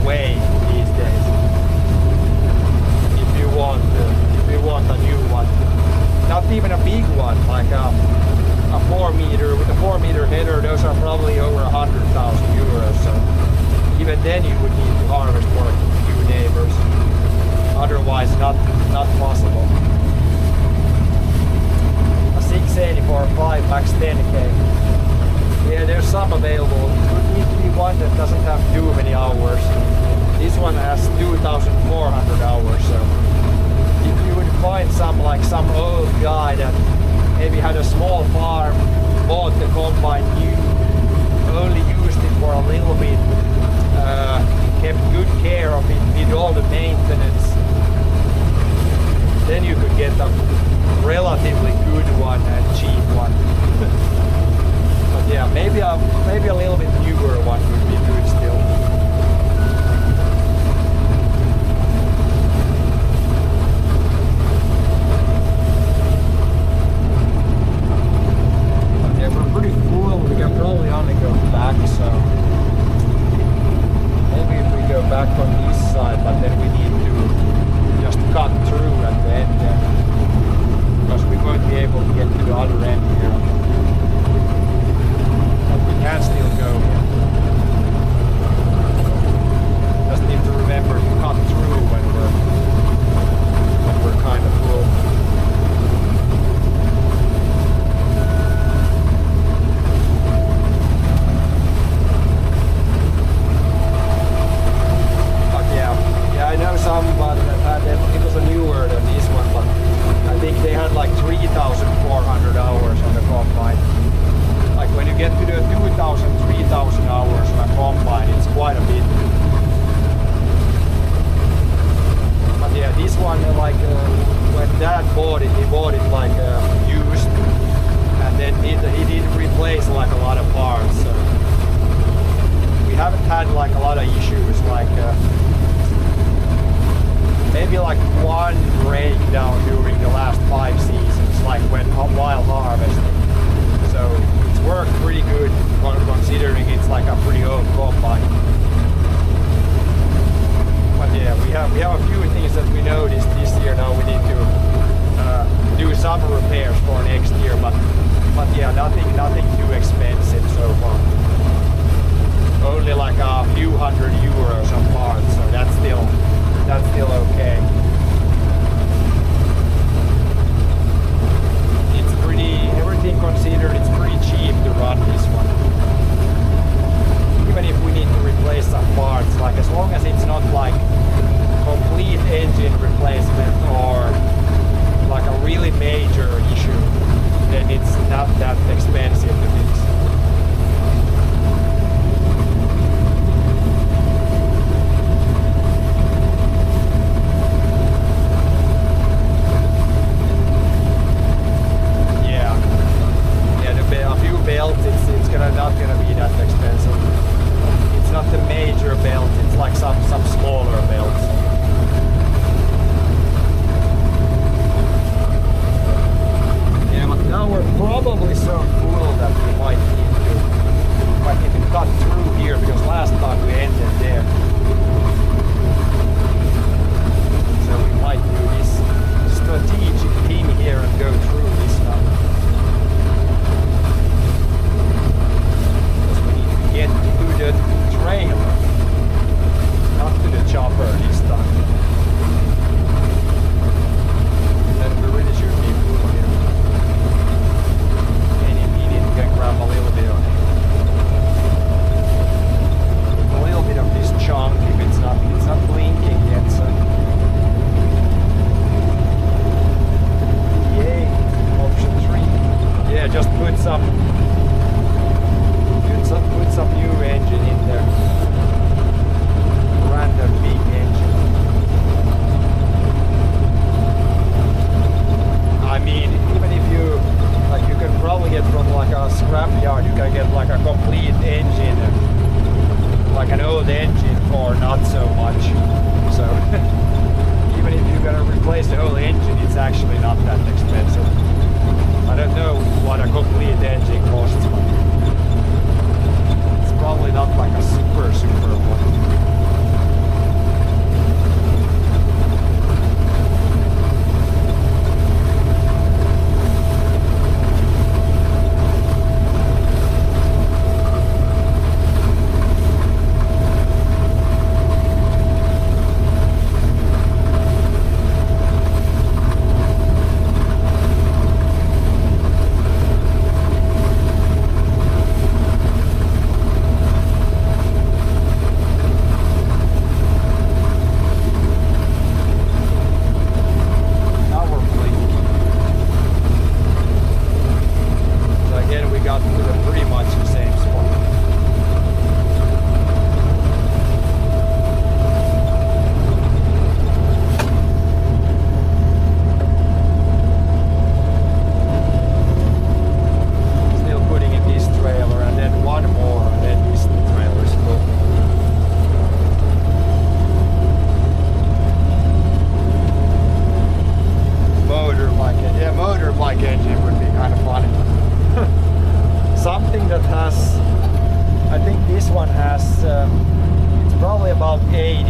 way these days. If you want a new one, not even a big one, like a 4 meter with a 4 meter header. Those are probably over 100,000 euros. So even then you would need to harvest for a few neighbors. Otherwise, not possible. A 680 for 5 max 10k. Yeah, there's some available. It would need to be one that doesn't have too many hours. This one has 2,400 hours. So if you would find some old guy that maybe had a small farm, bought the combine new, only used it for a little bit, kept good care of it, did all the maintenance, then you could get a relatively good one and cheap one. But yeah, maybe a little bit newer one would be good still. But yeah, we're pretty full. We can probably only go back, so maybe if we go back on this side, but then we need to just cut through at the end there, because we won't be able to get to the other end here. But we can still go here. Just need to remember to cut through when we're kind of full. I know some, but it was a newer than this one, but I think they had like 3,400 hours on the combine. Like when you get to the 2,000, 3,000 hours on a combine, it's quite a bit. But yeah, this one, like when Dad bought it, he bought it like used, and then he did replace like a lot of parts. So we haven't had like a lot of issues, like maybe like one breakdown during the last 5 seasons, like while harvesting. So it's worked pretty good considering it's like a pretty old combine. But yeah, we have a few things that we noticed this year. Now we need to do some repairs for next year, but yeah, nothing too expensive so far. Only like a few €100 on parts, so that's still okay.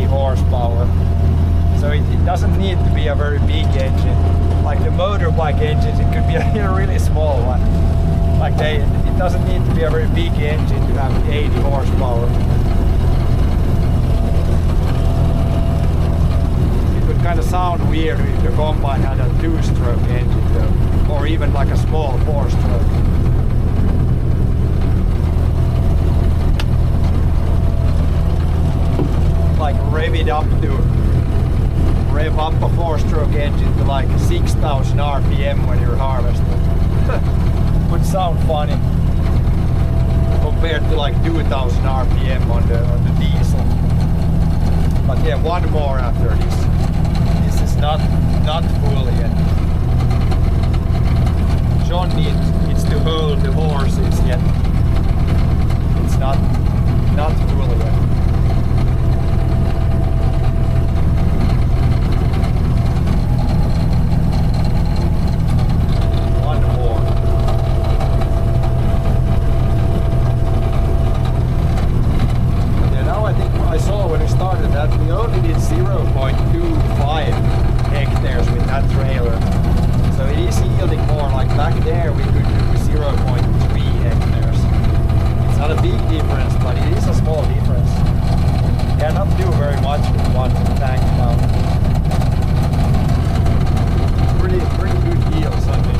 horsepower. So it doesn't need to be a very big engine. Like the motorbike engines, it could be a really small one. Like it doesn't need to be a very big engine to have 80 horsepower. It would kind of sound weird if the combine had a 2-stroke engine though, or even like a small 4-stroke. Like rev up a 4-stroke engine to like 6,000 RPM when you're harvesting. Would sound funny compared to like 2,000 RPM on the diesel. But yeah, one more after this. This is not full yet. John needs to hold the horses yet. It's not full yet. We only did 0.25 hectares with that trailer, so it is yielding more. Like back there we could do 0.3 hectares. It's not a big difference, but it is a small difference. Cannot do very much with one tank now. Pretty good yields, I think.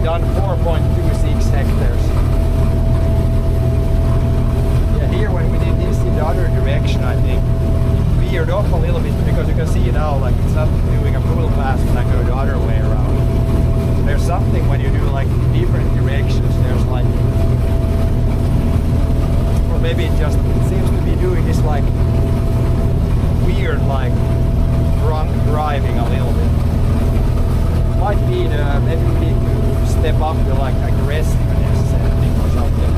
done 4.26 hectares. Yeah, here when we did this in the other direction, I think it veered off a little bit because you can see now like it's not doing a full pass when I go the other way around. So there's something when you do like different directions, there's like, or maybe it seems to be doing this like weird like drunk driving a little bit. Might be maybe we need to step up to like aggressiveness setting or something.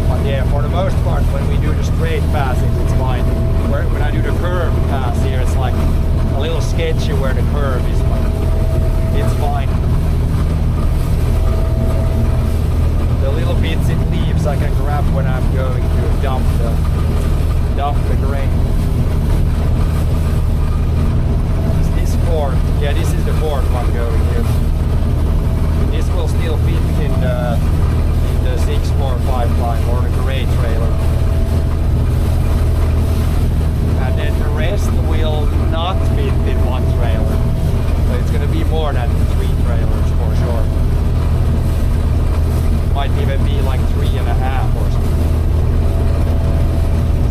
But yeah, for the most part when we do the straight passing it's fine. When I do the curve pass here it's like a little sketchy where the curve is, but it's fine. The little bits it leaves I can grab when I'm going to dump the grain. Is this fourth? Yeah, this is the fourth one going here. This will still fit in the 645 line or the gray trailer. And then the rest will not fit in one trailer. So it's going to be more than 3 trailers for sure. Might even be like 3.5 or something.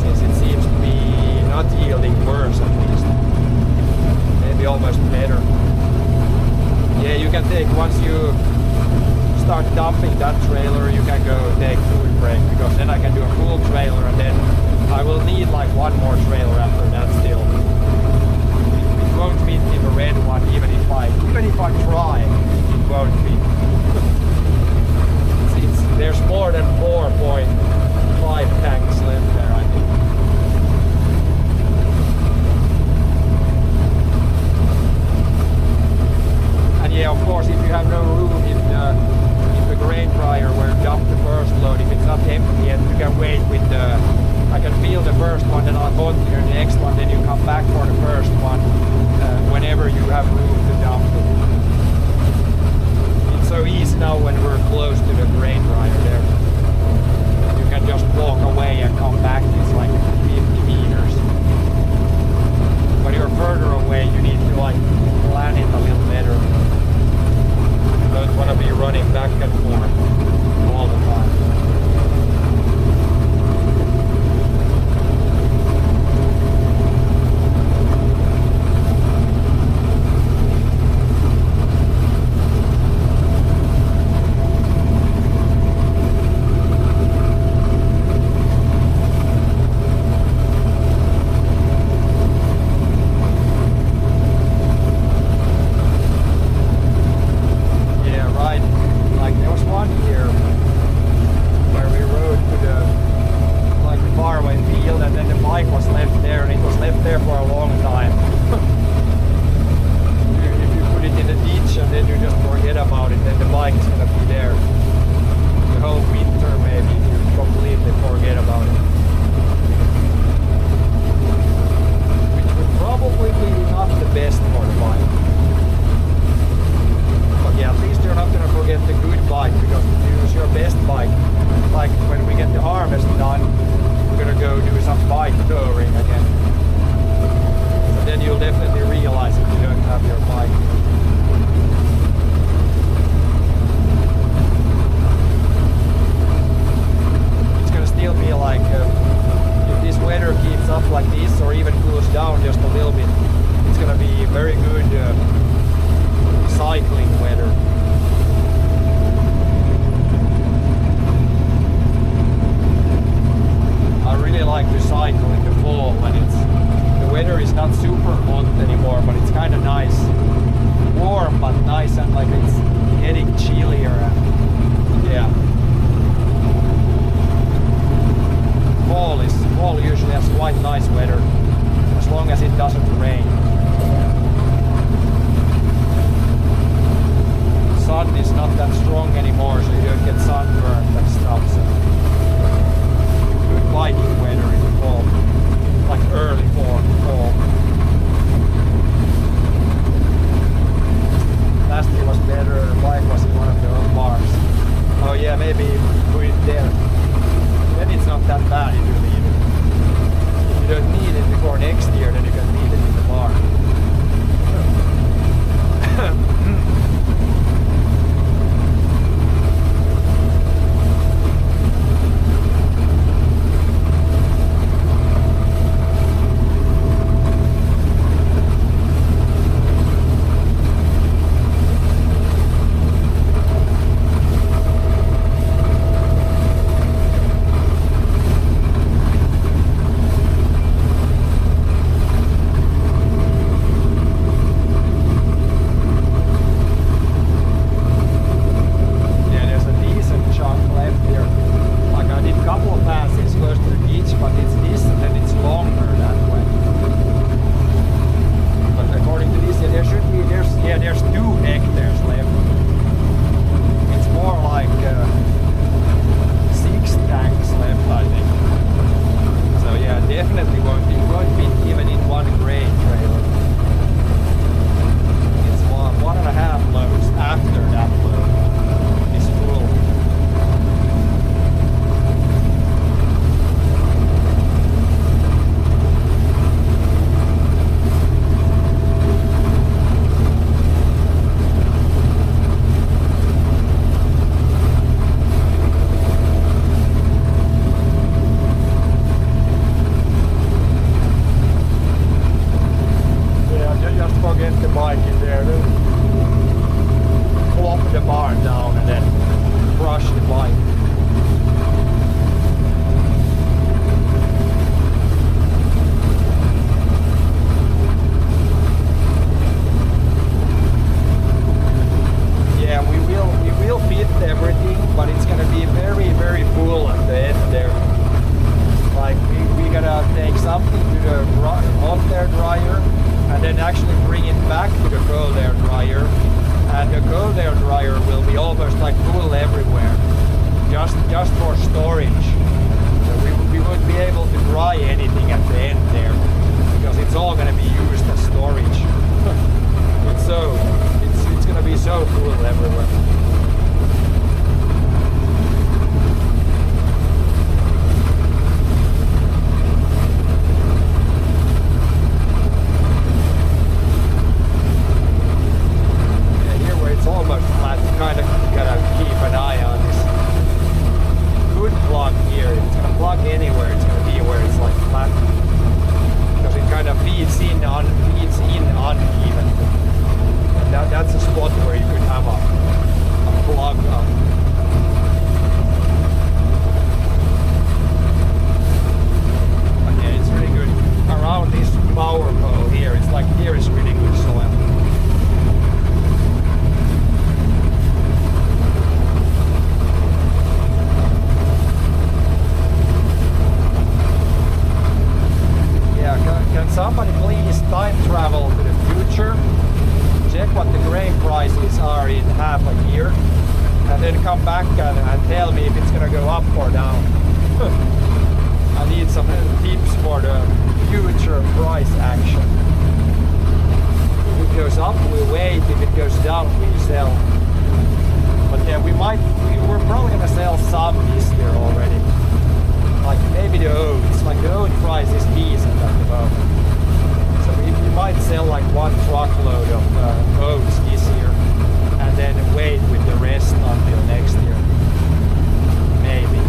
Since it seems to be not yielding worse at least. Maybe almost better. Yeah, you can take, once you start dumping that trailer, you can go take food break, because then I can do a full trailer and then I will need like one more trailer after that still. It won't fit in the red one even if I try, it won't fit. There's more than 4.5 tanks left there, I think. And yeah, of course, if you have no room in the grain dryer where you dump the first load, if it's not empty yet, you can wait with I can fill the first one, then I'll continue the next one, then you come back for the first one whenever you have room to dump it. It's so easy now when we're close to the grain dryer there. You can just walk away and come back, it's like 50 meters. When you're further away, you need to like plan it a little better. You don't want to be running back and forth all the time. hectares left. It's more like 6 tanks left, I think. So yeah, definitely won't be even in one grain trailer. It's 1.5 loads after that load is full. Get the bike in there, plop the bar down and then crush the bike. Yeah, we will fit everything, but it's gonna be very, very full at the end there. Like we gotta take something to the hot air dryer and then actually bring it back to the cold air dryer, and the cold air dryer will be almost like full everywhere, just for storage. So we won't be able to dry anything at the end there because it's all going to be used as storage. It's going to be so full everywhere. Almost flat, kind of gotta keep an eye on this good plug here. If it's gonna plug anywhere, it's gonna be where it's like flat, because it kind of feeds in uneven. And that's a spot where you could have a plug up. But yeah, it's really good around this power pole here. It's like here is really good soil. Can somebody please time travel to the future, check what the grain prices are in half a year, and then come back and tell me if it's gonna go up or down. I need some tips for the future price action. If it goes up, we wait. If it goes down, we sell. But yeah, we're probably gonna sell some this year already. Like maybe the oats, like the oat price is decent at the moment. So we might sell like 1 truckload of oats this year and then wait with the rest until next year. Maybe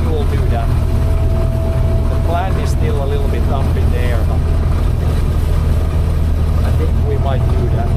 we'll do that. The plan is still a little bit up in the air, but I think we might do that.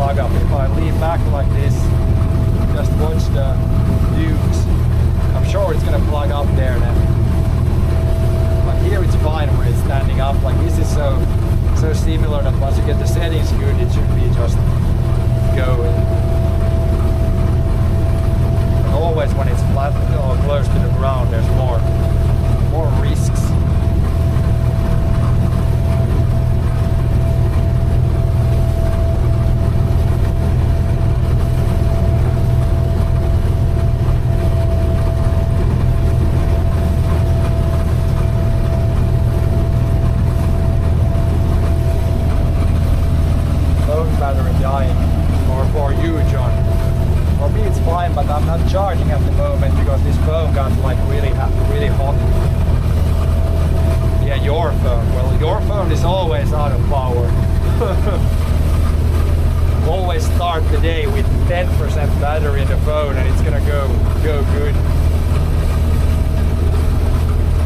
plug up. If I lean back like this, just watch the views. I'm sure it's gonna plug up there then. But here it's fine when it's standing up. Like this is so similar that once you get the settings good, it should be just going. And always when it's flat or close to the ground, there's more risks. Battery dying, or for you, John. For me it's fine, but I'm not charging at the moment because this phone got like really hot. Yeah, your phone. Well, your phone is always out of power. Always start the day with 10% battery in the phone and it's gonna go good.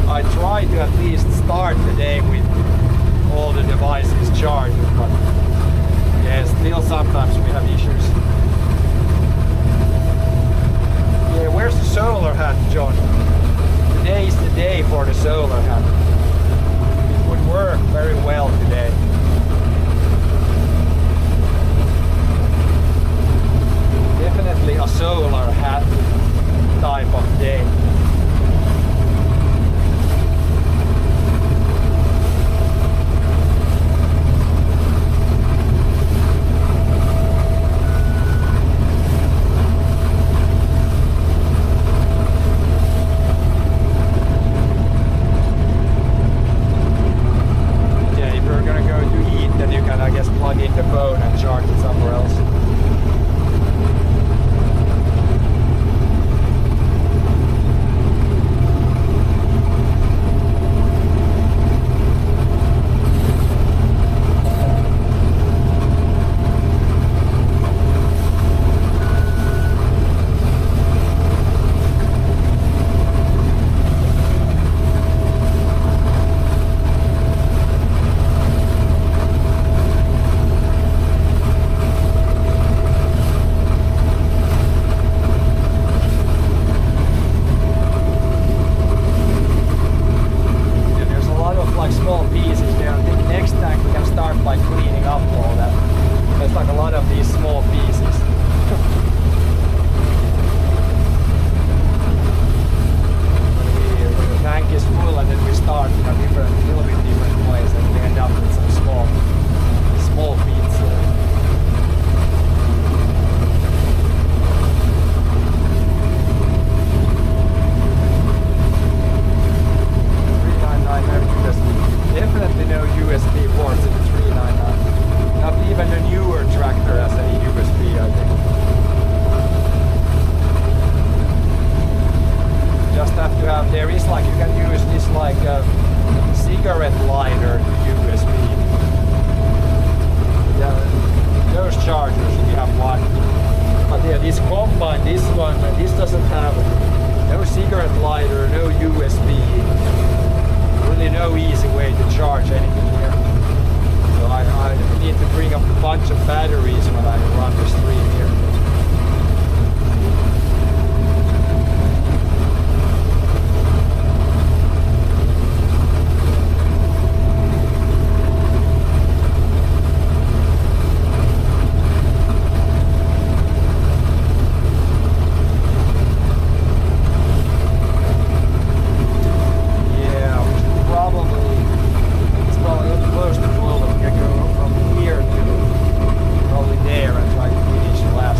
I try to at least start the day with all the devices charged, but yeah, still sometimes we have issues. Yeah, where's the solar hat, John? Today is the day for the solar hat. It would work very well today. Definitely a solar hat type of day. Plug in the phone and charge it somewhere else. Close to 12, we can go from here to probably there and try to finish lap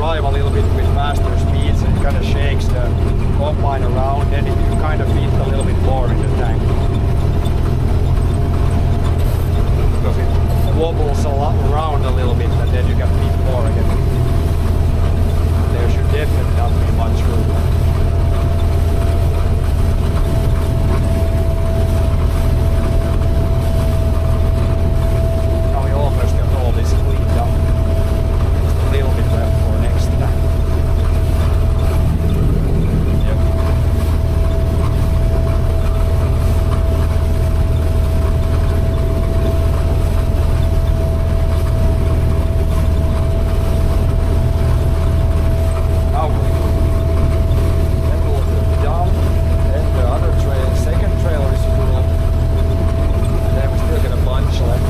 drive a little bit with faster speeds and it kind of shakes the combine around, then you kind of fit a little bit more in the tank. Because it wobbles around a little bit and then you can fit more again. There should definitely not be much room. Now we almost got all this cleaned up. Just a little bit left for next time. Yep. Now then we'll dump, then the other trailer, second trailer is full, and then we still got a bunch left.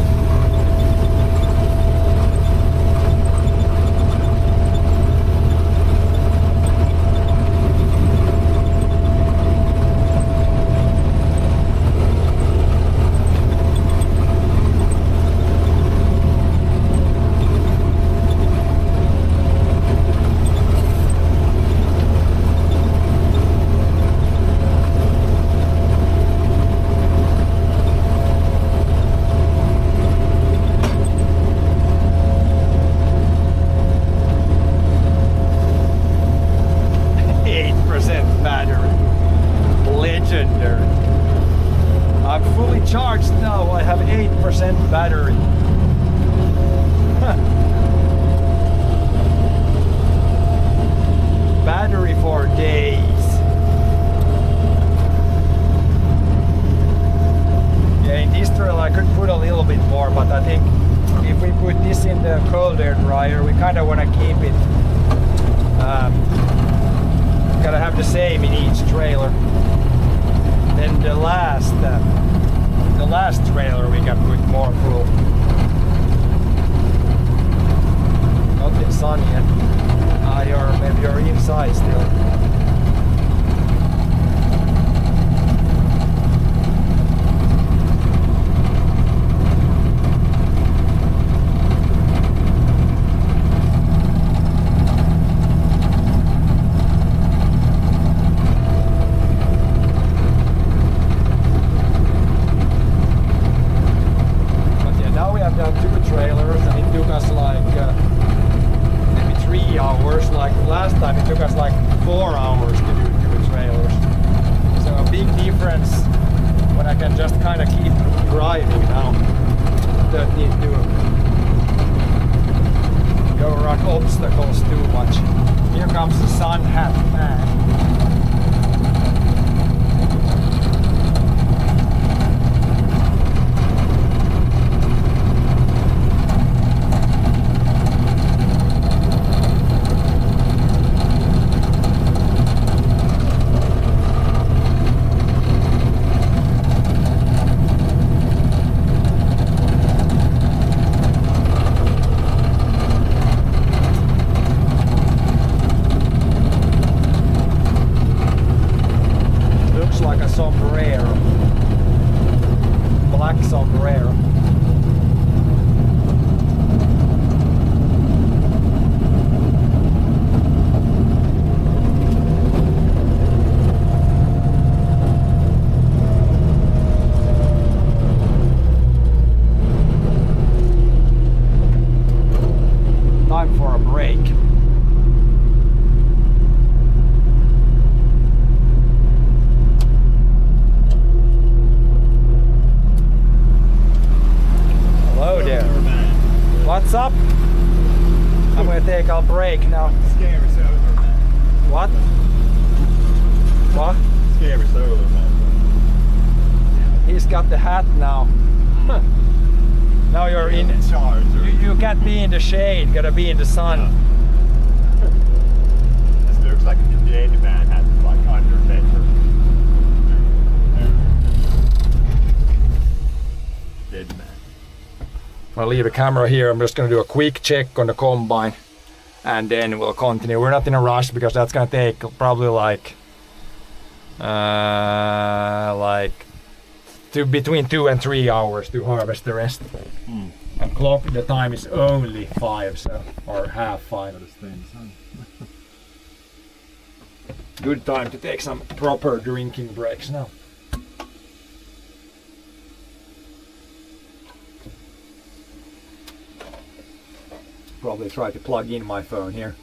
Legendary. I'm fully charged now. I have 8% battery. Battery for days. Yeah, in this trail I could put a little bit more, but I think if we put this in the cold air dryer, we kind of want to keep it. Gotta have the same in each trailer. Then the last trailer we can put more full. Not in sun yet. Maybe you're inside still. Last time it took us like 4 hours to do 2 trailers. So a big difference when I can just kind of keep driving now. Don't need to go around obstacles too much. Here comes the sun hat man. Sombrero. Black sombrero. Time for a break. Hello there. What's up? I'm gonna take a break now. Scary solar, man. What? What? Scary solar, man. He's got the hat now. Now you're in. Charge. You can't be in the shade. Gotta be in the sun. This looks like a dead man hat, like under picture. Dead man. I'll leave the camera here. I'm just gonna do a quick check on the combine, and then we'll continue. We're not in a rush because that's gonna take probably like between 2 and 3 hours to harvest the rest. And clock, the time is only 5, so, or half 5. Gotta stay in the sun. Good time to take some proper drinking breaks now. Probably try to plug in my phone here.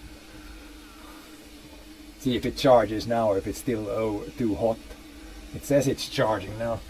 See if it charges now or if it's still too hot. It says it's charging now.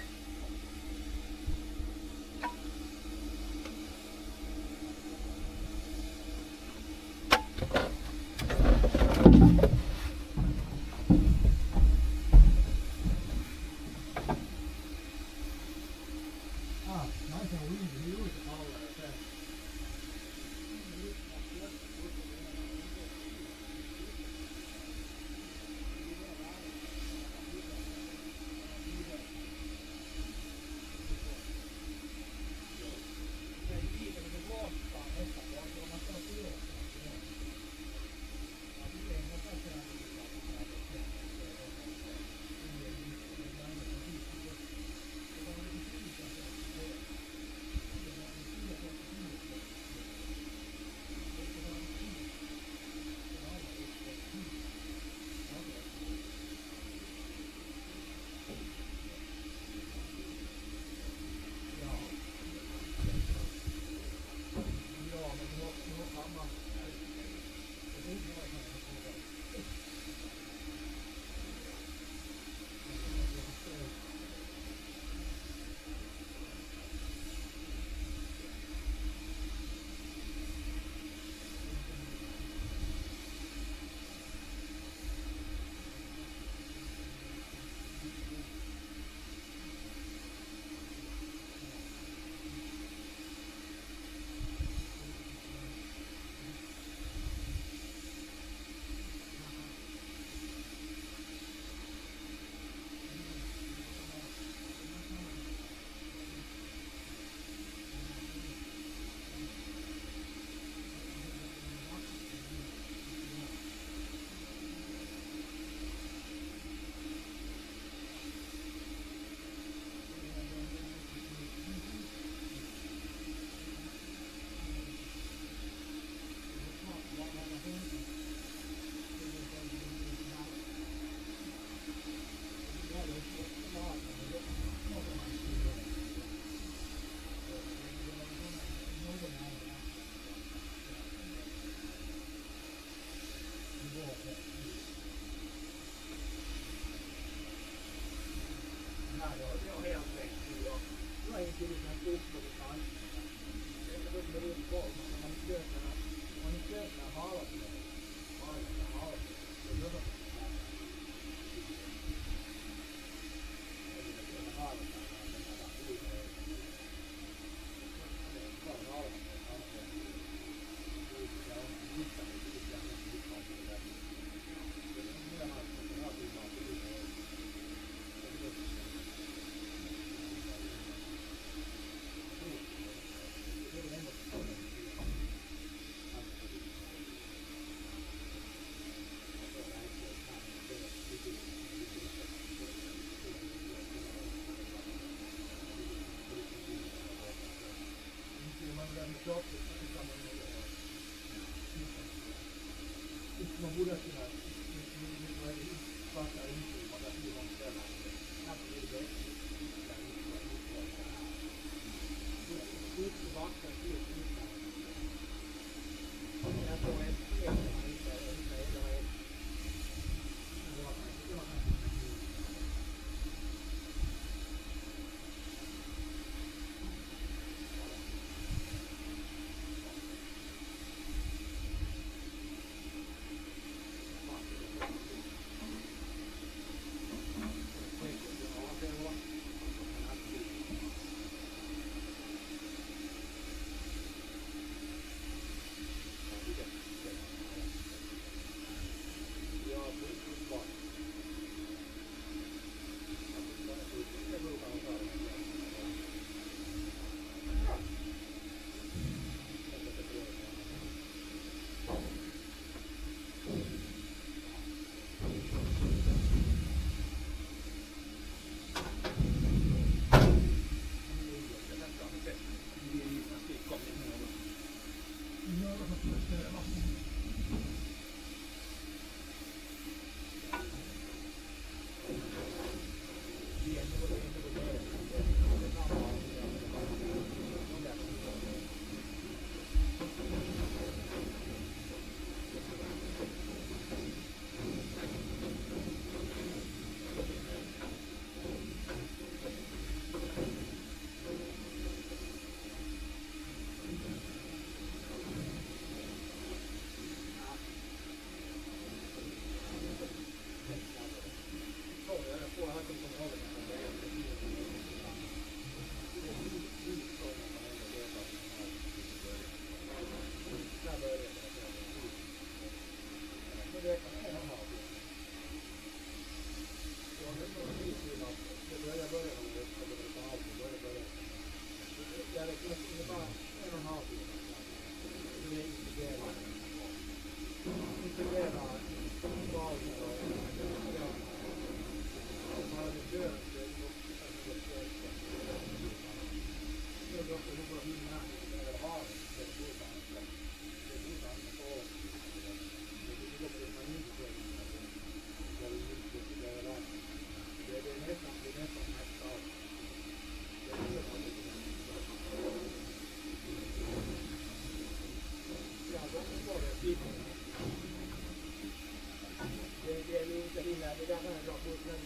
lite innan det där när den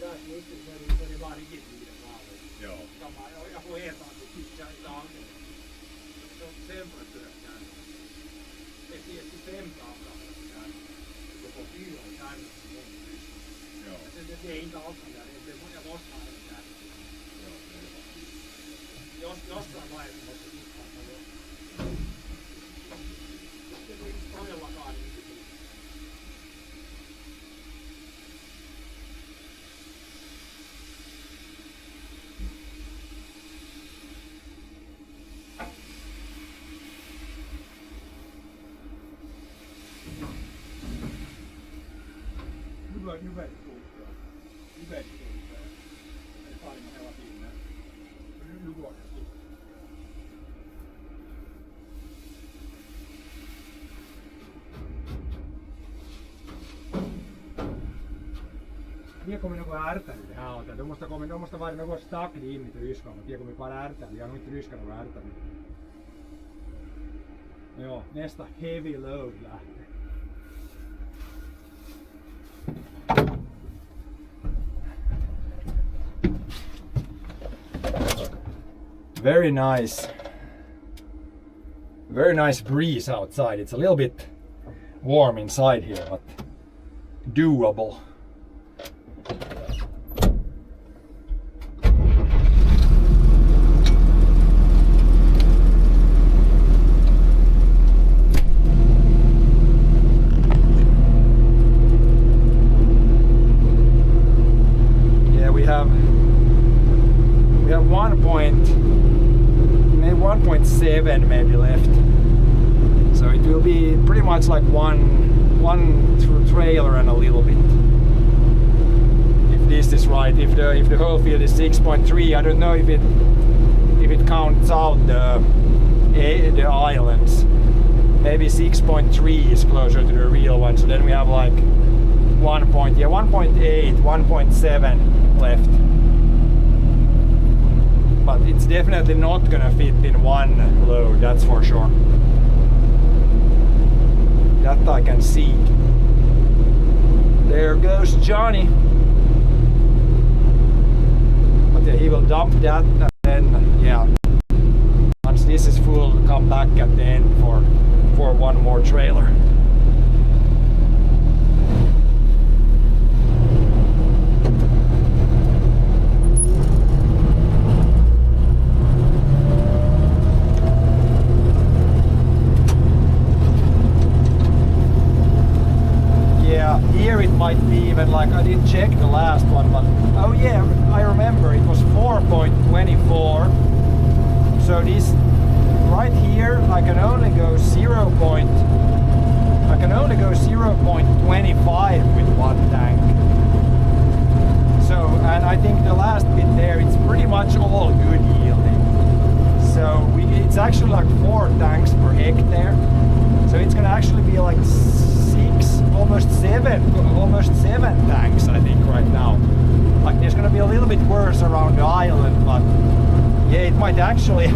där slutet så det bara riktigt lite vanligt. Joo. Jag får äta det tycker jag idag. Så sen på det där. Det är 5 dagar. Det får 4 kan. Joo. Det är inte alls där. Jag måste ha det där. Jossain vaiheessa måste tippaa paljon. Se tuli todellakaan niin. Hyvä tuuttaa. Hyvä tuuttaa. Ei paljon hella pinna. Nu går det. Tiedä kommer något ärtare det här åt. De måste vara något stack in i ryskan. Tiedä kommer bara ärtare. Jag har nog inte ryskan något ärtare. Ja, nästa heavy load lähtee. Very nice. Very nice breeze outside. It's a little bit warm inside here, but doable. Yeah, we have 1.7 maybe left, so it will be pretty much like one trailer and a little bit, if this is right. If the whole field is 6.3, I don't know if it counts out the islands. Maybe 6.3 is closer to the real one, so then we have like 1.8, 1.7 left. But it's definitely not gonna fit in one load, that's for sure. That I can see. There goes Johnny. But yeah, he will dump that and then, yeah. Once this is full, come back at the end for one more trailer. Here it might be even like, I didn't check the last one, but oh yeah, I remember it was 4.24. So this right here I can only go 0.25 with one tank. So, and I think the last bit there, it's pretty much all good yielding. So it's actually like 4 tanks per hectare. So it's gonna actually be like 6, almost 7 tanks, I think, right now. Like there's gonna be a little bit worse around the island, but yeah, it might actually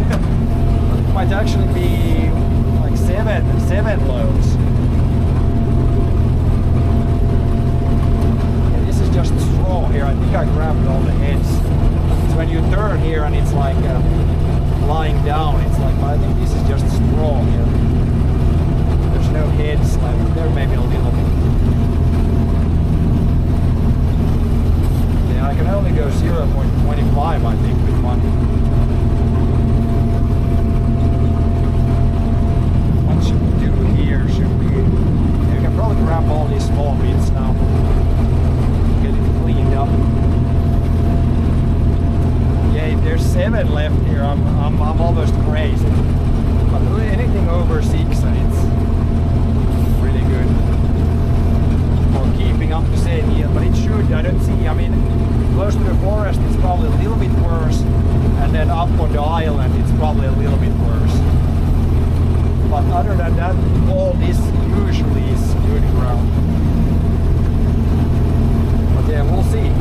be like 7 loads. Yeah, this is just straw here. I think I grabbed all the heads. So when you turn here and it's like lying down, it's like, I think this is just straw here. There's no heads left. There may be a little bit. Yeah, I can only go 0.25, I think, with one. What should we do here? Yeah, we can probably grab all these small bits now. Get it cleaned up. Yeah, if there's 7 left here, I'm almost crazy. But anything over 6, and it's really good for keeping up the same yield. But it should, I don't see, I mean, close to the forest it's probably a little bit worse, and then up on the island it's probably a little bit worse. But other than that, all this usually is good ground. But yeah, we'll see.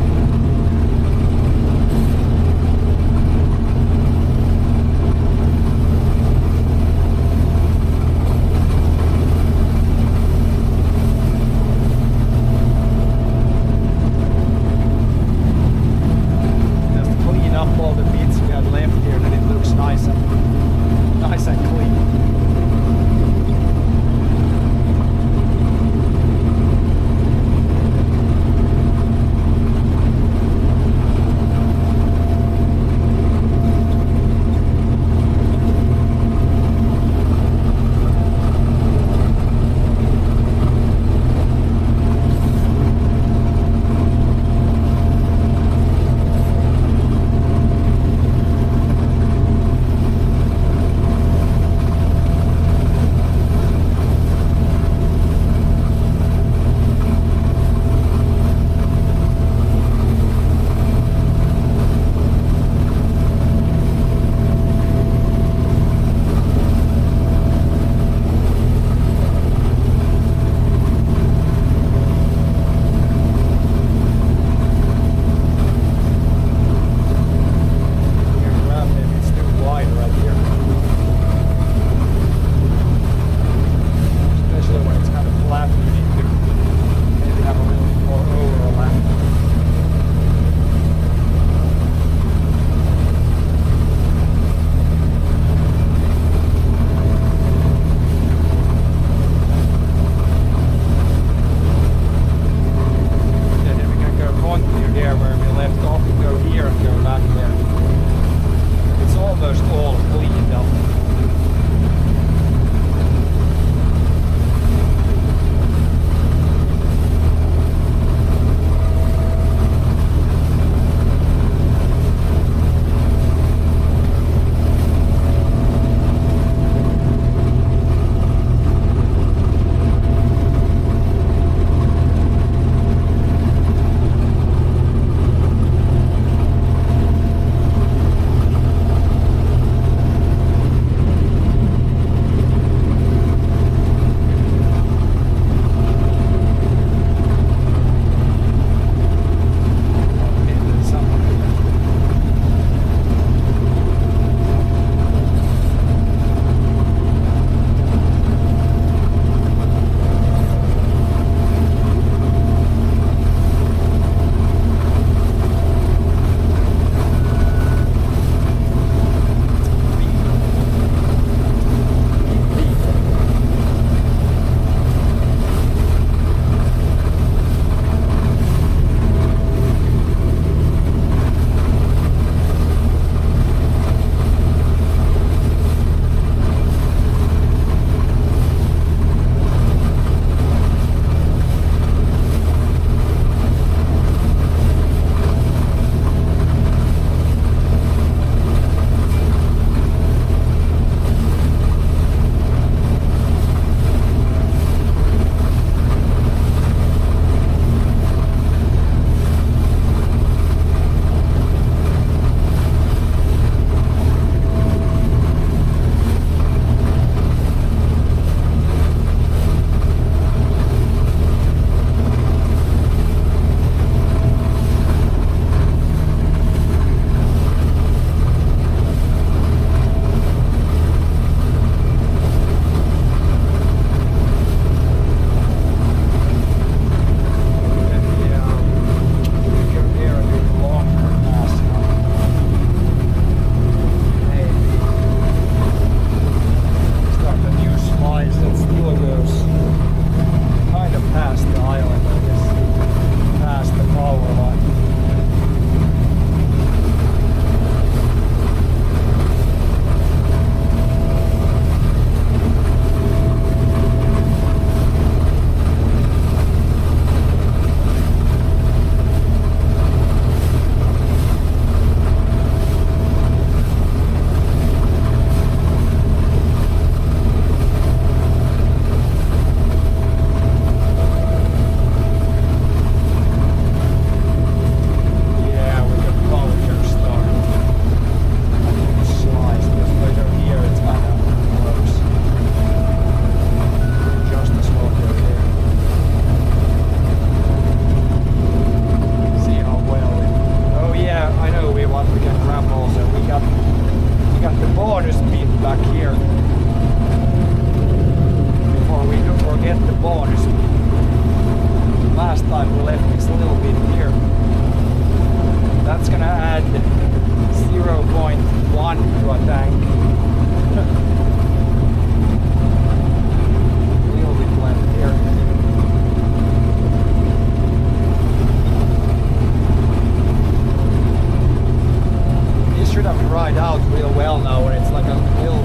and we left this little bit here. That's gonna add 0.1 to a tank. A little bit left here. This should have dried out real well now when it's like a little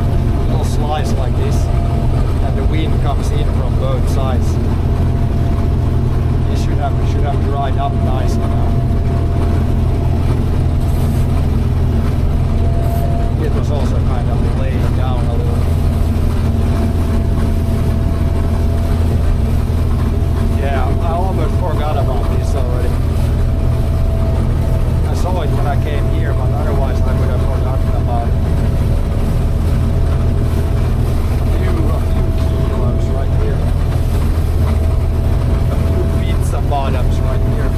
slice like this and the wind comes in from both sides. This should have dried up nicely now. It was also kind of laying down a little. Yeah, I almost forgot about this already. I saw it when I came here, but otherwise I would have forgotten about it. A few kilos right here. A few pizza bottoms right here.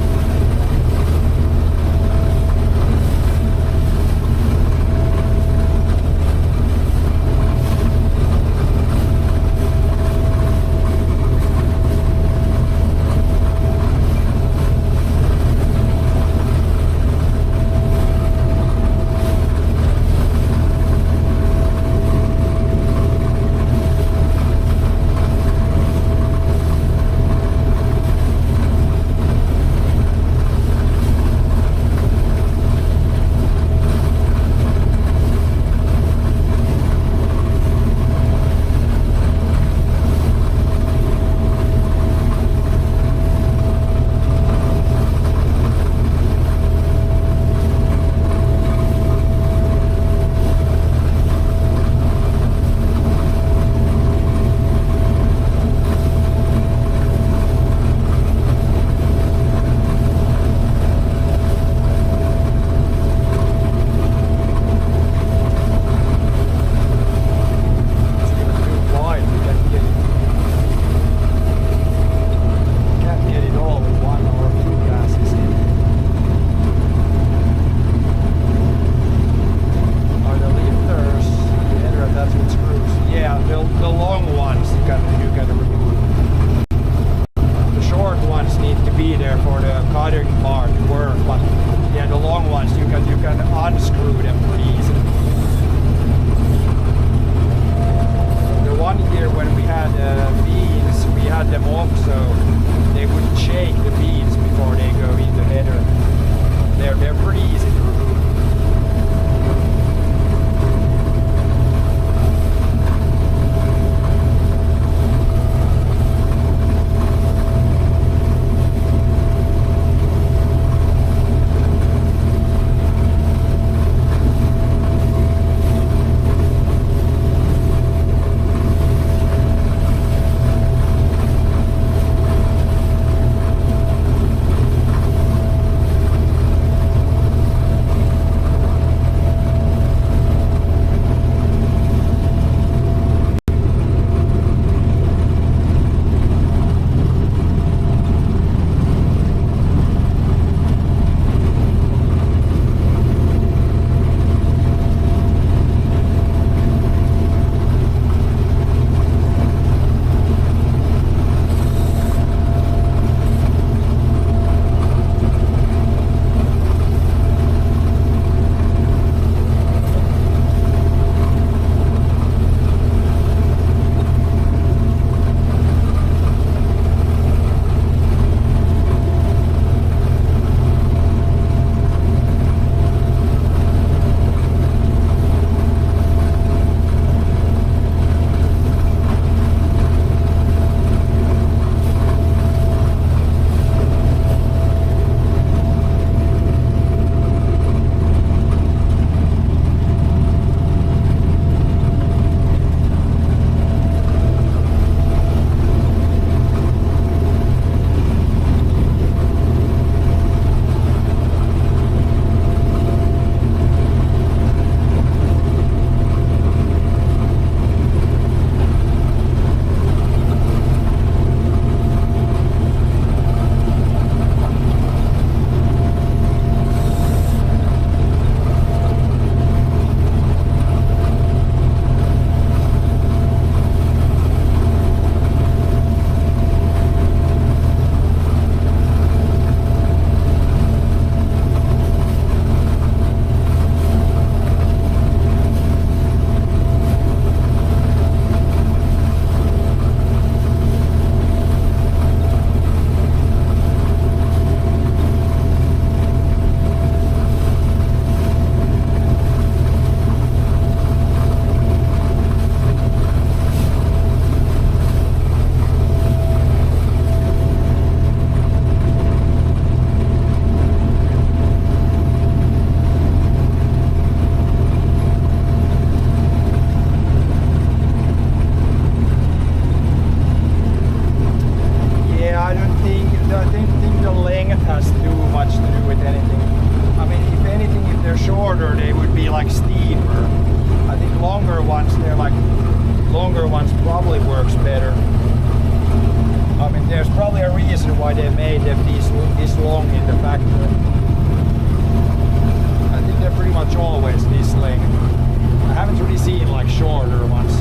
length has too much to do with anything. I mean, if anything, if they're shorter, they would be like steeper. I think longer ones probably works better. I mean, there's probably a reason why they made them this long in the factory. I think they're pretty much always this length. I haven't really seen like shorter ones.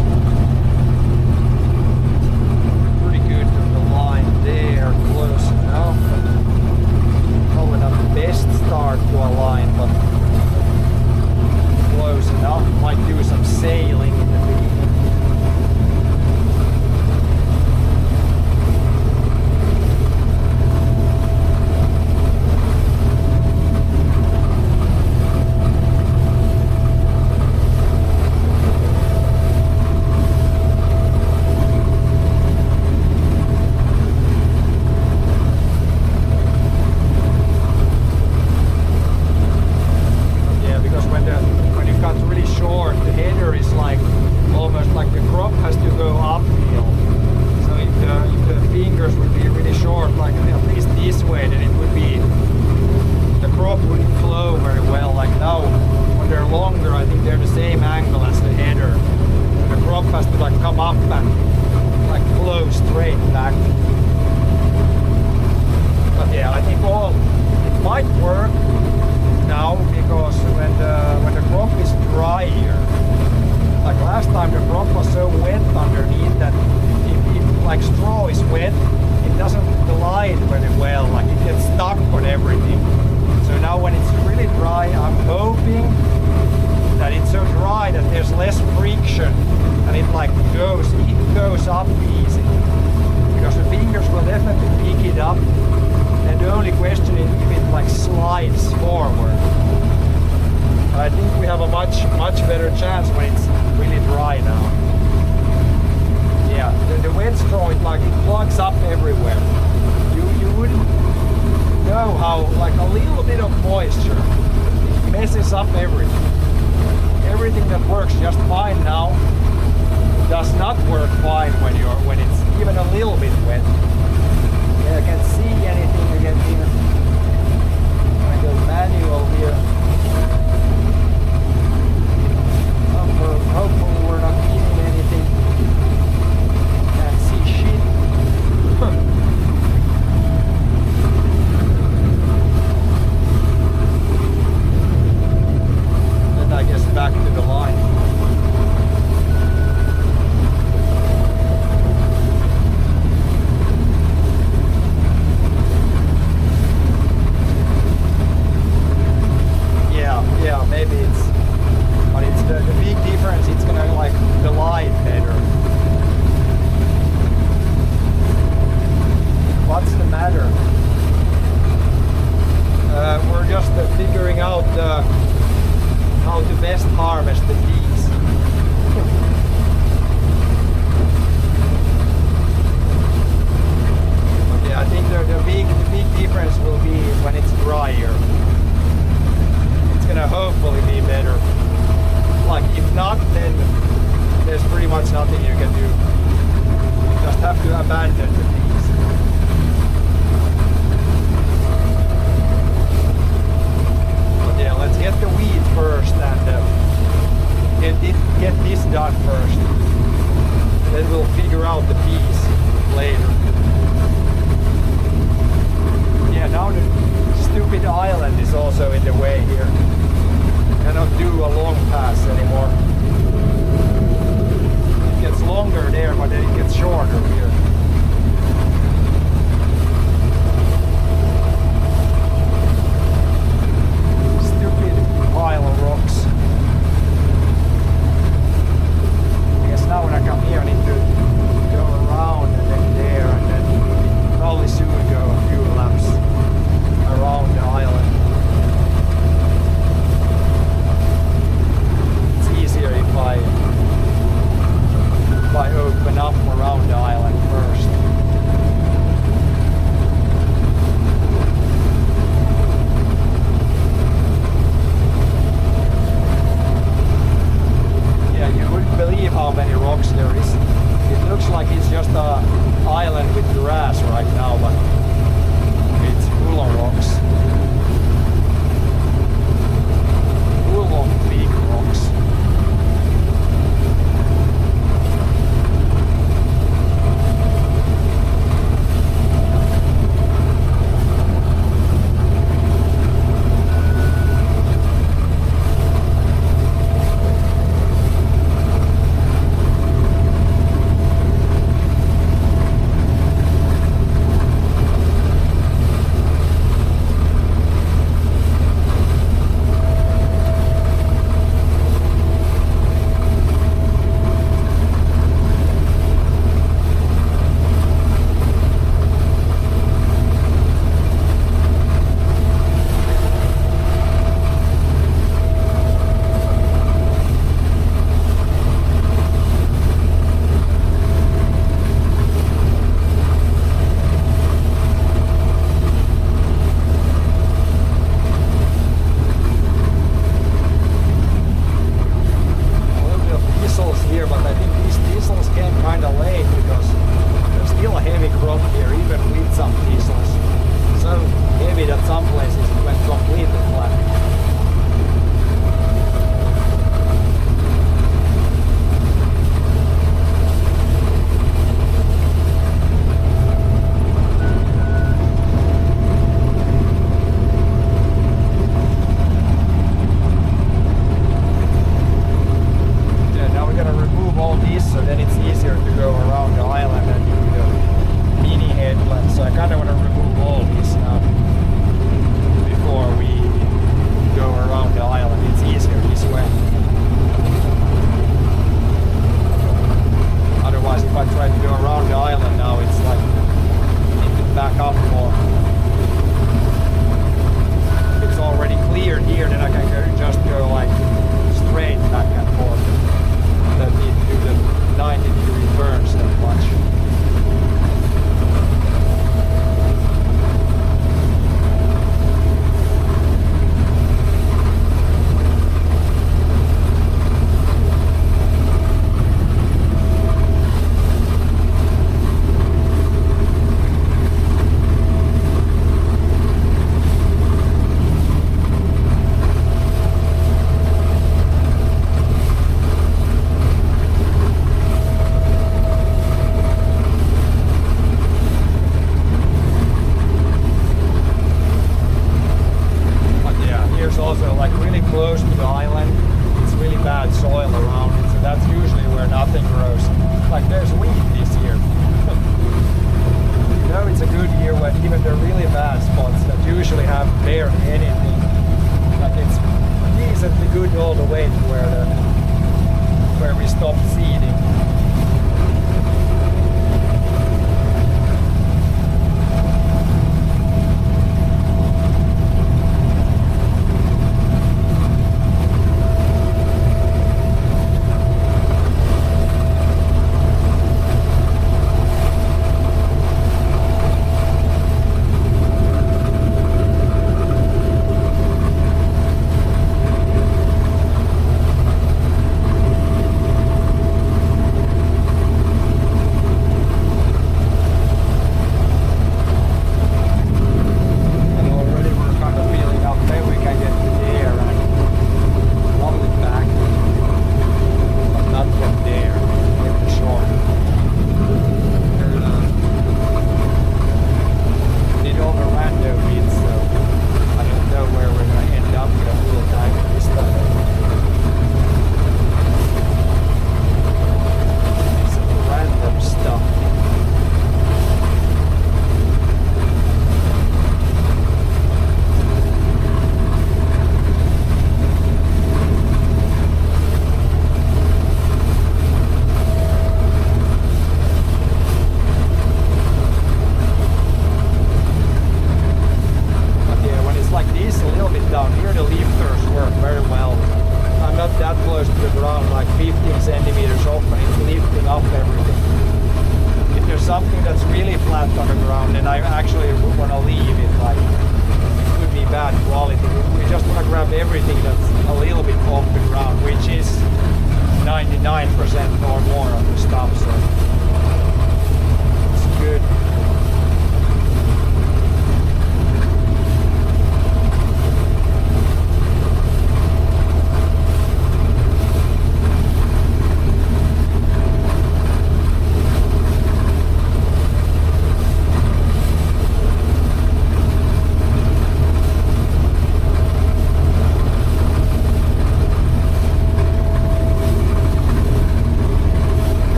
Pretty good from the line there, close enough. Probably not the best start to a line, but close enough. Might do some sailing in the beginning. barely anything. Like it's decently good all the way to where we stopped seeding.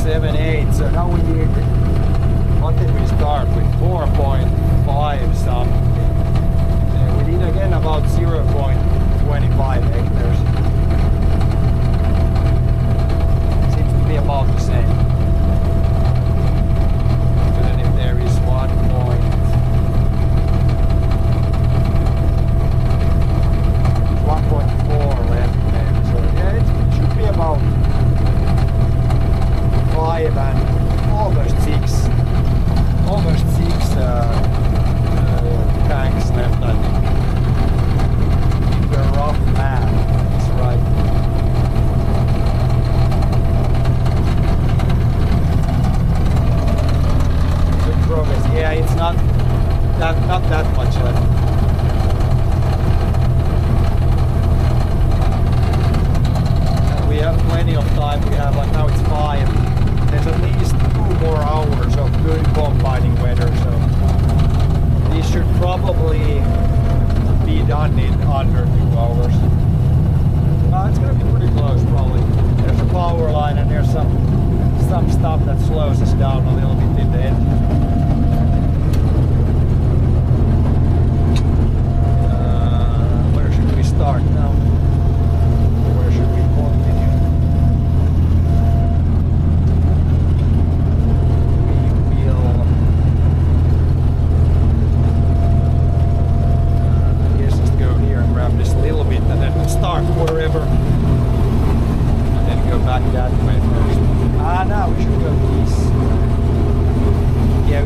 4.78. So now we need. What did we start with? 4.5 something. We need again about 0.25 hectares. Seems to be about the same. So then if there is 1.4 left maybe. So yeah, it should be about 5 and almost 6. Almost 6 tanks left, I think. The rough math is right. Good progress. Yeah, it's not that much left. And we have plenty of time. We have like now it's 5. There's at least 2 more hours of good combining weather, so this should probably be done in under 2 hours. It's gonna be pretty close probably. There's a power line and there's some stuff that slows us down a little bit in the end. Where should we start now? Where should we continue? This little bit and then start wherever and then go back that way first. Now we should go east. Yeah,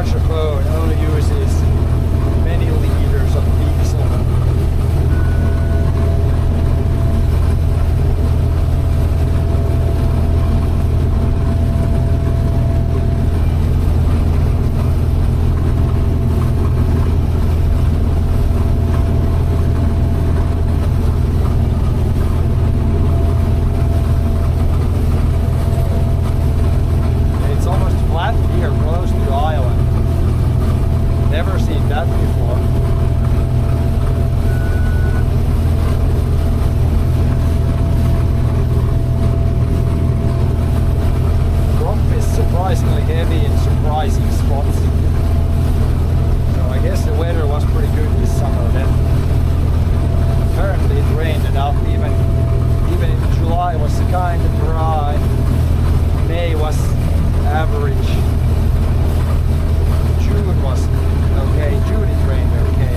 larger boat only uses many liters of diesel. It's almost flat here, close to the island. Never seen that before. Rock is surprisingly heavy in surprising spots. So I guess the weather was pretty good this summer then. Apparently it rained enough, even in July was kind of dry. May was average. June was okay. June it rained okay.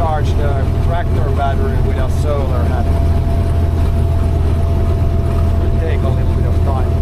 charge the tractor battery with a solar hat. Would take a little bit of time.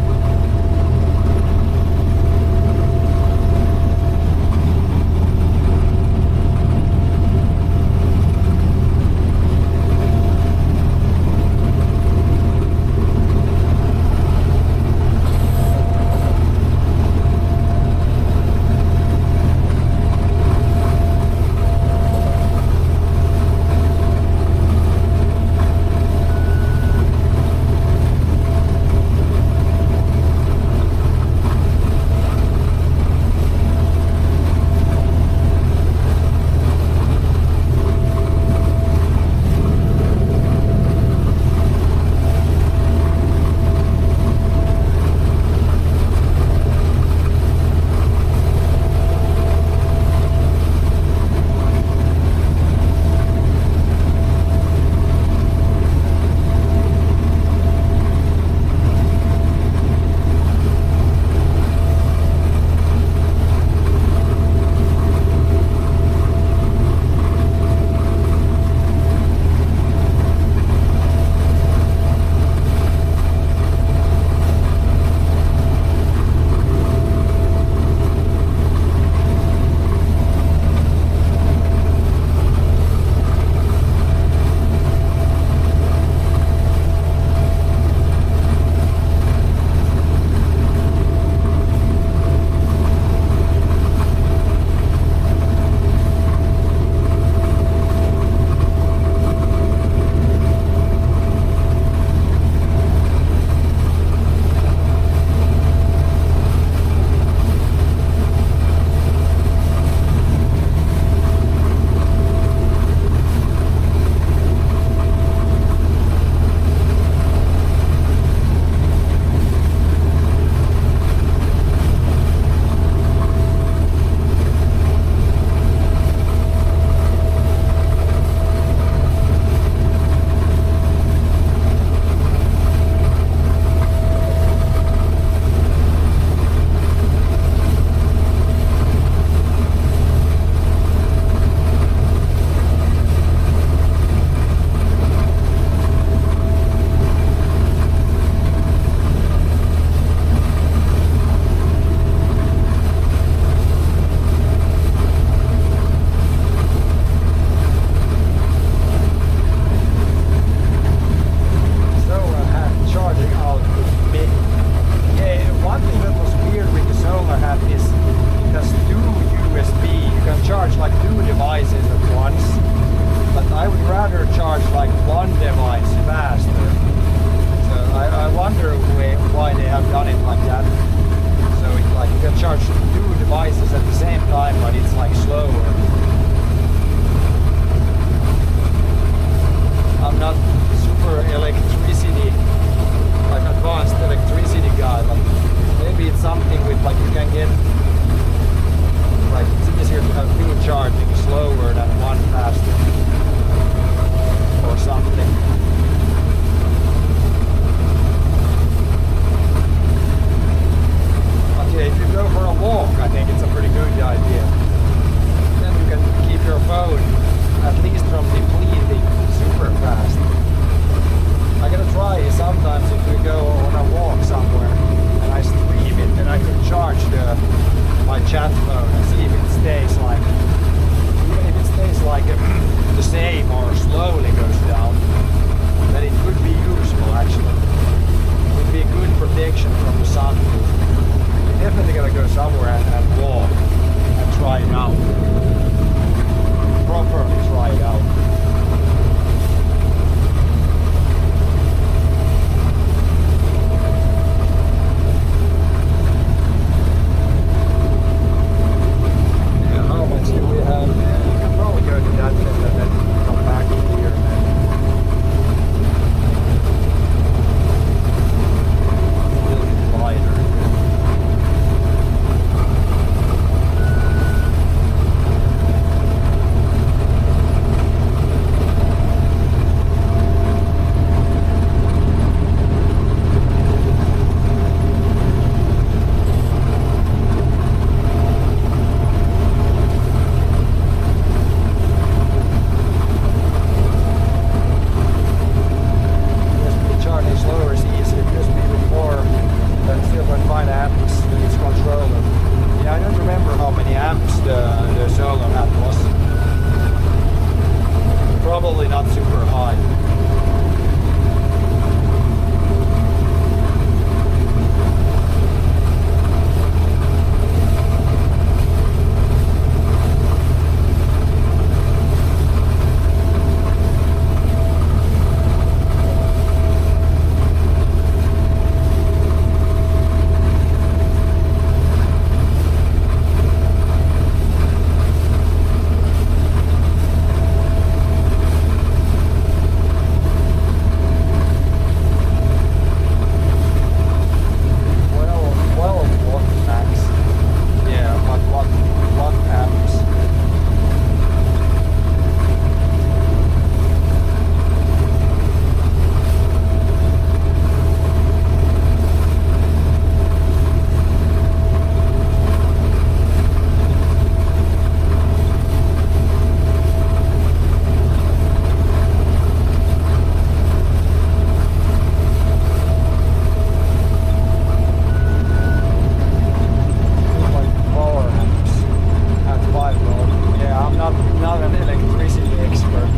not an electricity expert.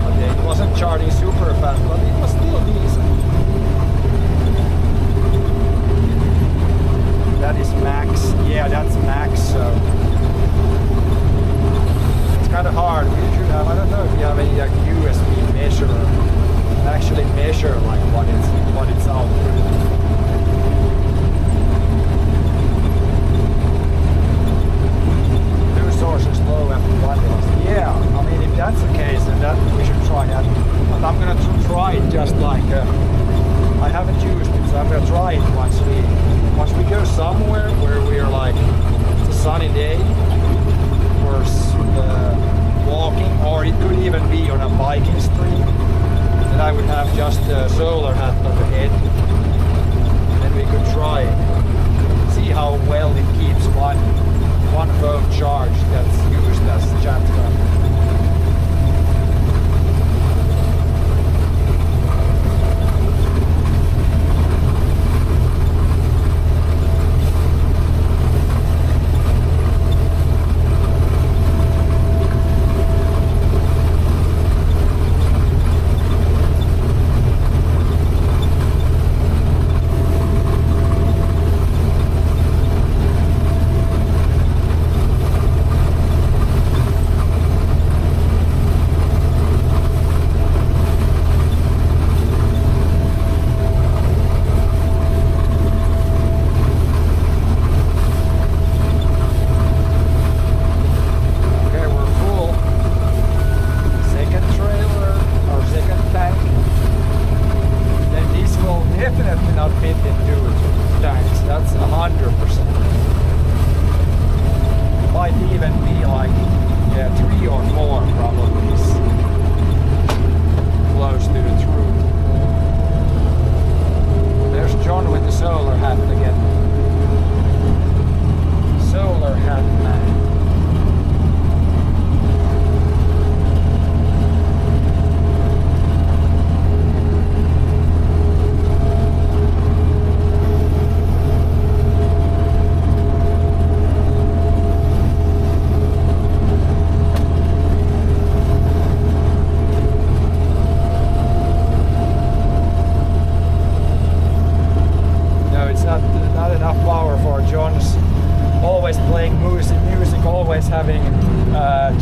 But yeah, it wasn't charging super fast, but it was still decent. That is max. Yeah, that's max. So it's kind of hard. We should have. I don't know if you have any like USB measurer. Actually measure like what it's out. Two sources low after 1 device. Yeah, I mean if that's the case, then that we should try that. But I'm gonna try it just like I haven't used it, so I'm gonna try it once we go somewhere where we're like it's a sunny day, or walking, or it could even be on a biking street. Then I would have just a solar hat on the head. Then we could try it. See how well it keeps one phone charged that's used as chat gun.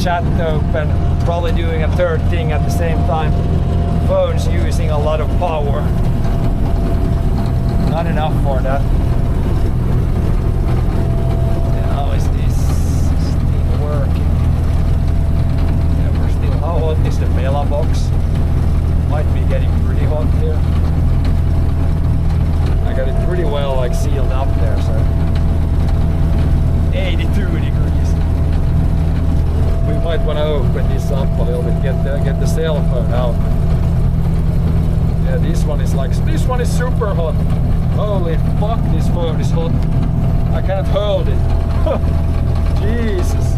Chat open, probably doing a third thing at the same time. Phone's using a lot of power. Not enough for that. And how is this still working? Yeah, we're still. How hot is the Bella box? Might be getting pretty hot here. I got it pretty well like sealed up there, so 82 degrees. We might want to open this up a little bit, get the cell phone out. Yeah, this one is super hot. Holy fuck, this phone is hot. I can't hold it. Jesus.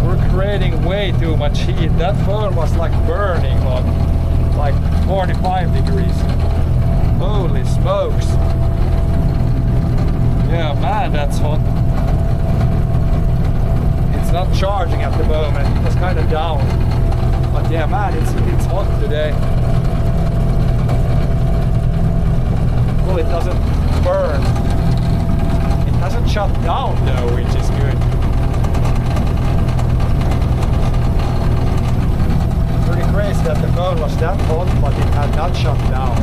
We're creating way too much heat. That phone was like burning hot, like 45 degrees. Holy smokes. Yeah, man, that's hot. It's not charging at the moment, it was kind of down. But yeah, man, it's hot today. Well, it doesn't burn. It hasn't shut down though, which is good. Pretty crazy that the phone was that hot, but it had not shut down.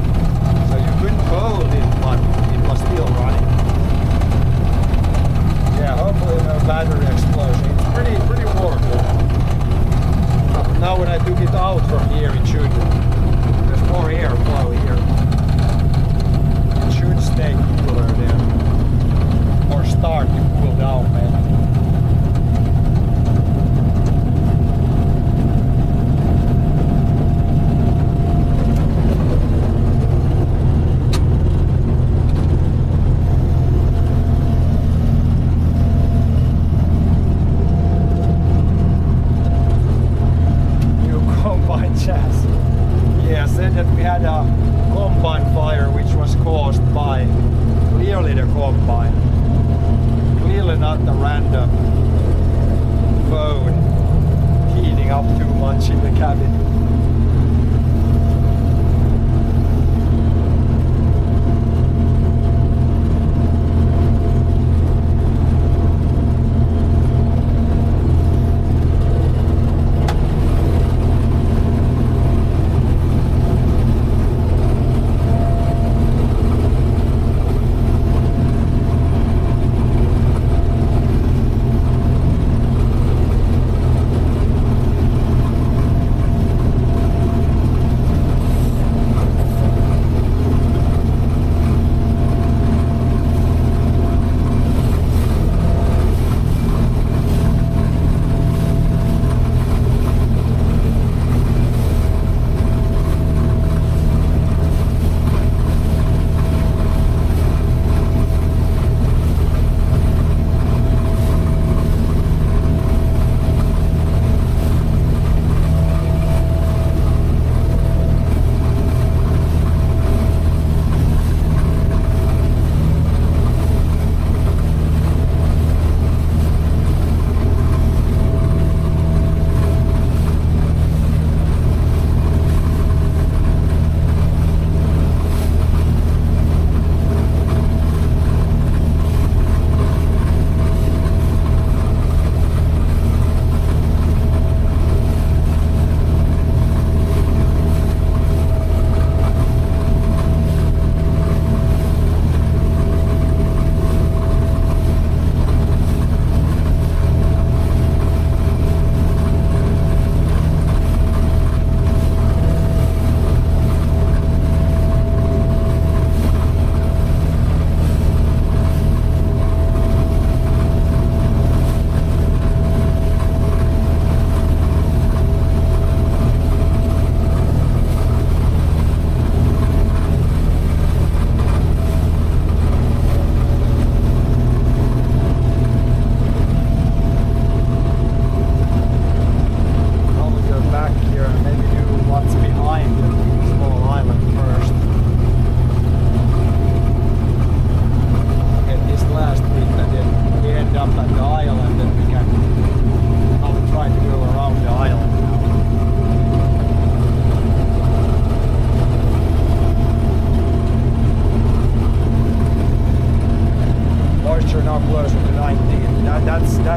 So you couldn't hold it, but it was still running. Yeah, hopefully no battery explosion. It's pretty warm here. But now when I took it out from here, it should. There's more airflow here. It should stay cooler there. Or start to cool down, maybe.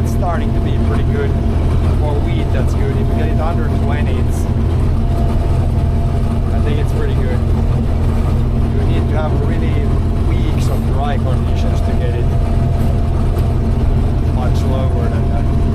it's starting to be pretty good. For wheat, that's good. If you get it under 20, I think it's pretty good. You need to have really weeks of dry conditions to get it much lower than that.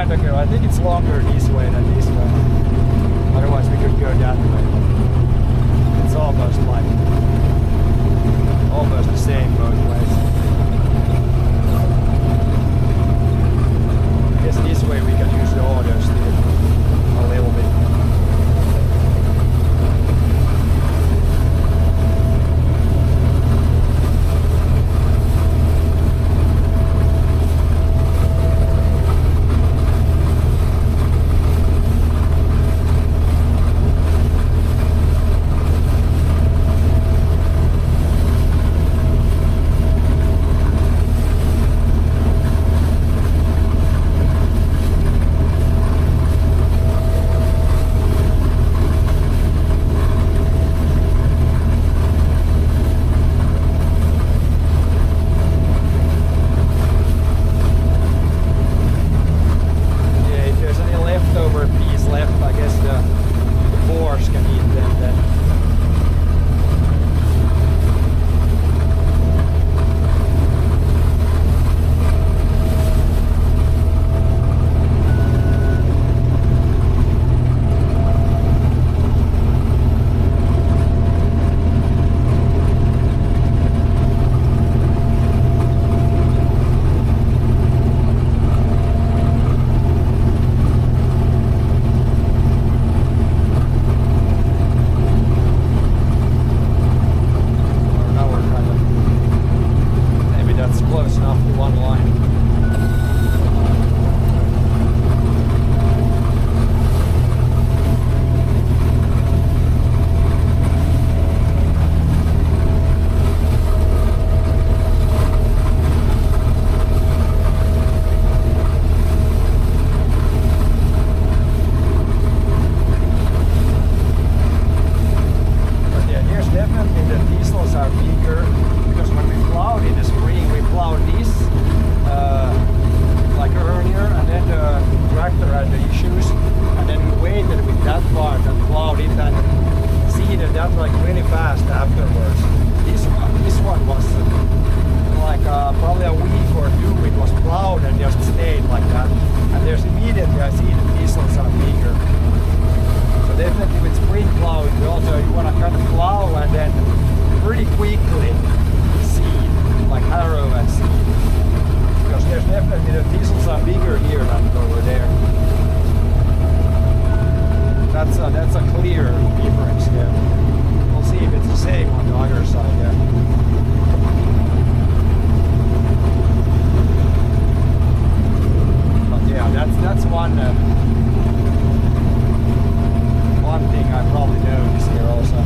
kind of go. I think it's longer this way than this way. Otherwise we could go that way. It's almost the same both ways. I guess this way we can use the auto steer a little bit. That's a clear difference, yeah. We'll see if it's the same on the other side, yeah. But yeah, that's one thing I probably noticed here also.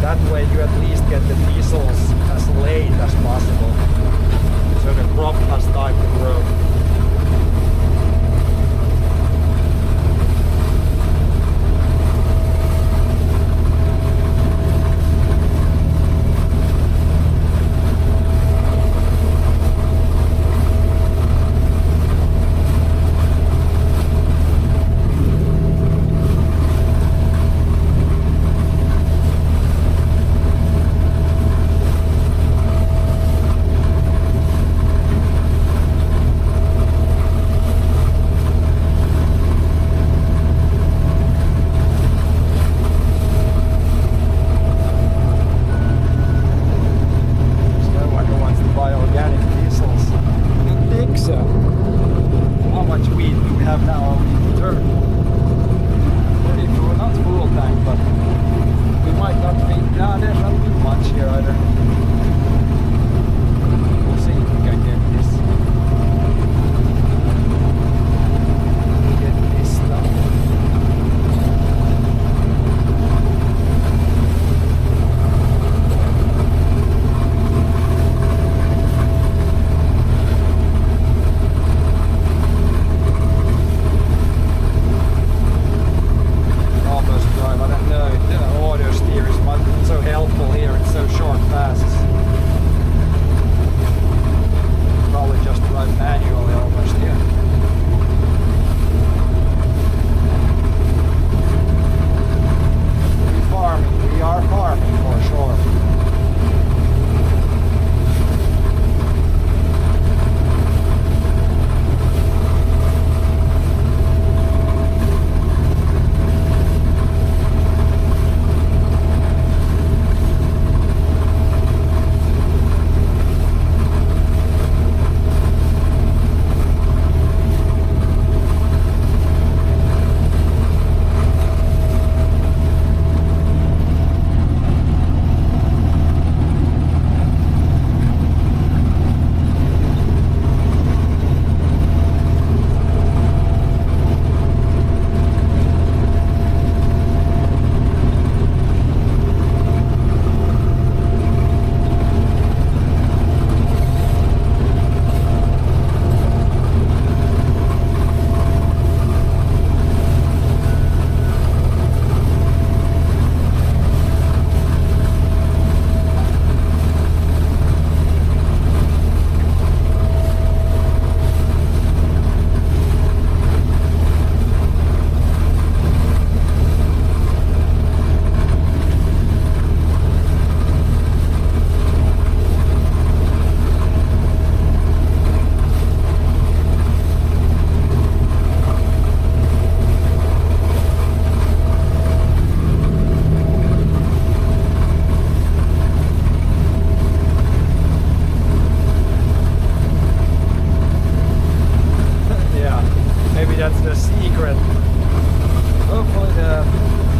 That way you at least get the diesels as late as possible, so the crop has time to grow. that's the secret. Hopefully the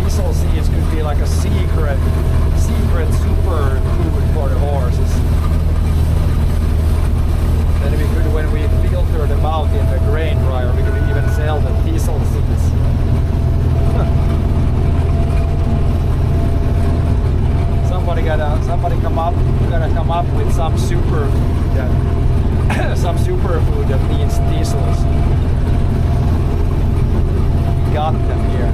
diesel seeds could be like a secret super food for the horses. Then we could, when we filter them out in the grain dryer, we could even sell the diesel seeds. Somebody gotta come up with some superfood that needs diesels. We got them here.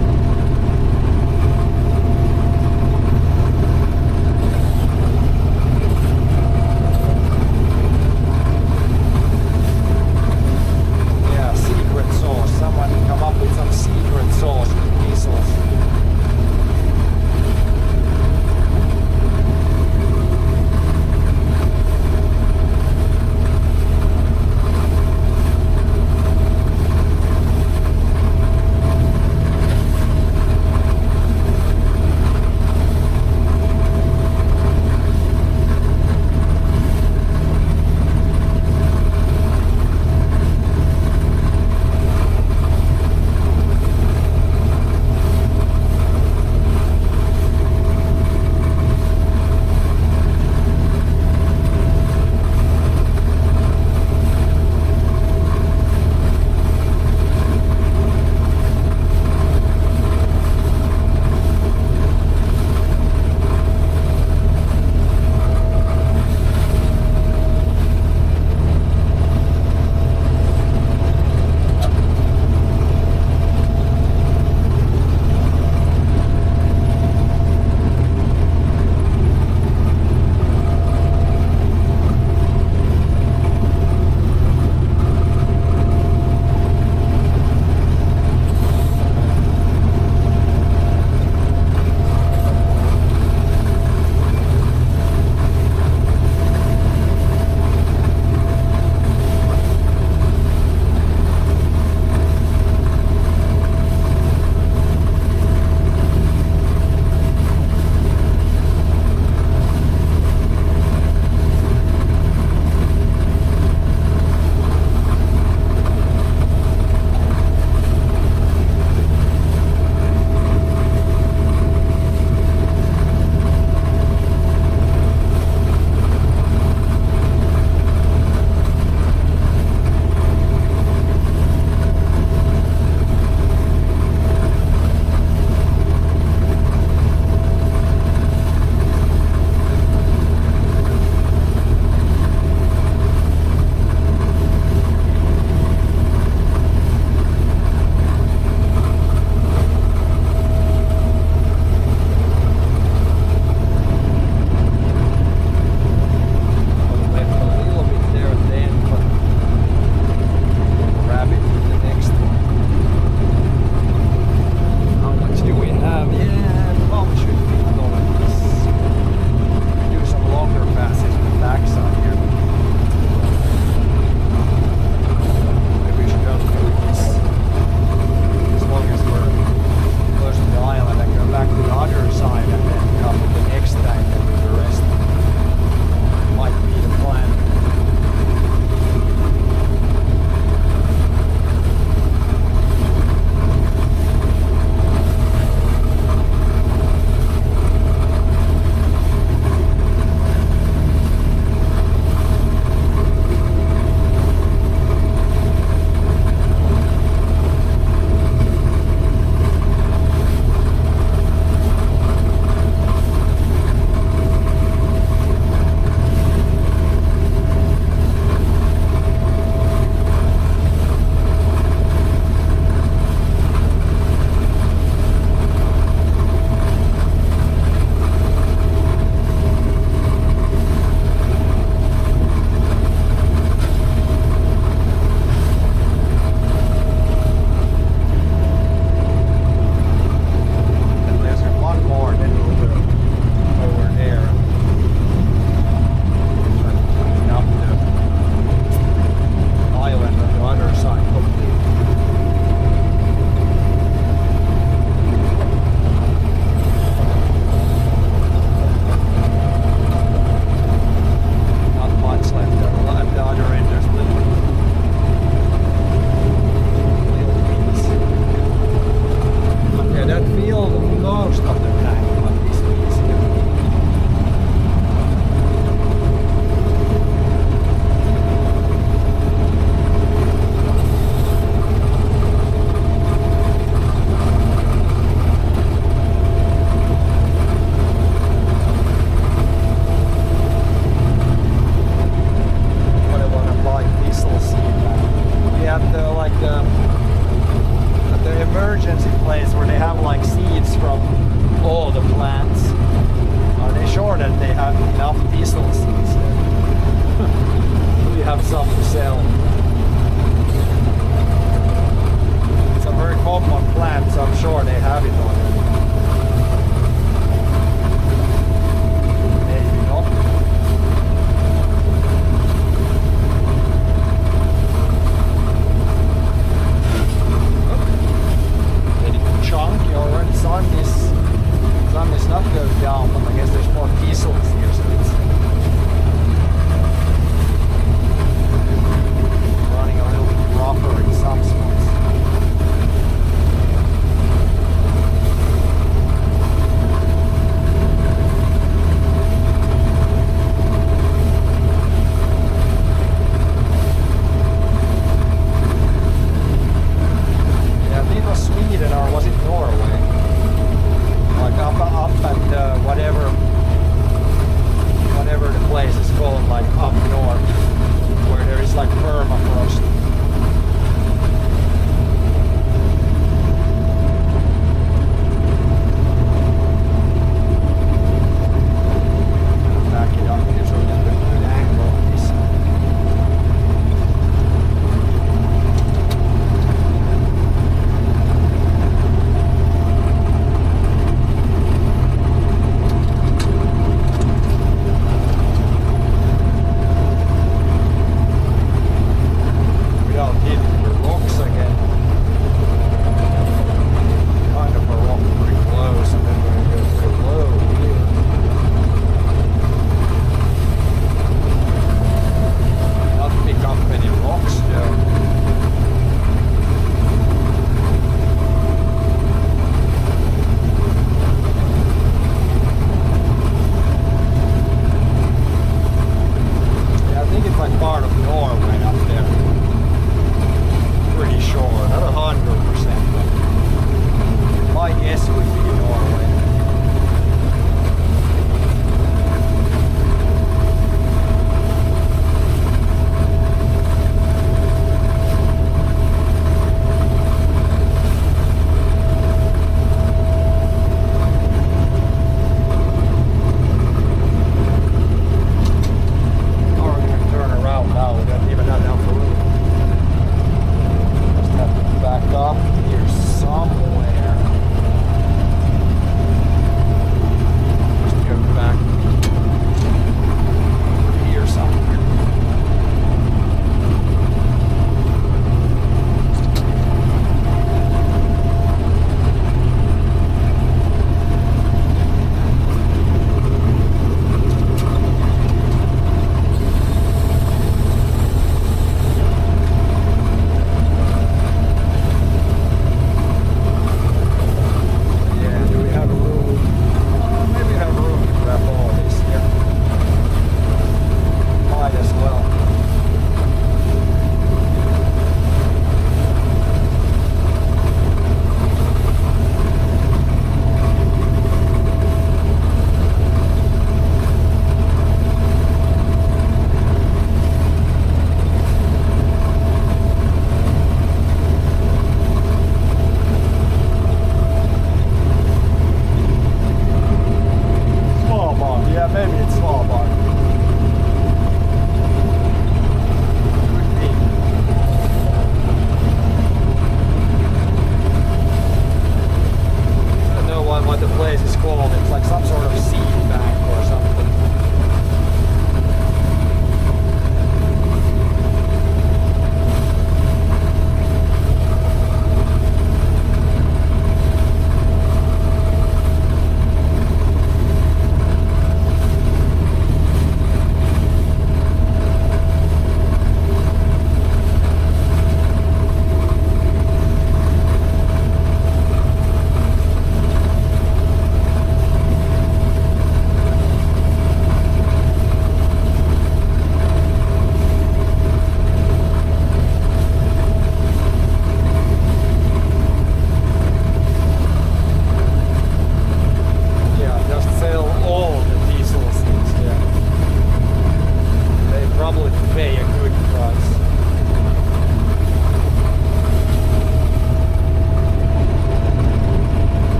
stuff to sell. It's a very common plant, so I'm sure they have it on it. Maybe not. Getting chunky already. Sun is not going down, but I guess there's more diesels here, so it's running a little bit rougher in some spots.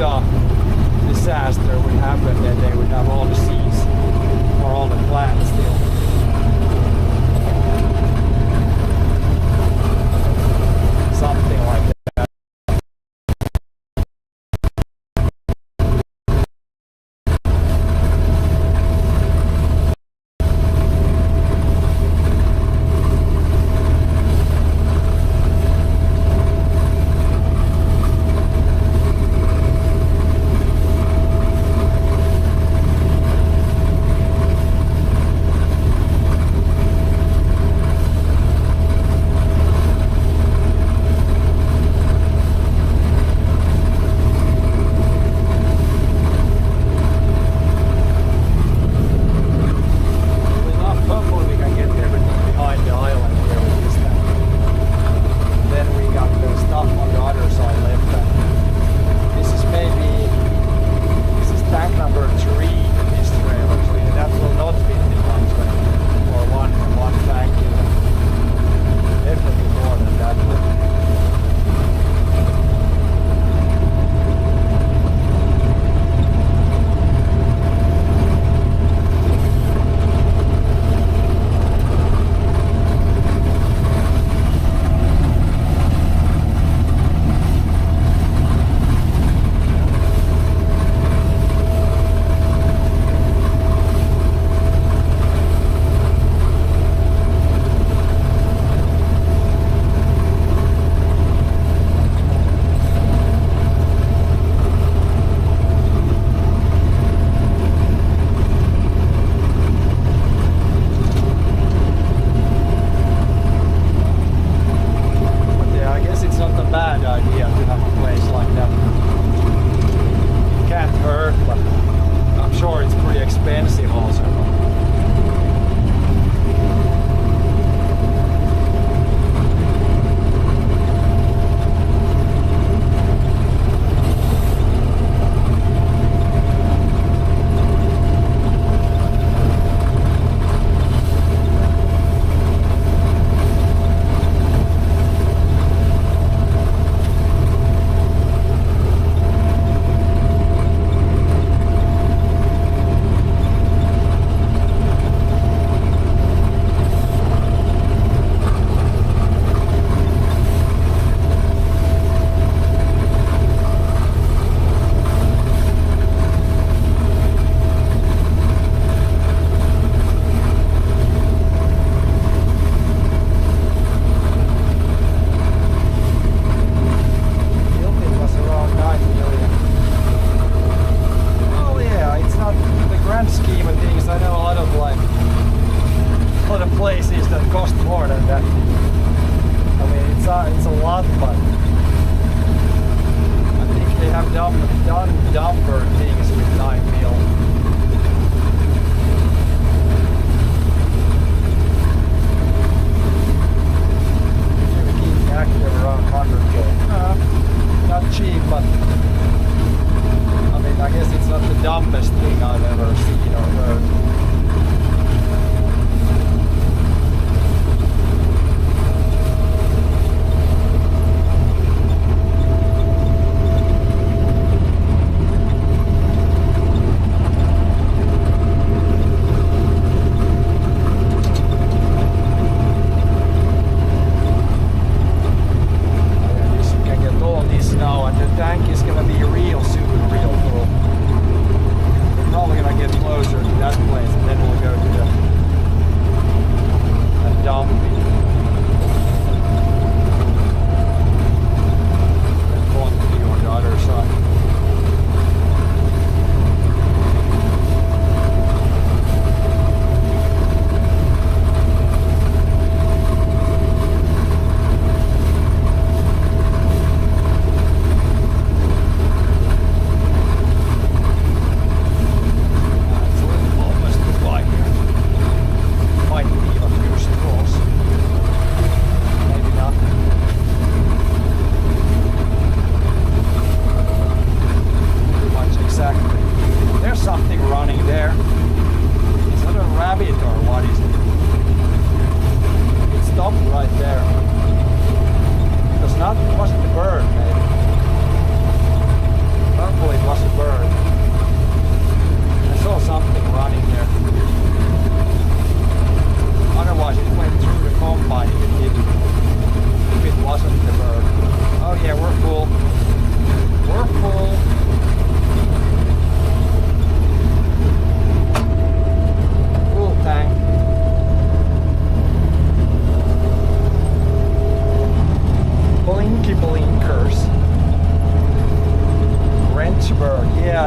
mega disaster would happen, then they would have all the seas or all the plants still. Something like that. dumper things with 9mm. Keep active around 100k. Not cheap, but I mean, I guess it's not the dumbest thing I've ever seen or heard.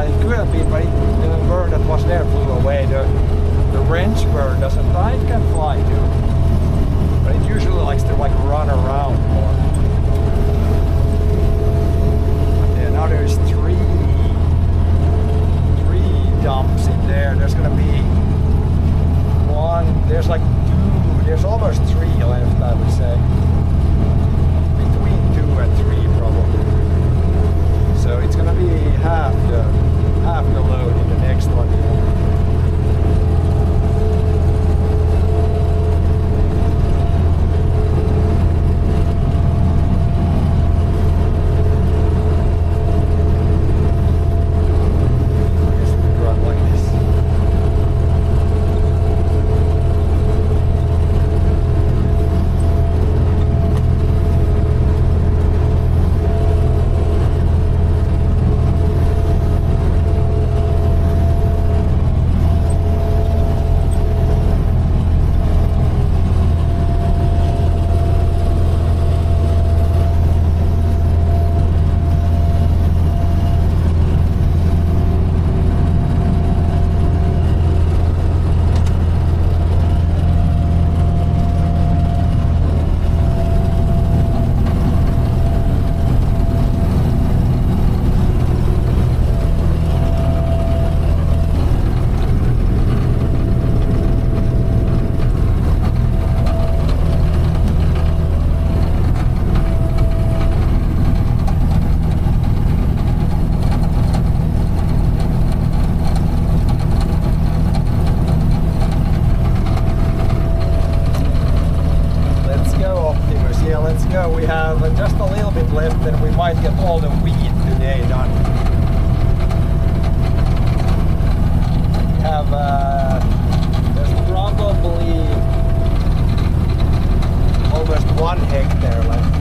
it could have been, but the bird that was there flew away. The wrench bird doesn't fly. It can fly too, but it usually likes to like run around more. Yeah, now there's three dumps in there. There's gonna be one. There's like two. There's almost three left, I would say. Between 2 and 3 probably. So it's gonna be half the load in the next one. We have just a little bit left and we might get all the wheat today done. We have, there's probably almost 1 hectare left.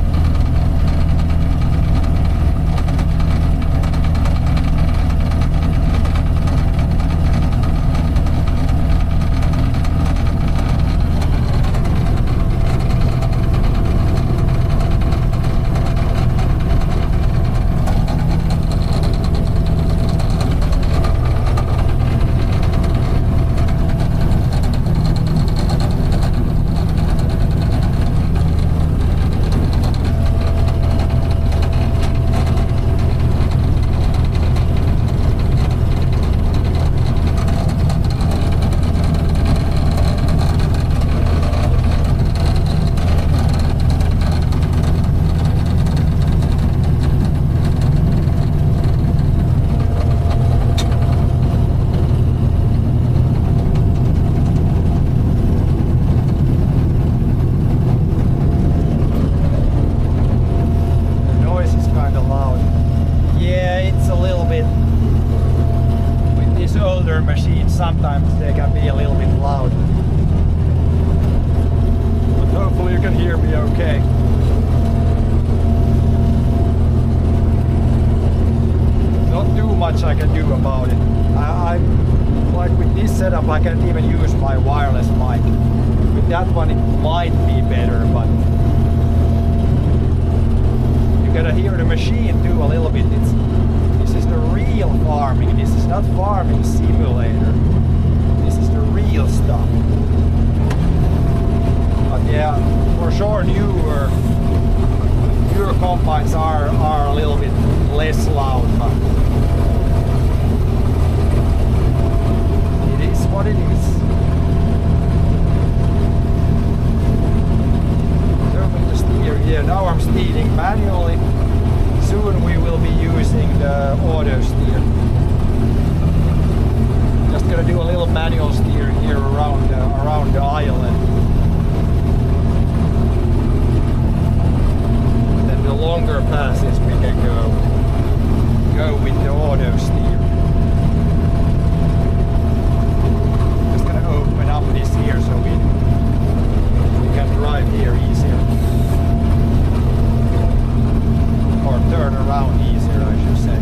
Sometimes they can be a little bit loud, but hopefully you can hear me okay. Not too much I can do about it. I like with this setup I can't even use my wireless mic. With that one it might be better, but you gotta hear the machine too a little bit. This is the real farming. This is not farming simulator. This is the real stuff. But yeah, for sure newer combines are a little bit less loud, but it is what it is. Turning the steer here. Now I'm steering manually. Soon we will be using the auto steer. Just gonna do a little manual steer here around the island. And then the longer passes we can go with the auto steer. Just gonna open up this here so we can drive here easier. Or turn around easier, I should say.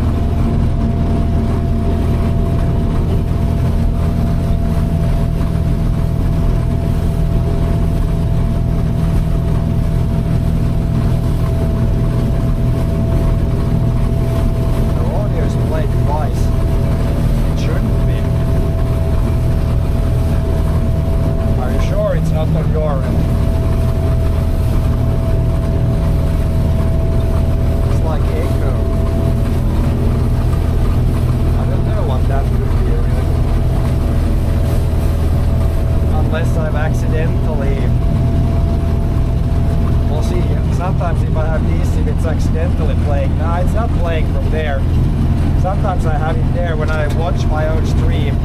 sometimes I have it there when I watch my own stream.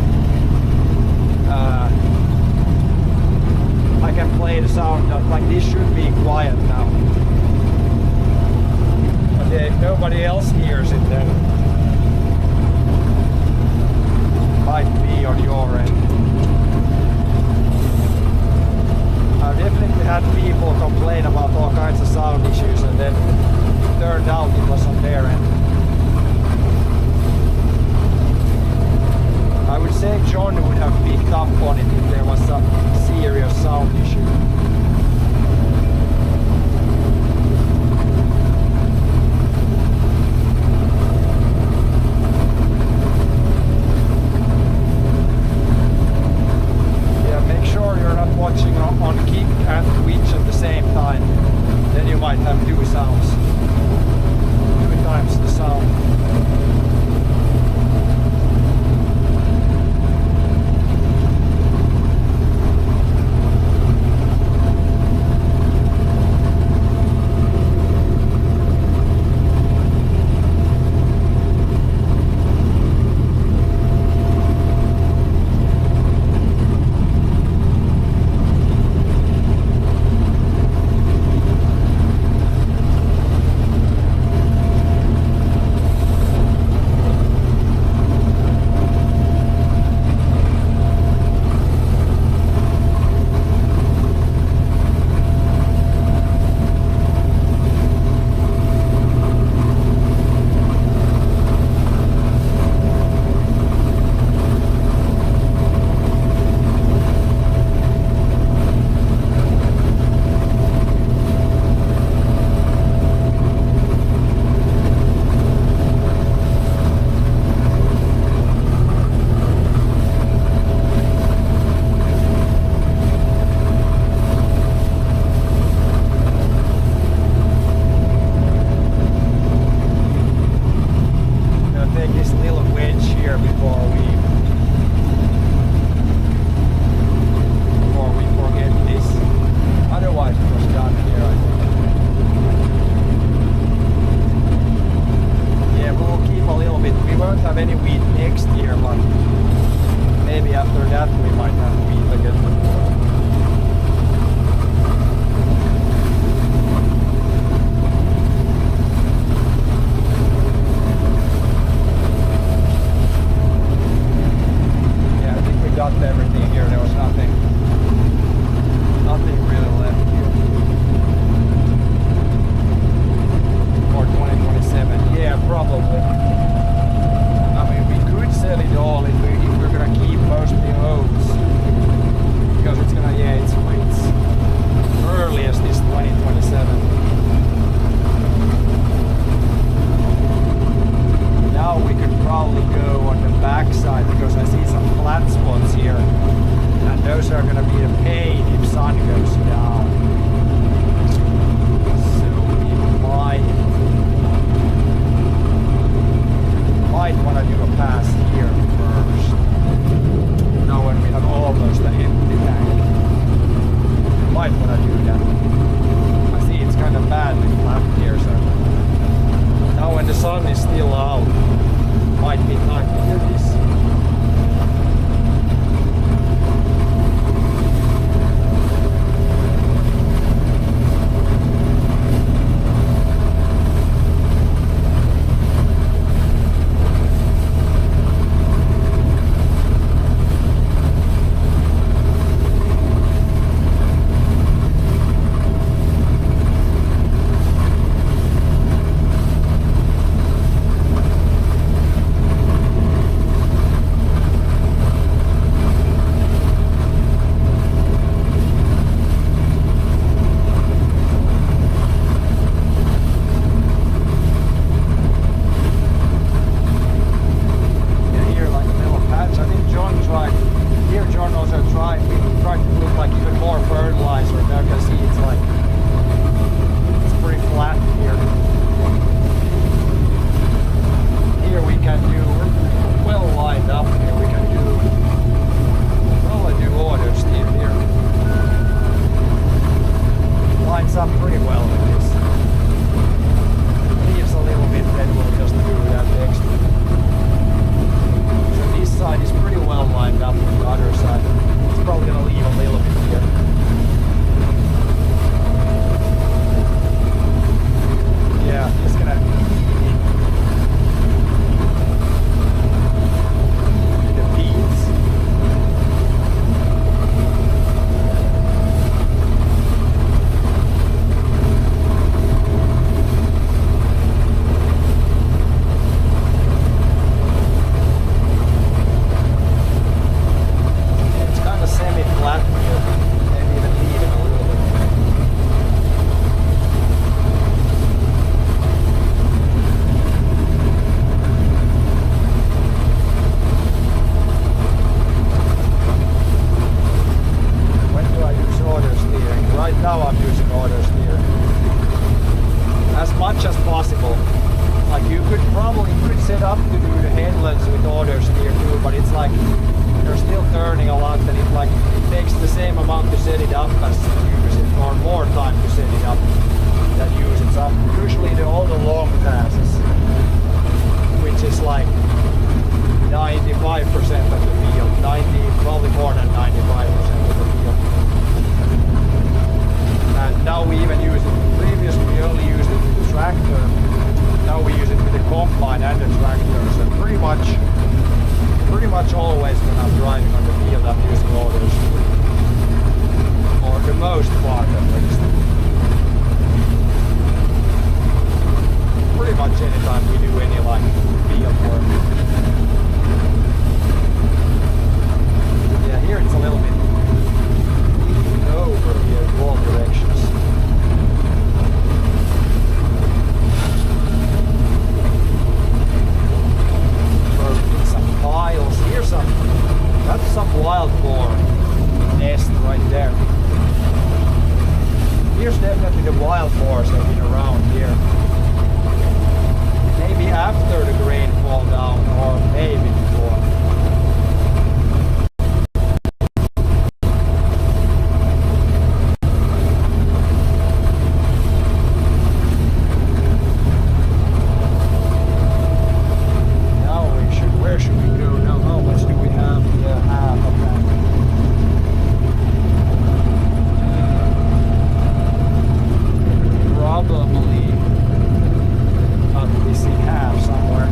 I can play the sound like this should be quiet now. But if nobody else hears it, then it might be on your end. I've definitely had people complain about all kinds of sound issues, and then it turned out it was on their end. I would say John would have picked up on it if there was a serious sound issue. Yeah, make sure you're not watching on Kick and Twitch at the same time. Then you might have two sounds. 2 times the sound. to do the headlands with auto steer too, but it's like they're still turning a lot, and it takes the same amount to set it up as use it, or more time to set it up than use it. So usually all the long passes, which is like 95% of the field, probably more than 95% of the field. And now we even use it. Previously we only used it with the tractor. Now we use it with the combine and the tractor. So pretty much always when I'm driving on the field I'm using auto steer. Or the most part at least. Pretty much anytime we do any like field work. Yeah, here it's a little bit over here in all directions. Some piles. That's some wild boar nest right there. Here's definitely the wild boars that have been around here. Maybe after the grain fall down, or maybe before. Where should we go now? How much do we have? Yeah, half of that. Probably missing half somewhere.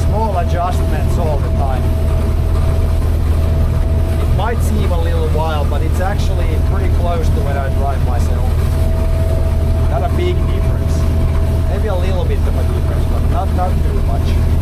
Small adjustments all the time. might seem a little wild, but it's actually pretty close to when I drive myself. Not a big difference. Maybe a little bit of a difference, but not too much.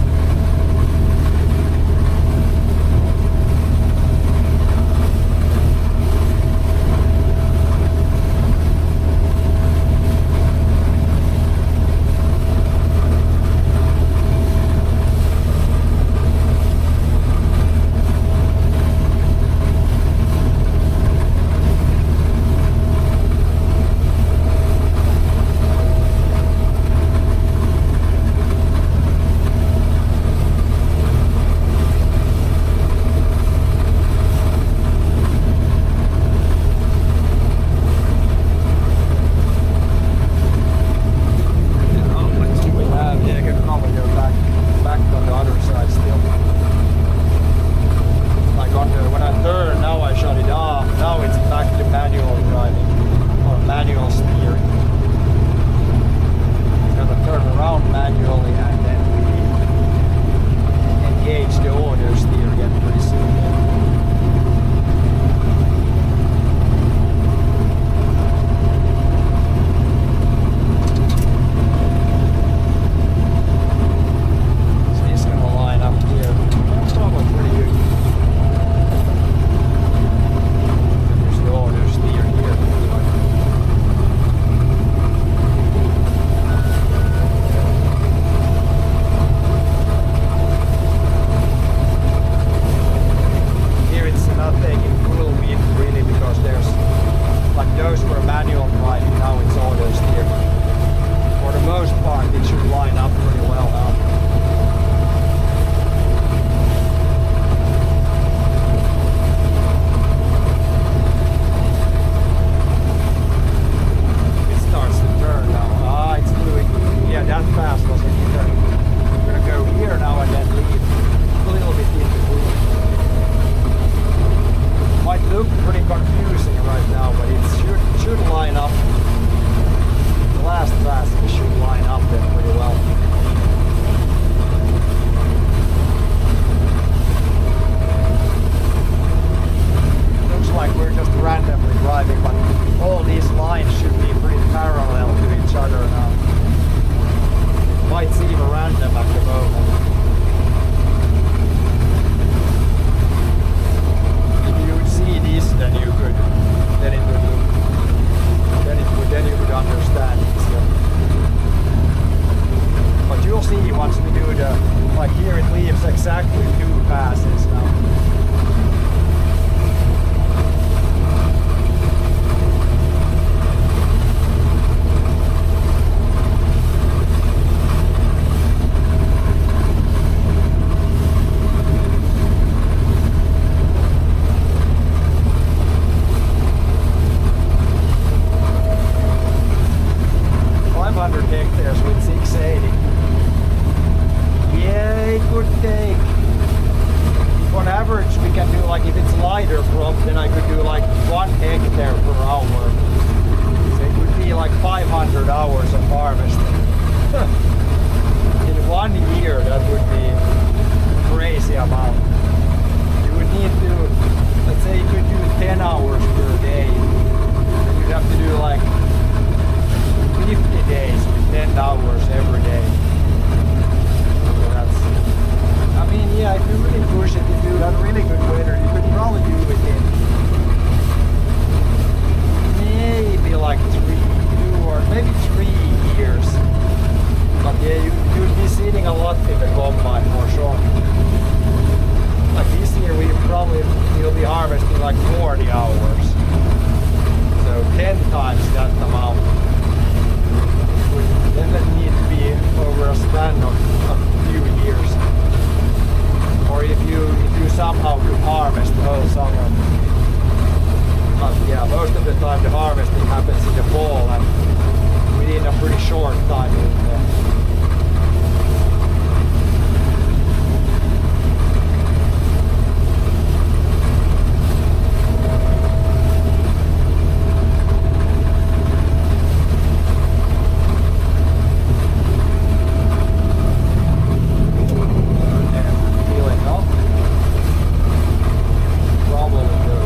Probably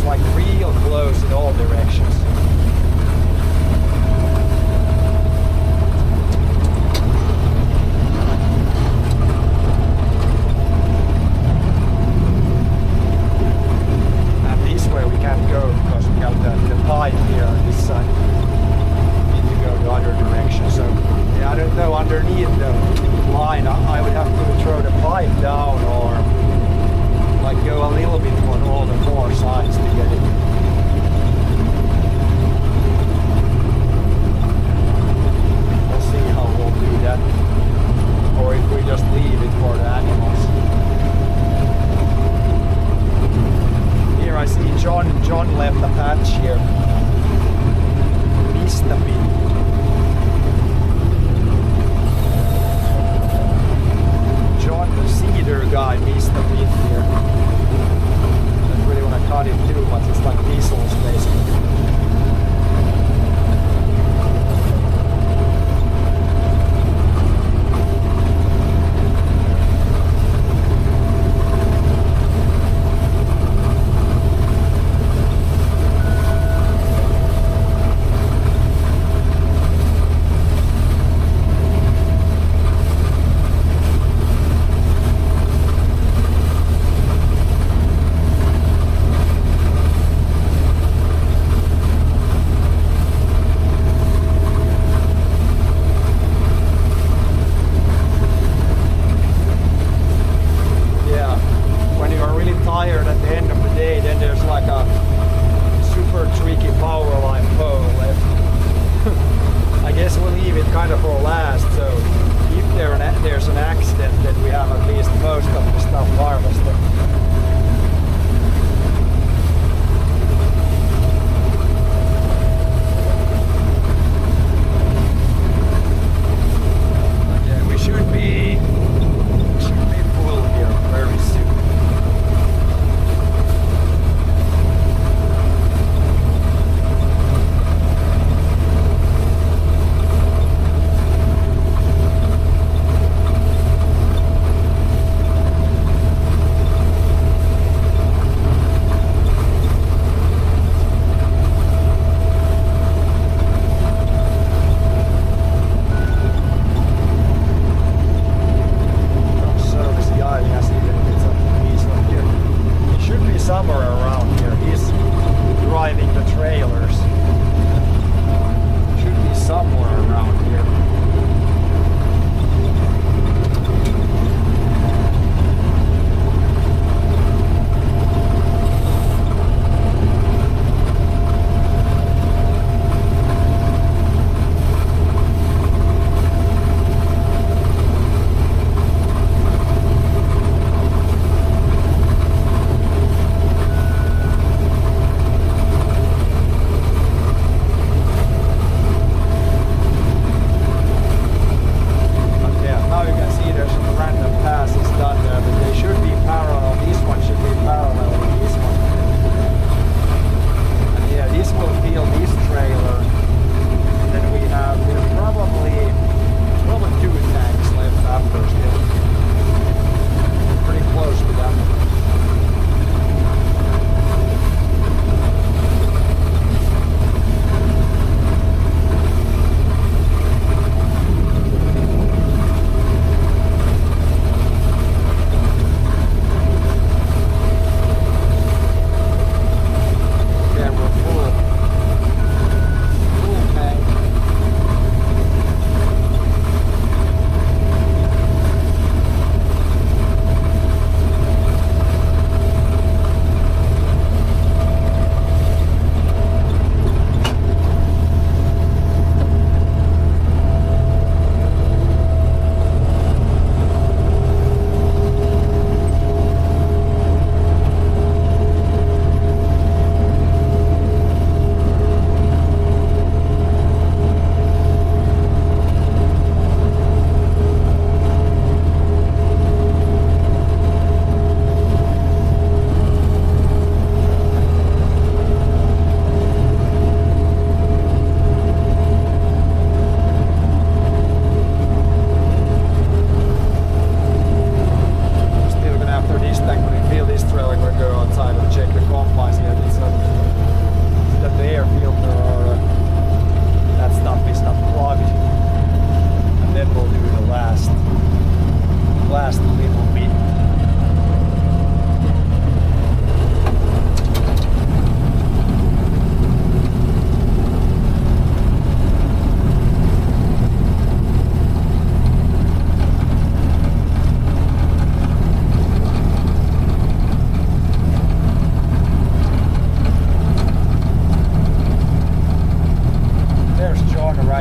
like real close in all directions. And this way we can't go because we have the pipe here on this side. Need to go the other direction. So yeah, I don't know, underneath the line I would have to throw the pipe down or like go a little bit on all the four sides to get it. We'll see how we'll do that. Or if we just leave it for the animals. Here I see John left a patch here. Missed a bit. John, the cedar guy, missed a bit here. Don't really want to cut it too much, it's like thistles basically.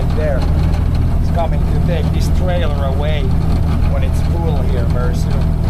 right there. It's coming to take this trailer away when it's full here very soon.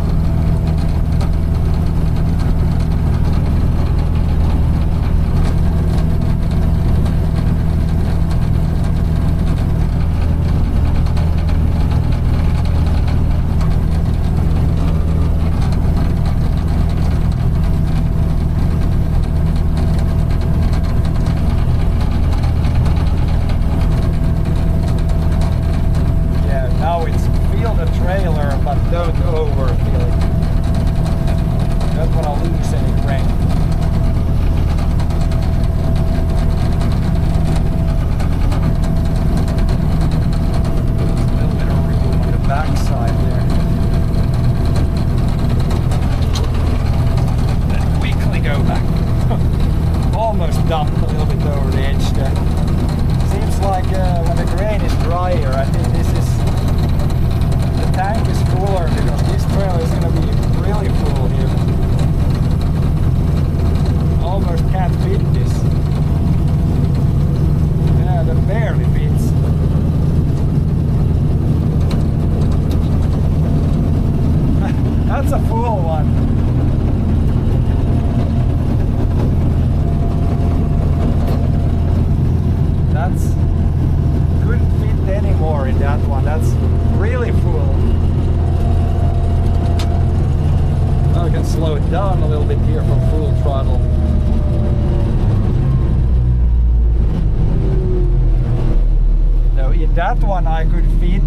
That one I could fit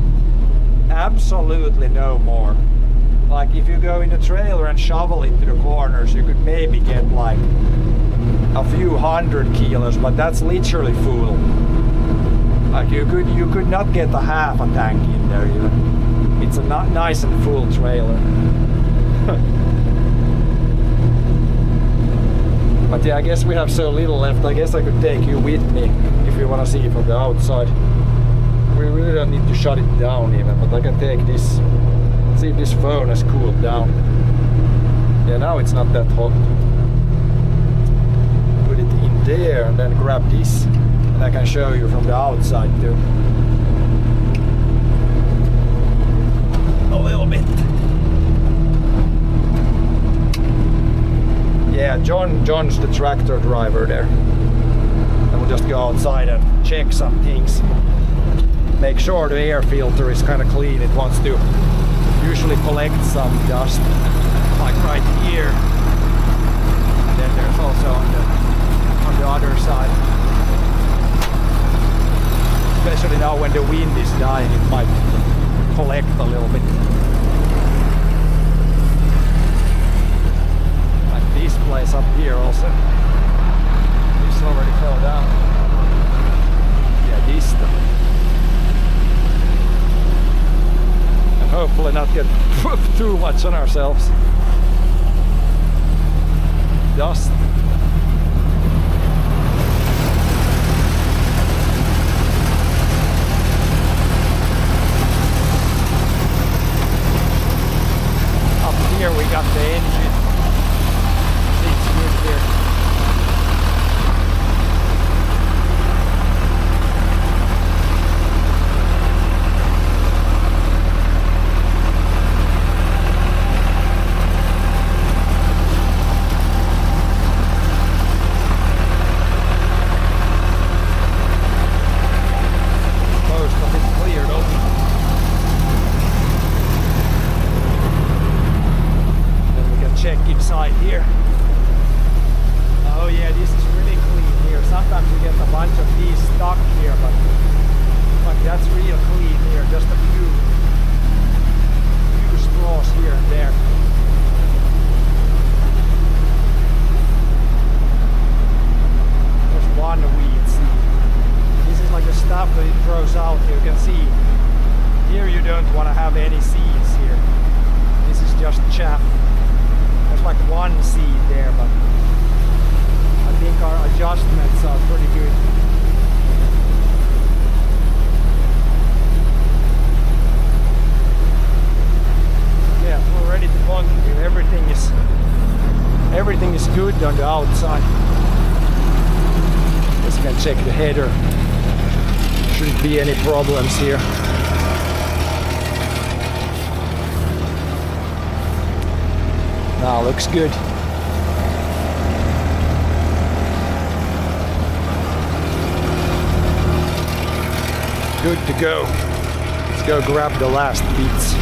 absolutely no more. Like if you go in the trailer and shovel it to the corners, you could maybe get like a few 100 kilos, but that's literally full. Like you could not get a half a tank in there even. It's a nice and full trailer. But yeah, I guess we have so little left. I guess I could take you with me if you want to see it from the outside. We really don't need to shut it down even, but I can take this, see if this phone has cooled down. Yeah, now it's not that hot. Put it in there and then grab this, and I can show you from the outside too. A little bit. Yeah, John's the tractor driver there. And we'll just go outside and check some things. Make sure the air filter is kind of clean. It wants to usually collect some dust, like right here. And then there's also on the other side. Especially now when the wind is dying, it might collect a little bit. Like this place up here also. This already fell down. Yeah, this stuff. Hopefully not get too much on ourselves. Dust. Up here we got the engine. It's good here. Inside here. Oh yeah, this is really clean here. Sometimes you get a bunch of these stuck here, but that's real clean here. Just a few straws here and there. There's one weed seed. This is like the stuff that it throws out. You can see here you don't want to have any seeds here. This is just chaff. Like one seed there, but I think our adjustments are pretty good. Yeah, we're ready to continue. Everything is good on the outside. Just can check the header. Shouldn't be any problems here. Now looks good. Good to go. Let's go grab the last beats.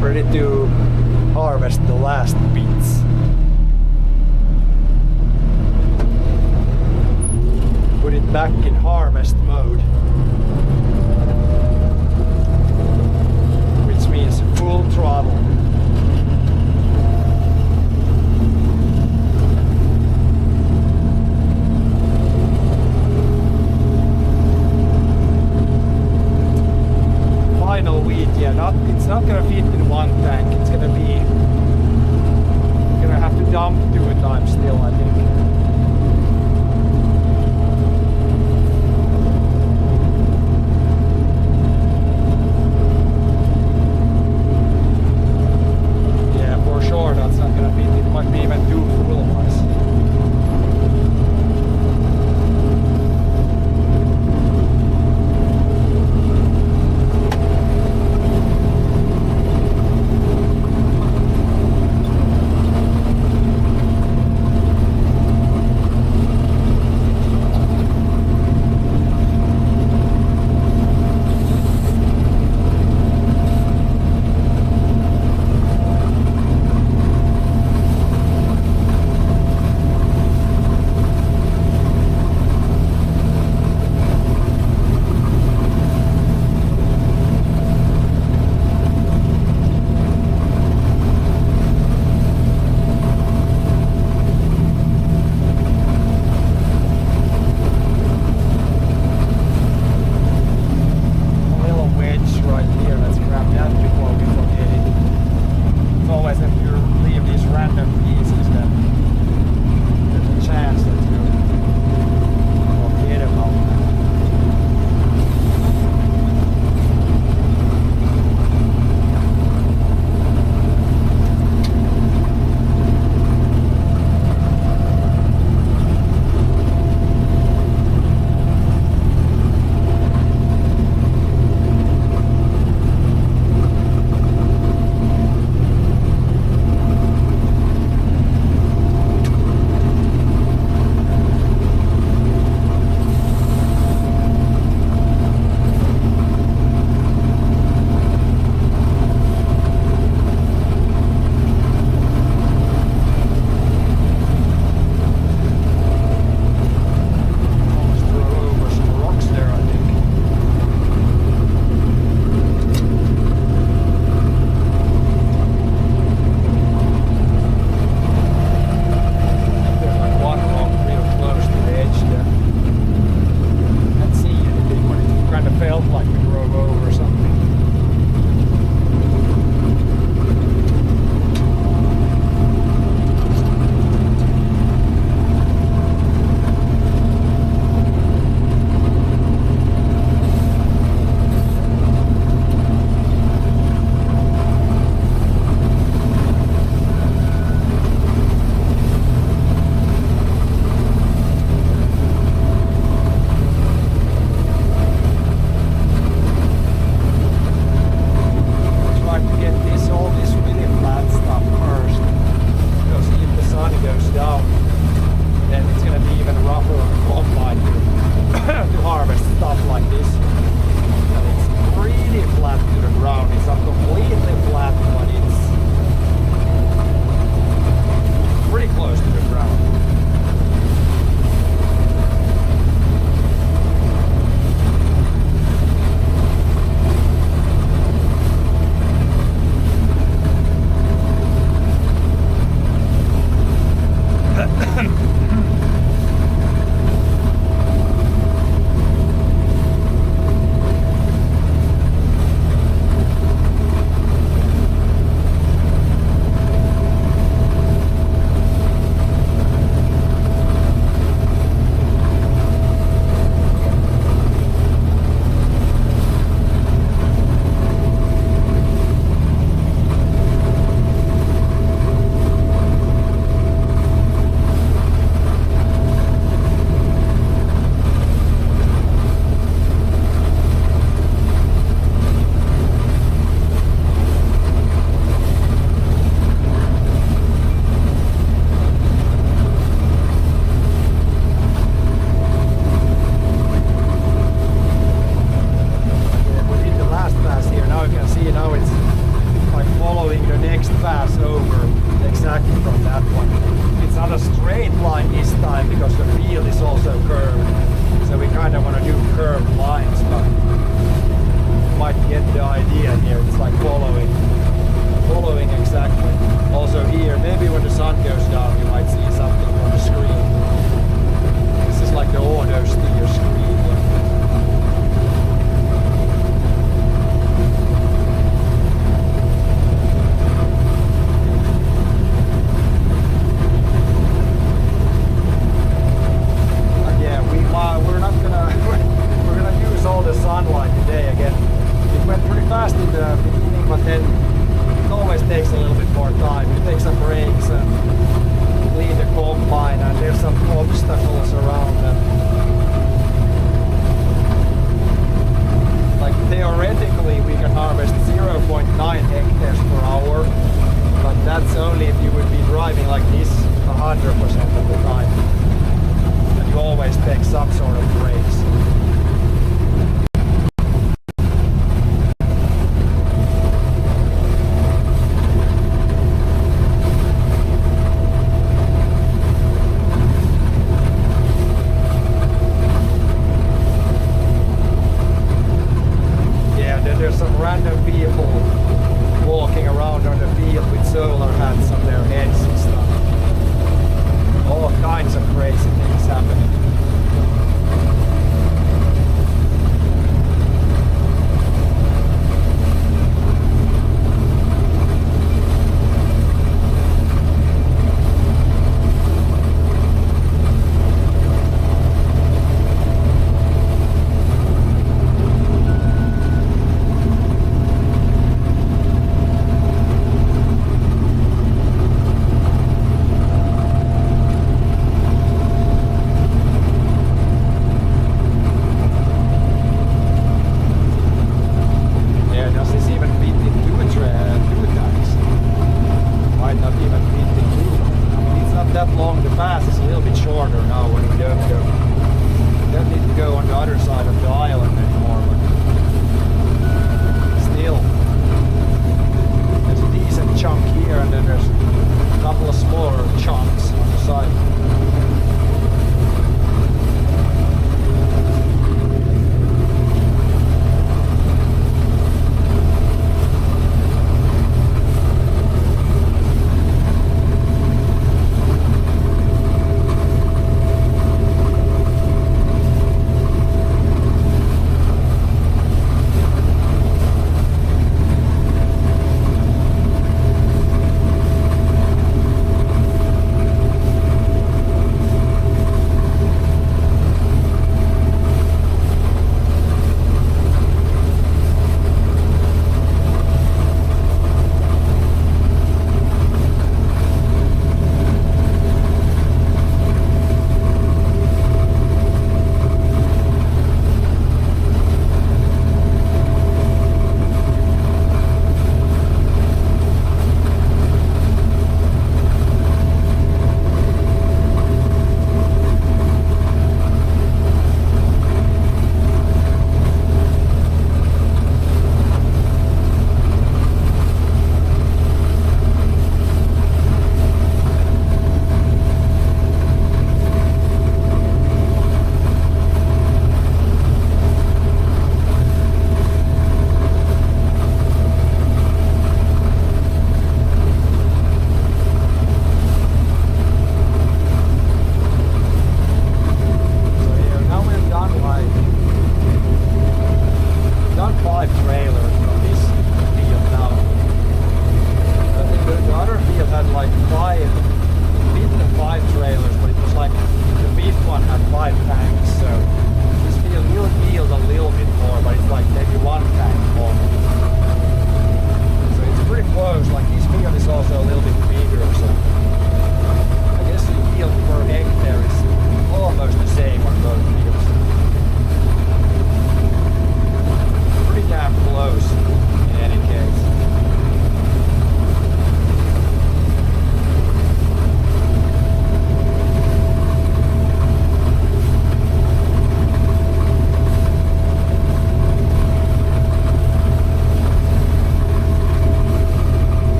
Ready to harvest the last beets. Put it back in harvest mode, which means full throttle. Final wheat, yeah, it's not gonna fit in one tank. It's gonna have to dump 2 times still, I think. expect some sort of brakes. Yeah, then there's some random people walking around on the field with solar hats on their heads and stuff. All kinds of crazy things happening.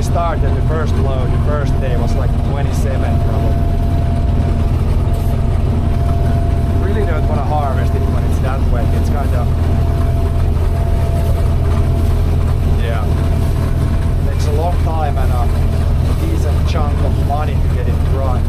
started the first load, the first day was like 27 probably. Really don't want to harvest it when it's that wet. It's kind of, yeah, takes a long time and a decent chunk of money to get it dry.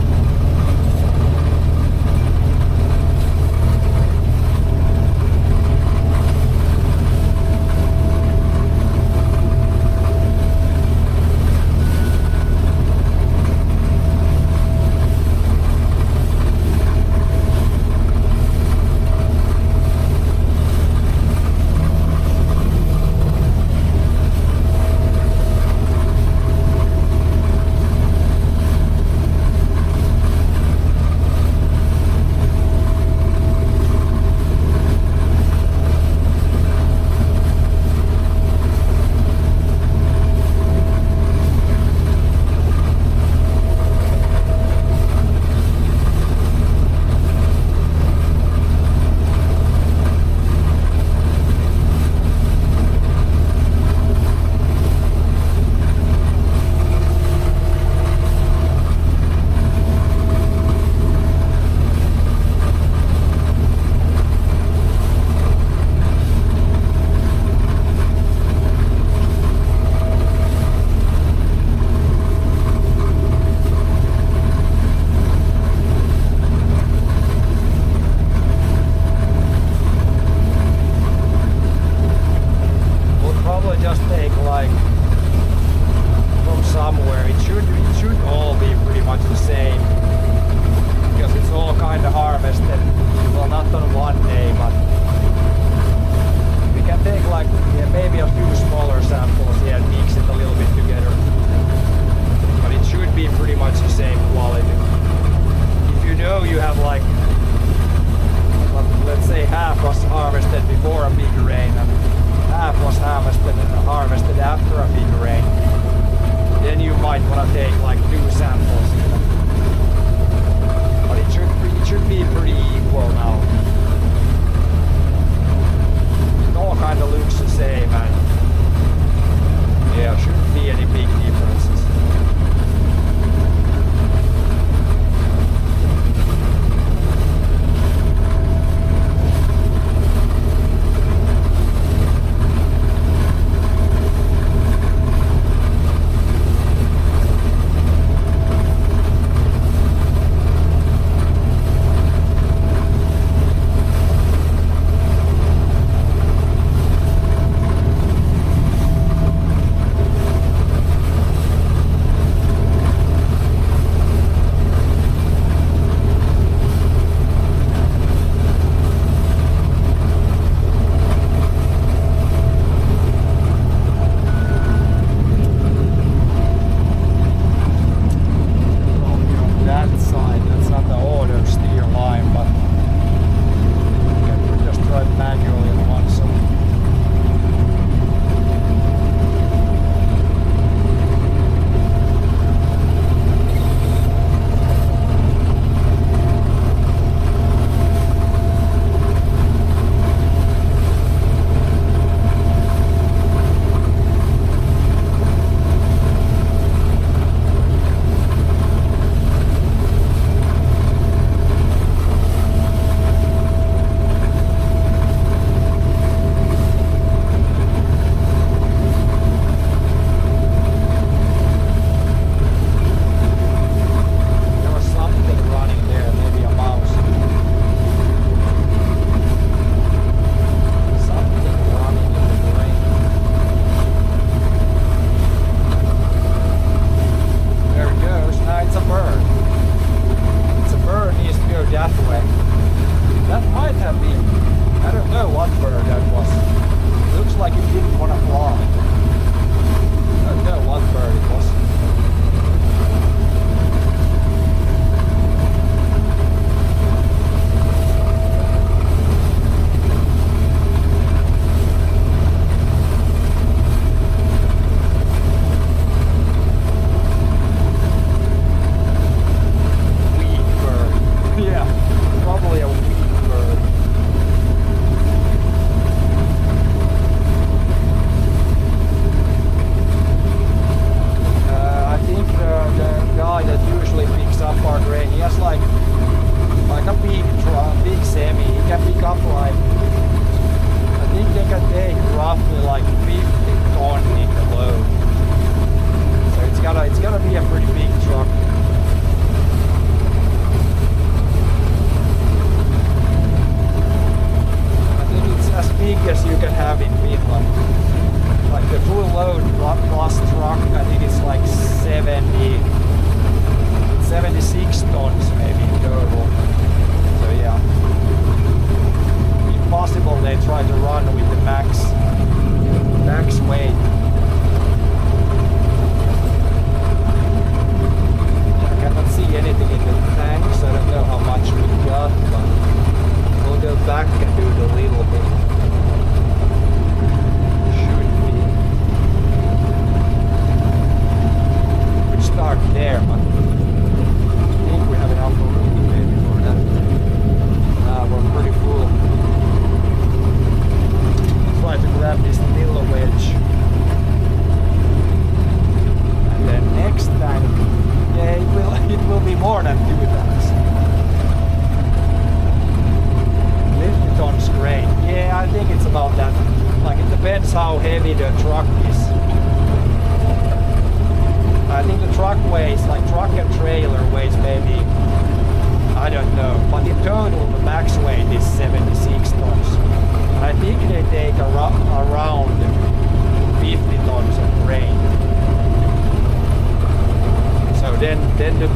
then the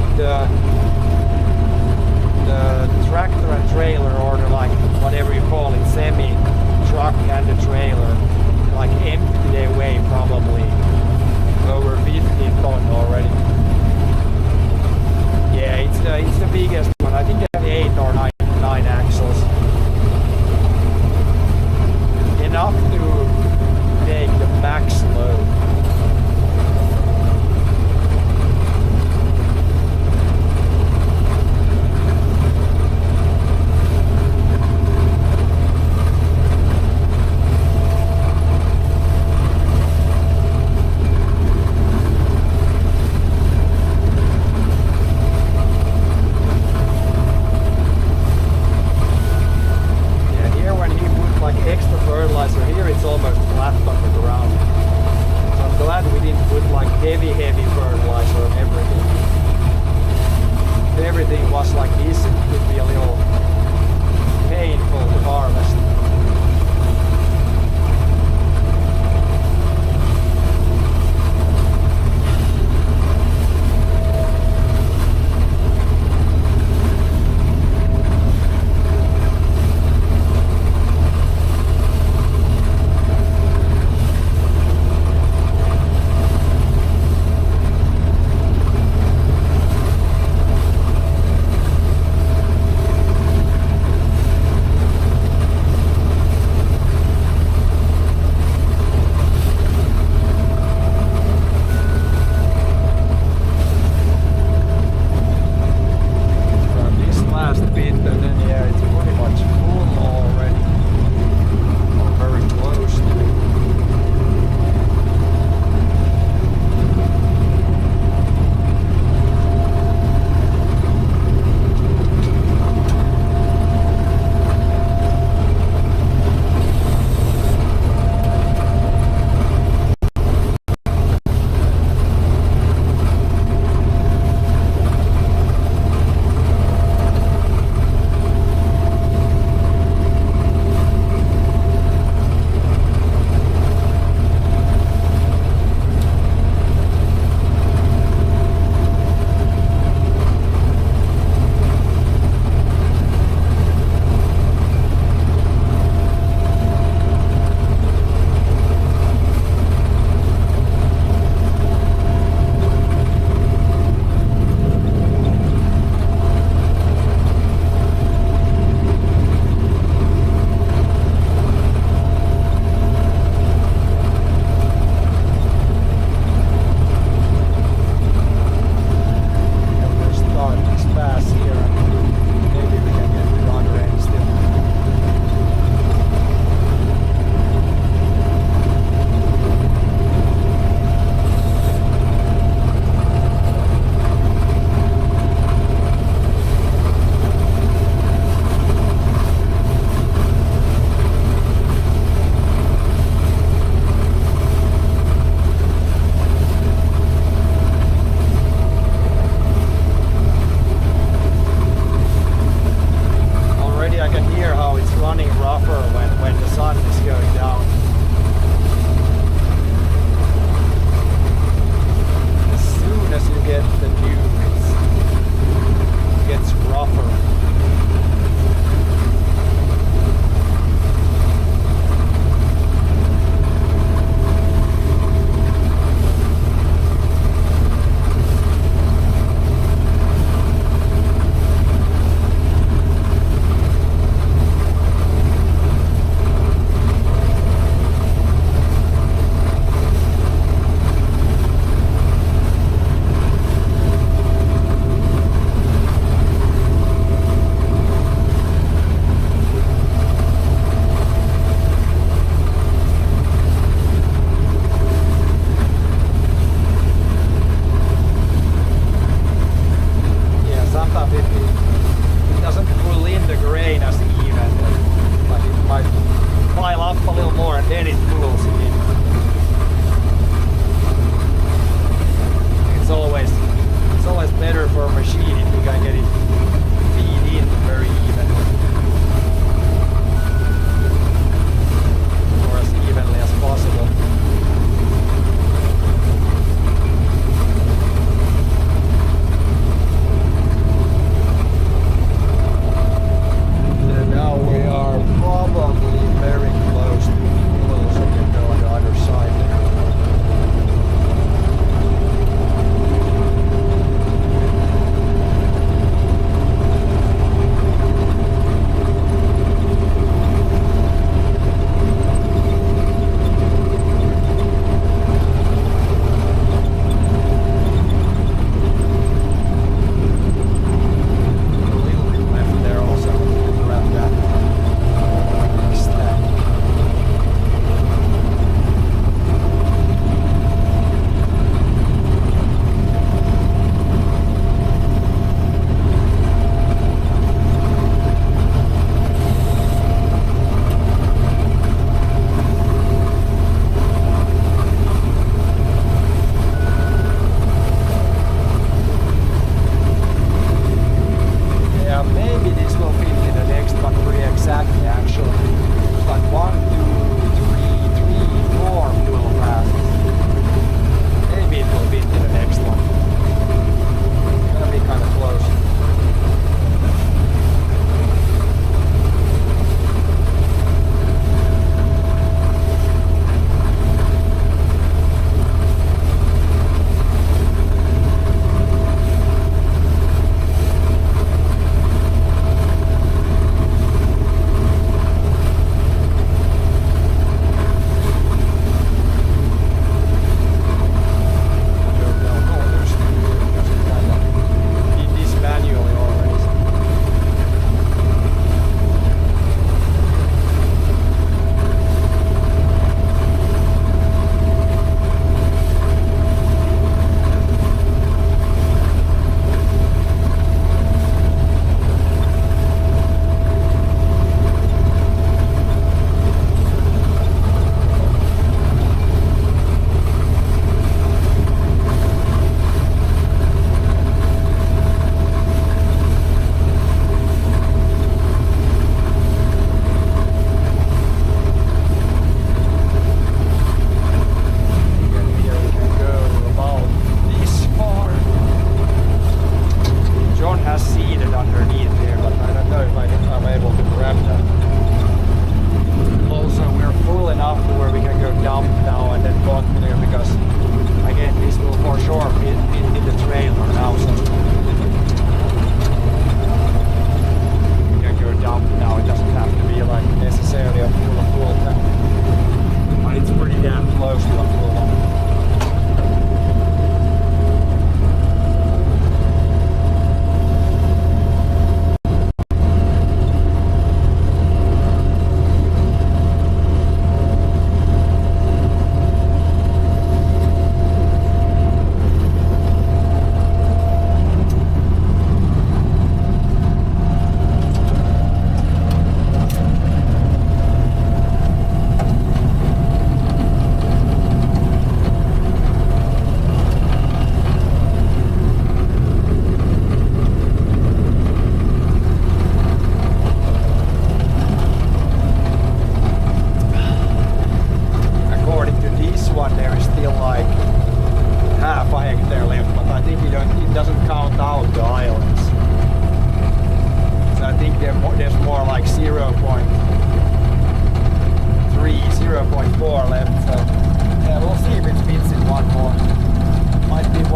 tractor and trailer, or the, like whatever you call it, semi truck and the trailer, like empty their way probably over 15 ton already. Yeah, it's the biggest one. I think they have 8 or 9 axles. Enough to take the max load. Heavy fertilizer and everything. If everything was like this, it would be a little painful to harvest.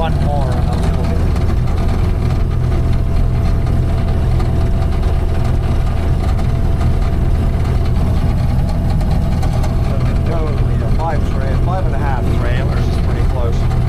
one more and a little bit. Totally a 5.5 trailers is pretty close.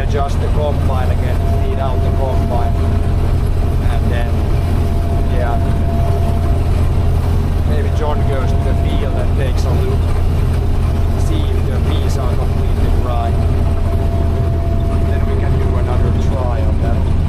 adjust the combine again, clean out the combine, and then yeah, maybe John goes to the field and takes a look, see if the peas are completely dry. Then we can do another try of that.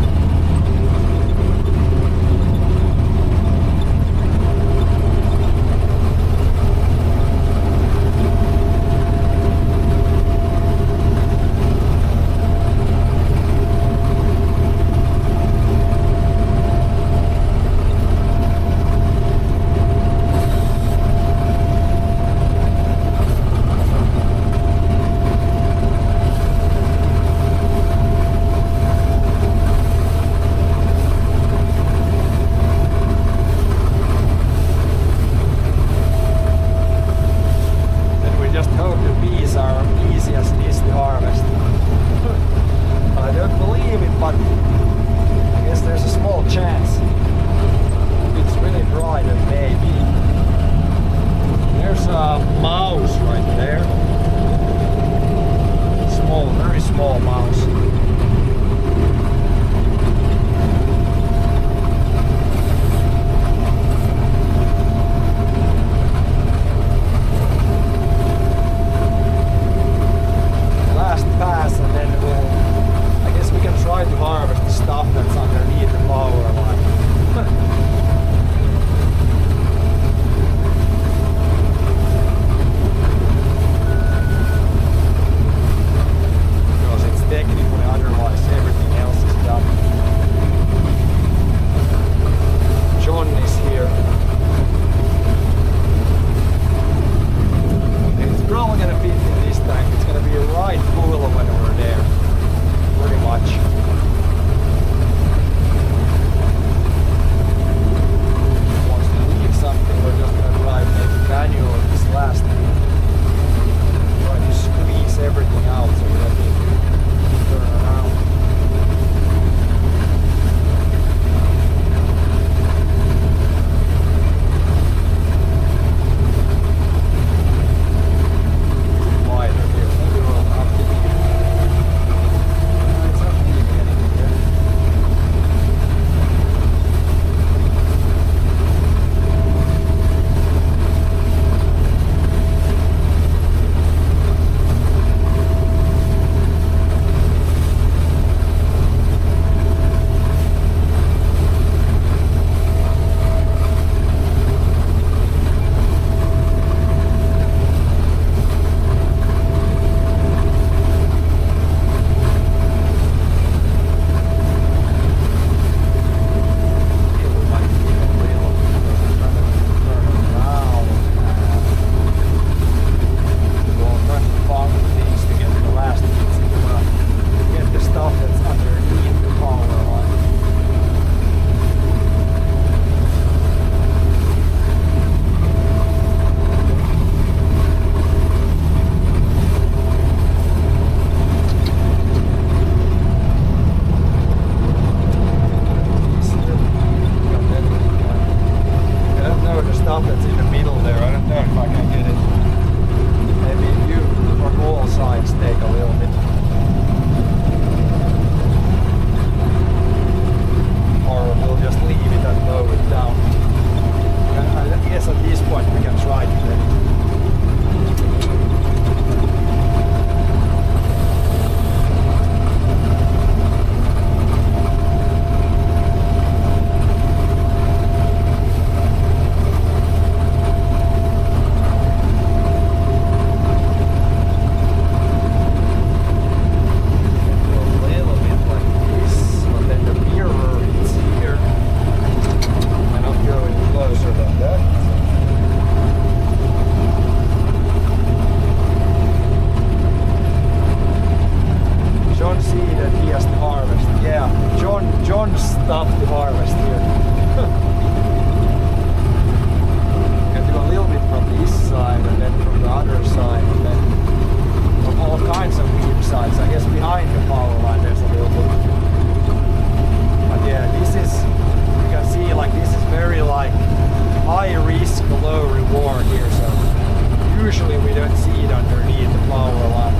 usually we don't see it underneath the power line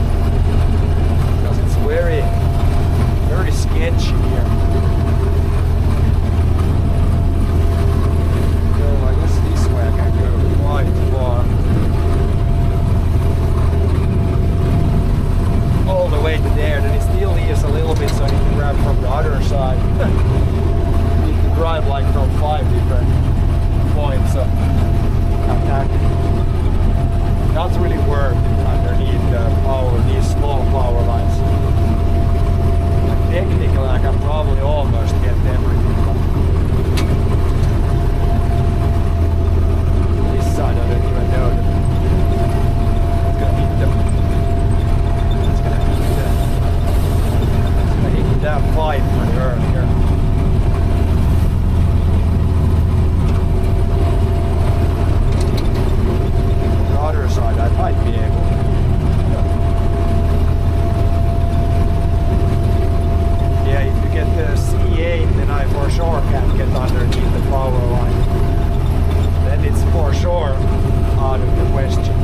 because it's very there, then it still leaves a little bit, so I need to grab from the other side. I need to drive like from 5 different points of attack. That's really worked underneath the power, these small power lines. Like technically, I can probably almost get everything. This side I don't even know that it's gonna hit them. It's gonna hit that 5 pretty early here. Other side I might be able to. Yeah, if you get the C8 then I for sure can't get underneath the power line. Then it's for sure out of the question.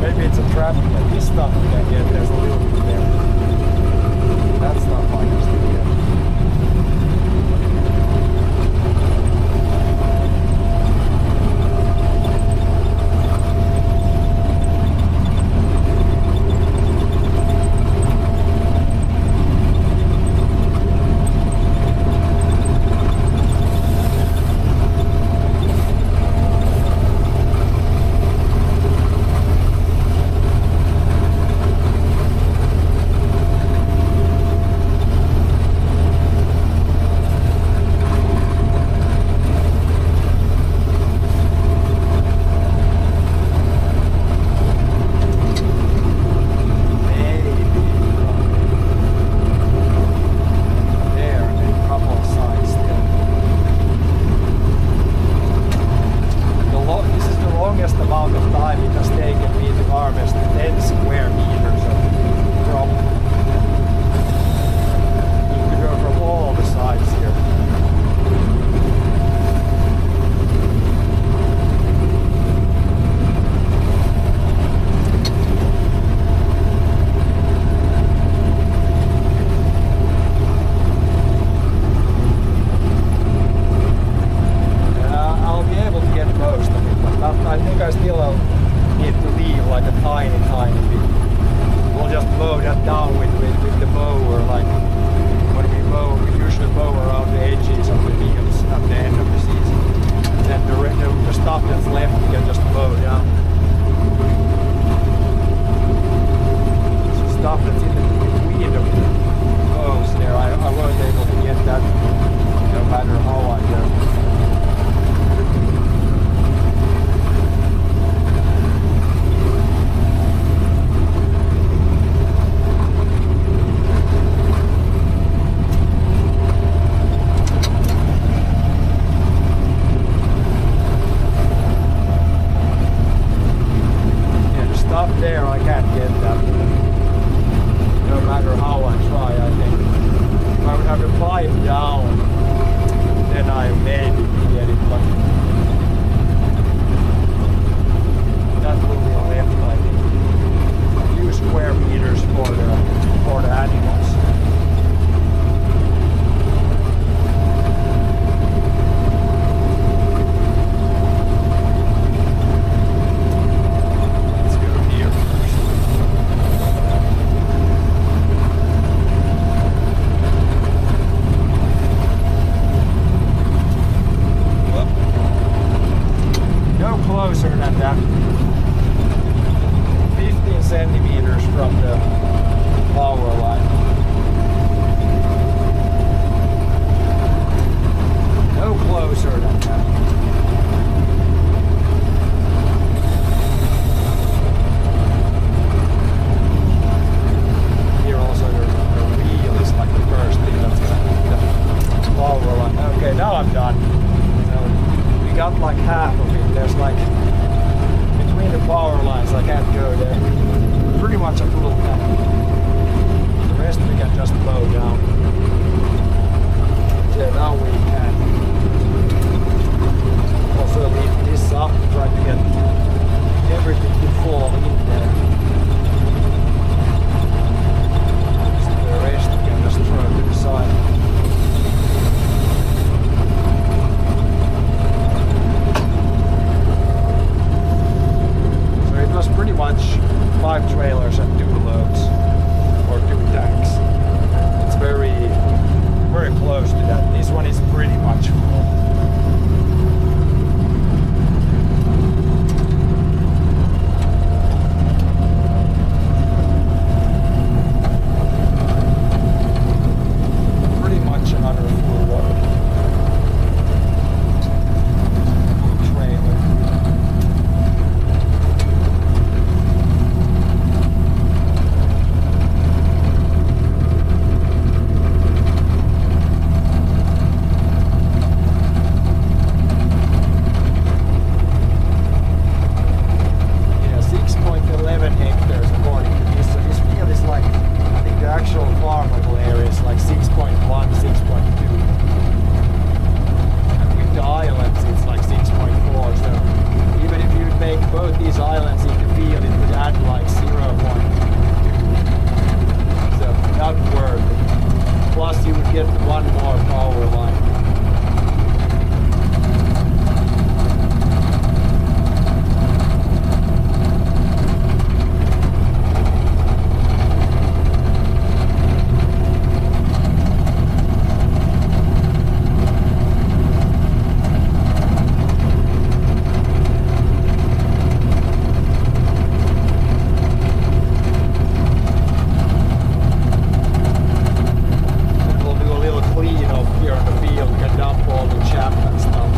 Maybe it's a trap, but this stuff we can get, there's a little bit there. That stuff I used to get. much 5 trailers and 2 loads or 2 tanks. It's very close to that. This one is pretty much full. Pretty much another full load. Full trailer. Yeah, 6.11 hectares according to this. So this field is like, I think the actual farmable area is like 6.1, 6.2. And with the islands it's like 6.4. So even if you would make both these islands in the field, it would add like 0.2. So not worth it. Plus you would get one more power line. And we'll do a little clean up here in the field, get dump all the chaff and stuff.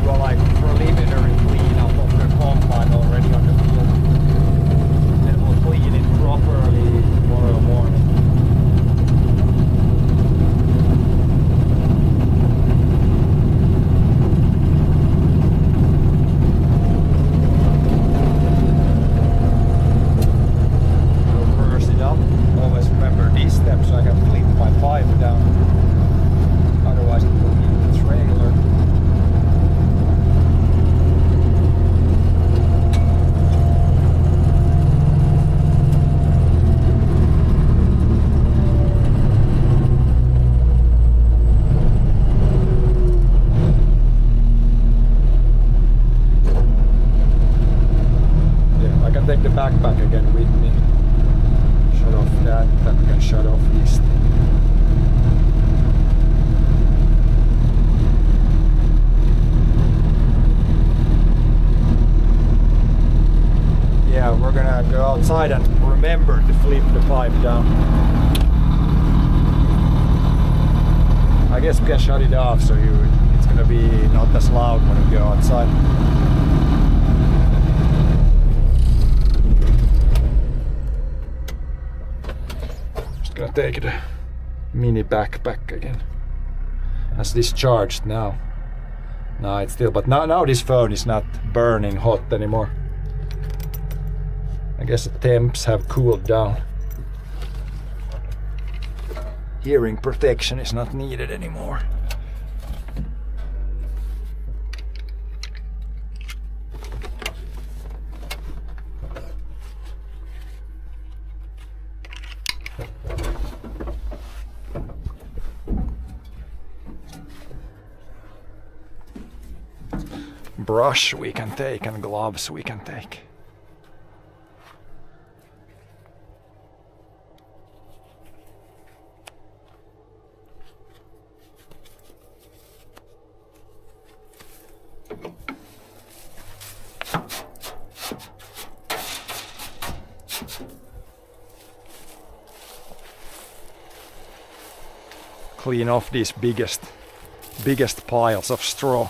Do a like preliminary clean up of the combine already on the field. Then we'll clean it properly tomorrow morning. Reverse it up. Always remember these steps so I can flip my pipe down. Otherwise it will be the trailer. Yeah, I can take the backpack again with me. Shut off that, then we can shut off east. Yeah, we're gonna go outside and remember to flip the pipe down. I guess we can shut it off so it's gonna be not as loud when we go outside. Just gonna take the mini backpack again. Has this charged now? No, it's still, but now this phone is not burning hot anymore. I guess the temps have cooled down. Hearing protection is not needed anymore. Brush we can take and gloves we can take. Clean off these biggest piles of straw.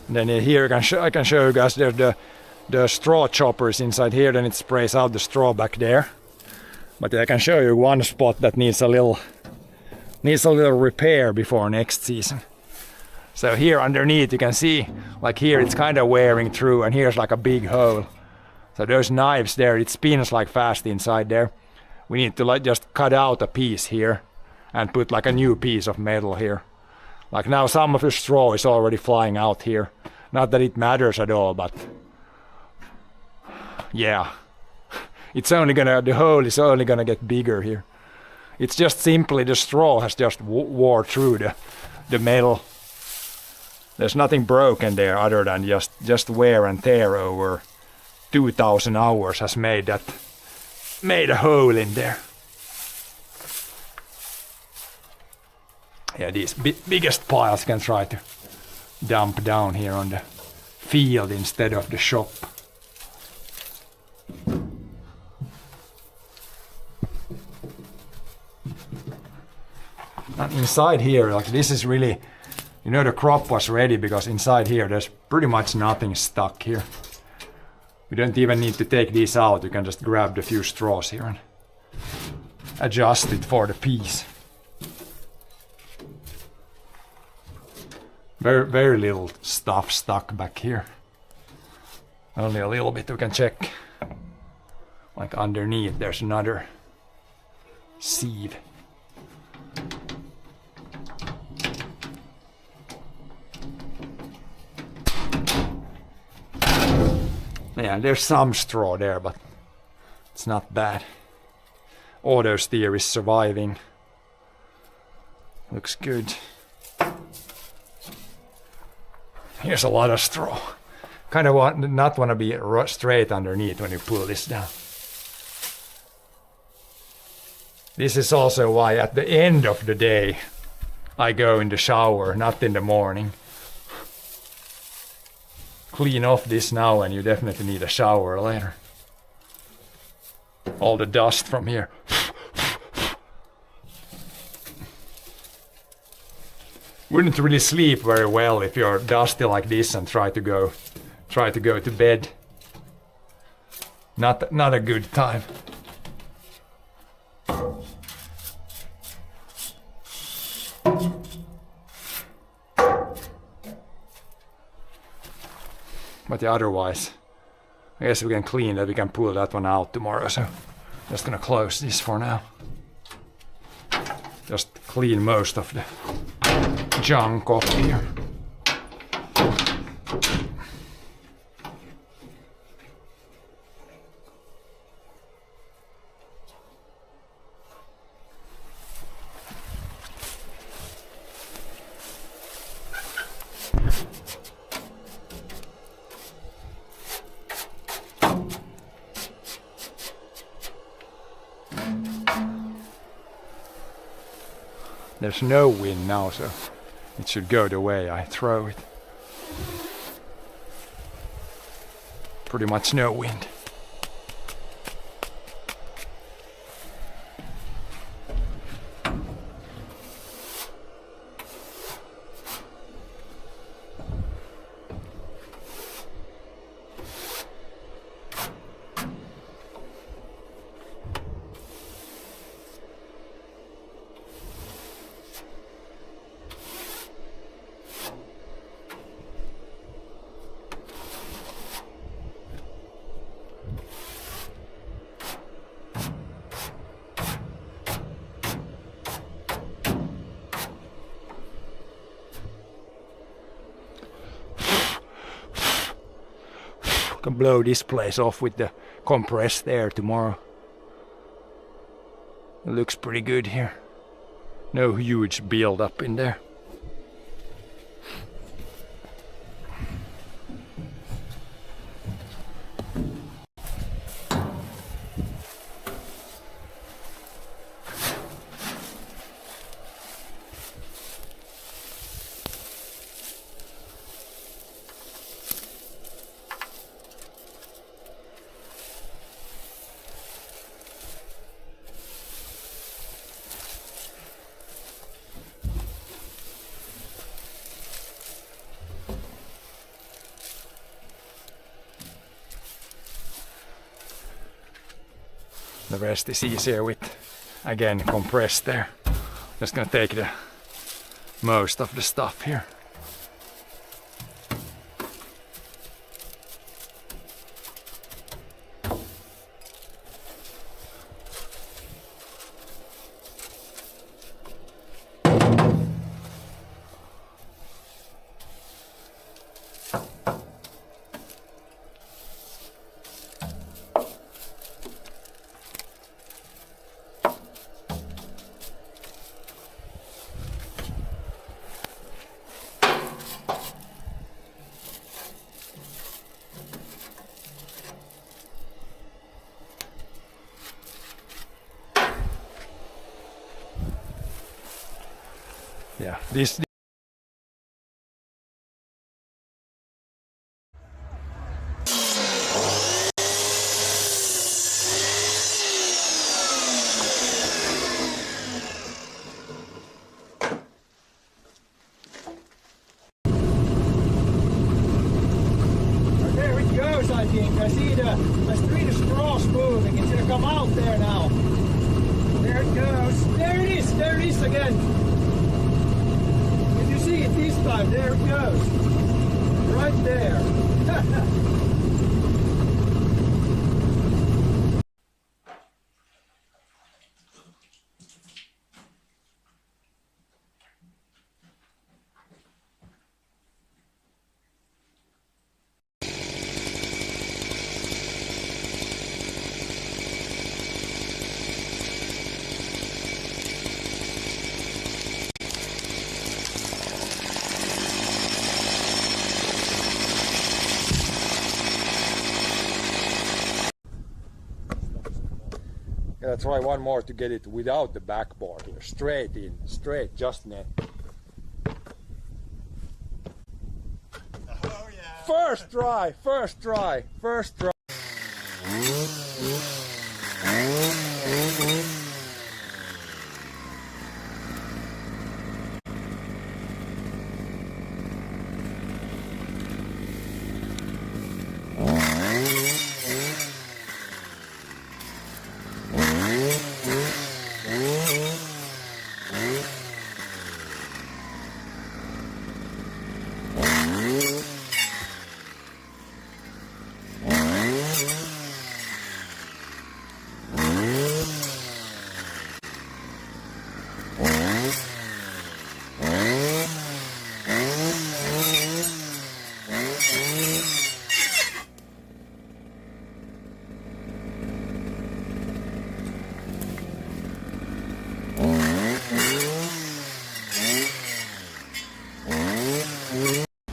Then here I can show you guys there's the straw choppers inside here, then it sprays out the straw back there. But I can show you one spot that needs a little repair before next season. So here underneath you can see, like here it's kind of wearing through, and here's like a big hole. So those knives there, it spins like fast inside there. We need to like just cut out a piece here and put like a new piece of metal here. Like now some of the straw is already flying out here. Not that it matters at all, but yeah. The hole is only gonna get bigger here. It's just simply the straw has just wore through the metal. There's nothing broken there other than just wear and tear over 2,000 hours has made a hole in there. Yeah, these biggest piles can try to dump down here on the field instead of the shop. And inside here, like this is really, the crop was ready because inside here there's pretty much nothing stuck here. We don't even need to take these out. You can just grab the few straws here and adjust it for the piece. Very, very little stuff stuck back here. Only a little bit we can check. Like underneath there's another sieve. Yeah, there's some straw there, but it's not bad. Auto steer is surviving. Looks good. Here's a lot of straw. Kind of not want to be straight underneath when you pull this down. This is also why at the end of the day I go in the shower, not in the morning. Clean off this now and you definitely need a shower later. All the dust from here. Wouldn't really sleep very well if you're dusty like this and try to go to bed. Not a good time. But yeah, otherwise, I guess we can clean that. We can pull that one out tomorrow. So just gonna close this for now. Just clean most of the junk off here. There's no wind now, so it should go the way I throw it. Pretty much no wind. Can blow this place off with the compressed air tomorrow. It looks pretty good here. No huge build up in there. The rest is easier with, again, compressed there. Just gonna take the most of the stuff here. Yeah, this. There it goes, I think. I see the three straws moving. It's gonna come out there now. There it goes. There it is. There it is again. Did you see it this time? There it goes. Right there. Yeah, try one more to get it without the backboard here. Straight in, straight, just net. Oh yeah. First try, first try, first try.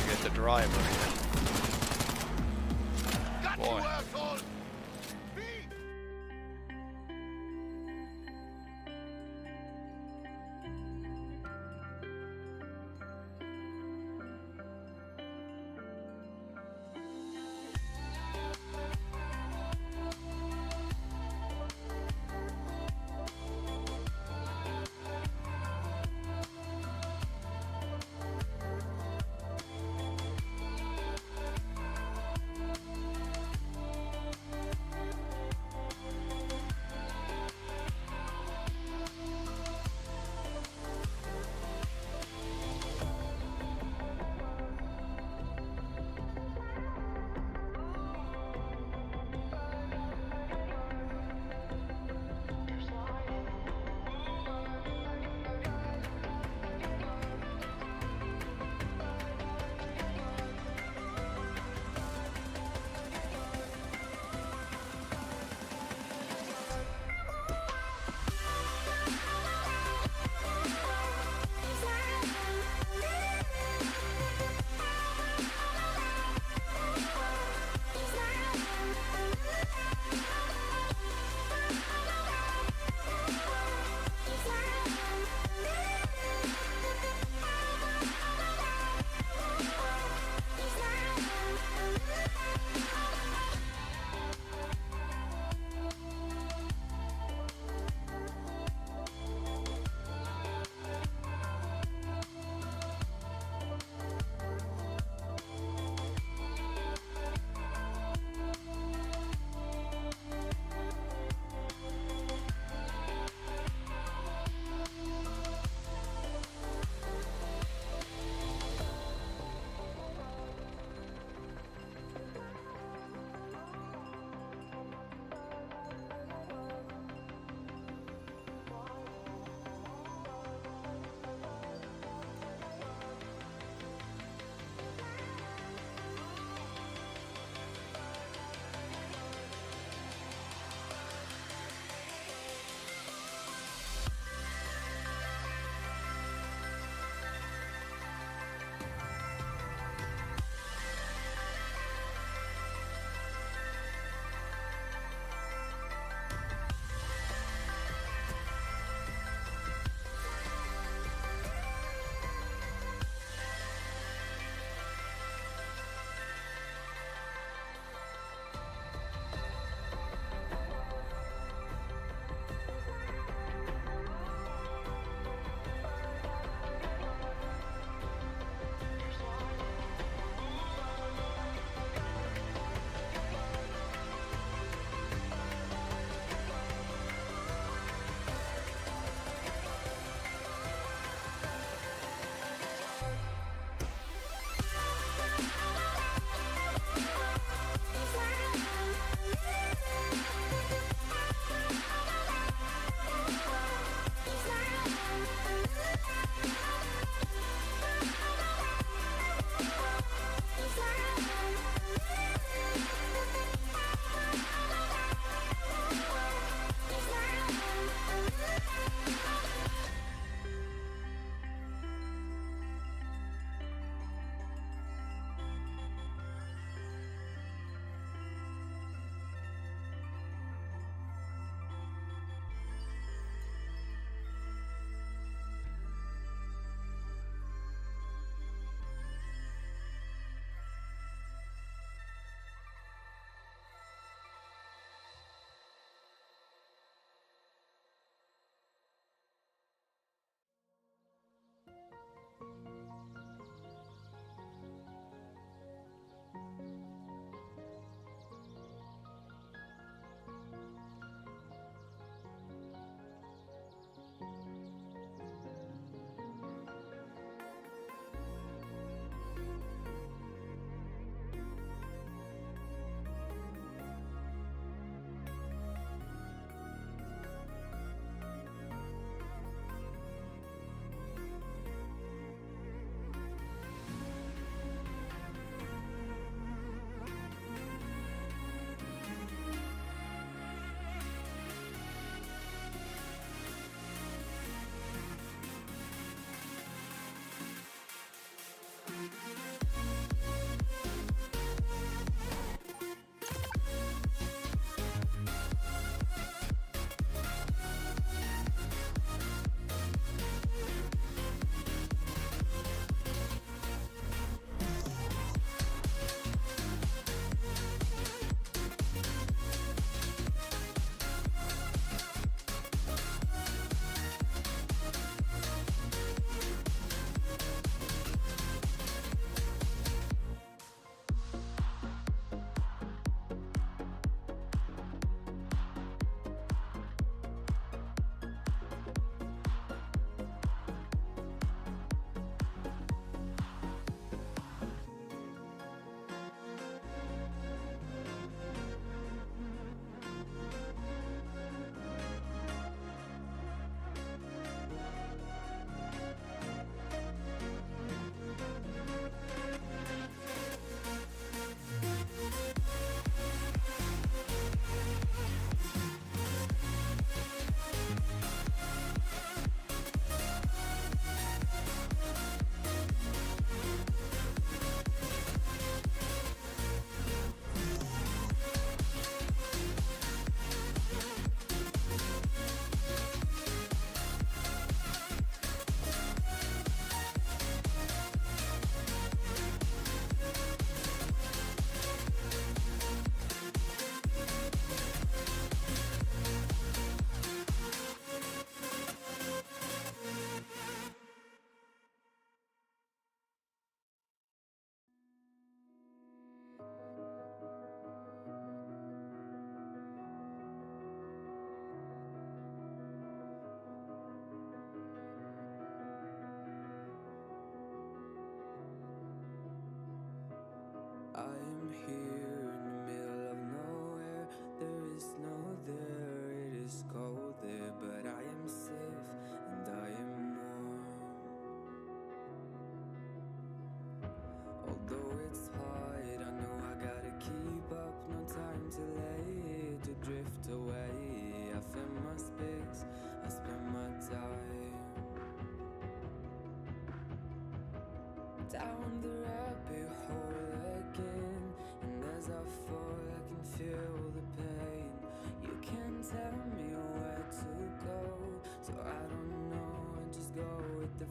Get the driver here. Boy.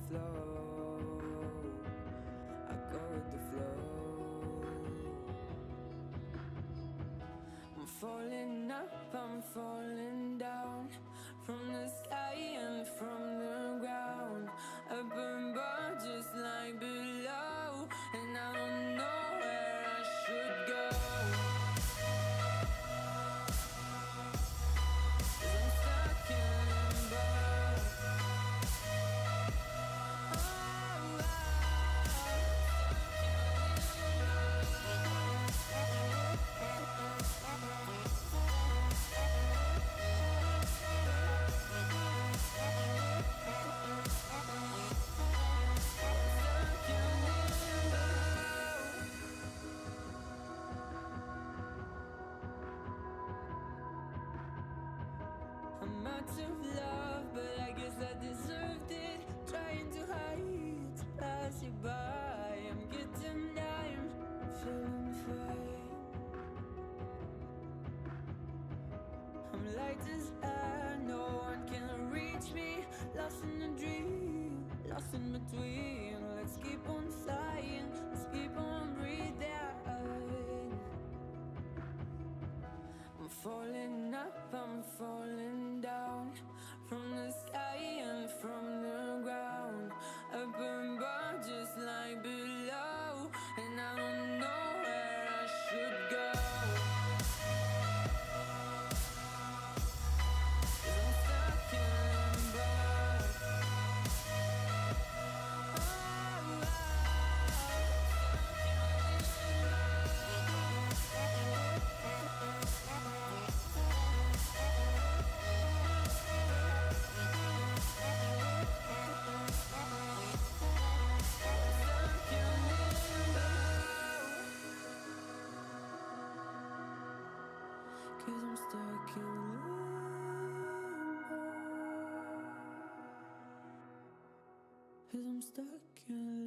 flow. I go with the flow. I'm falling up, I'm falling down, from the sky and from the ground. Up above, just like below, and I don't know where I should go. 'Cause I'm stuck in limbo. I'm out of love, but I guess I deserved it. Trying to hide, to pass you by. I'm getting down, feeling fine. I'm light as air, no one can reach me. Lost in a dream, lost in between. Let's keep on flying, let's keep on breathing. I'm falling up, I'm falling down, from the sky and from the ground. Up above, just like below, and I don't know where I should go. 'Cause I'm stuck in limbo. Cause I'm stuck in limbo. Cause I'm stuck in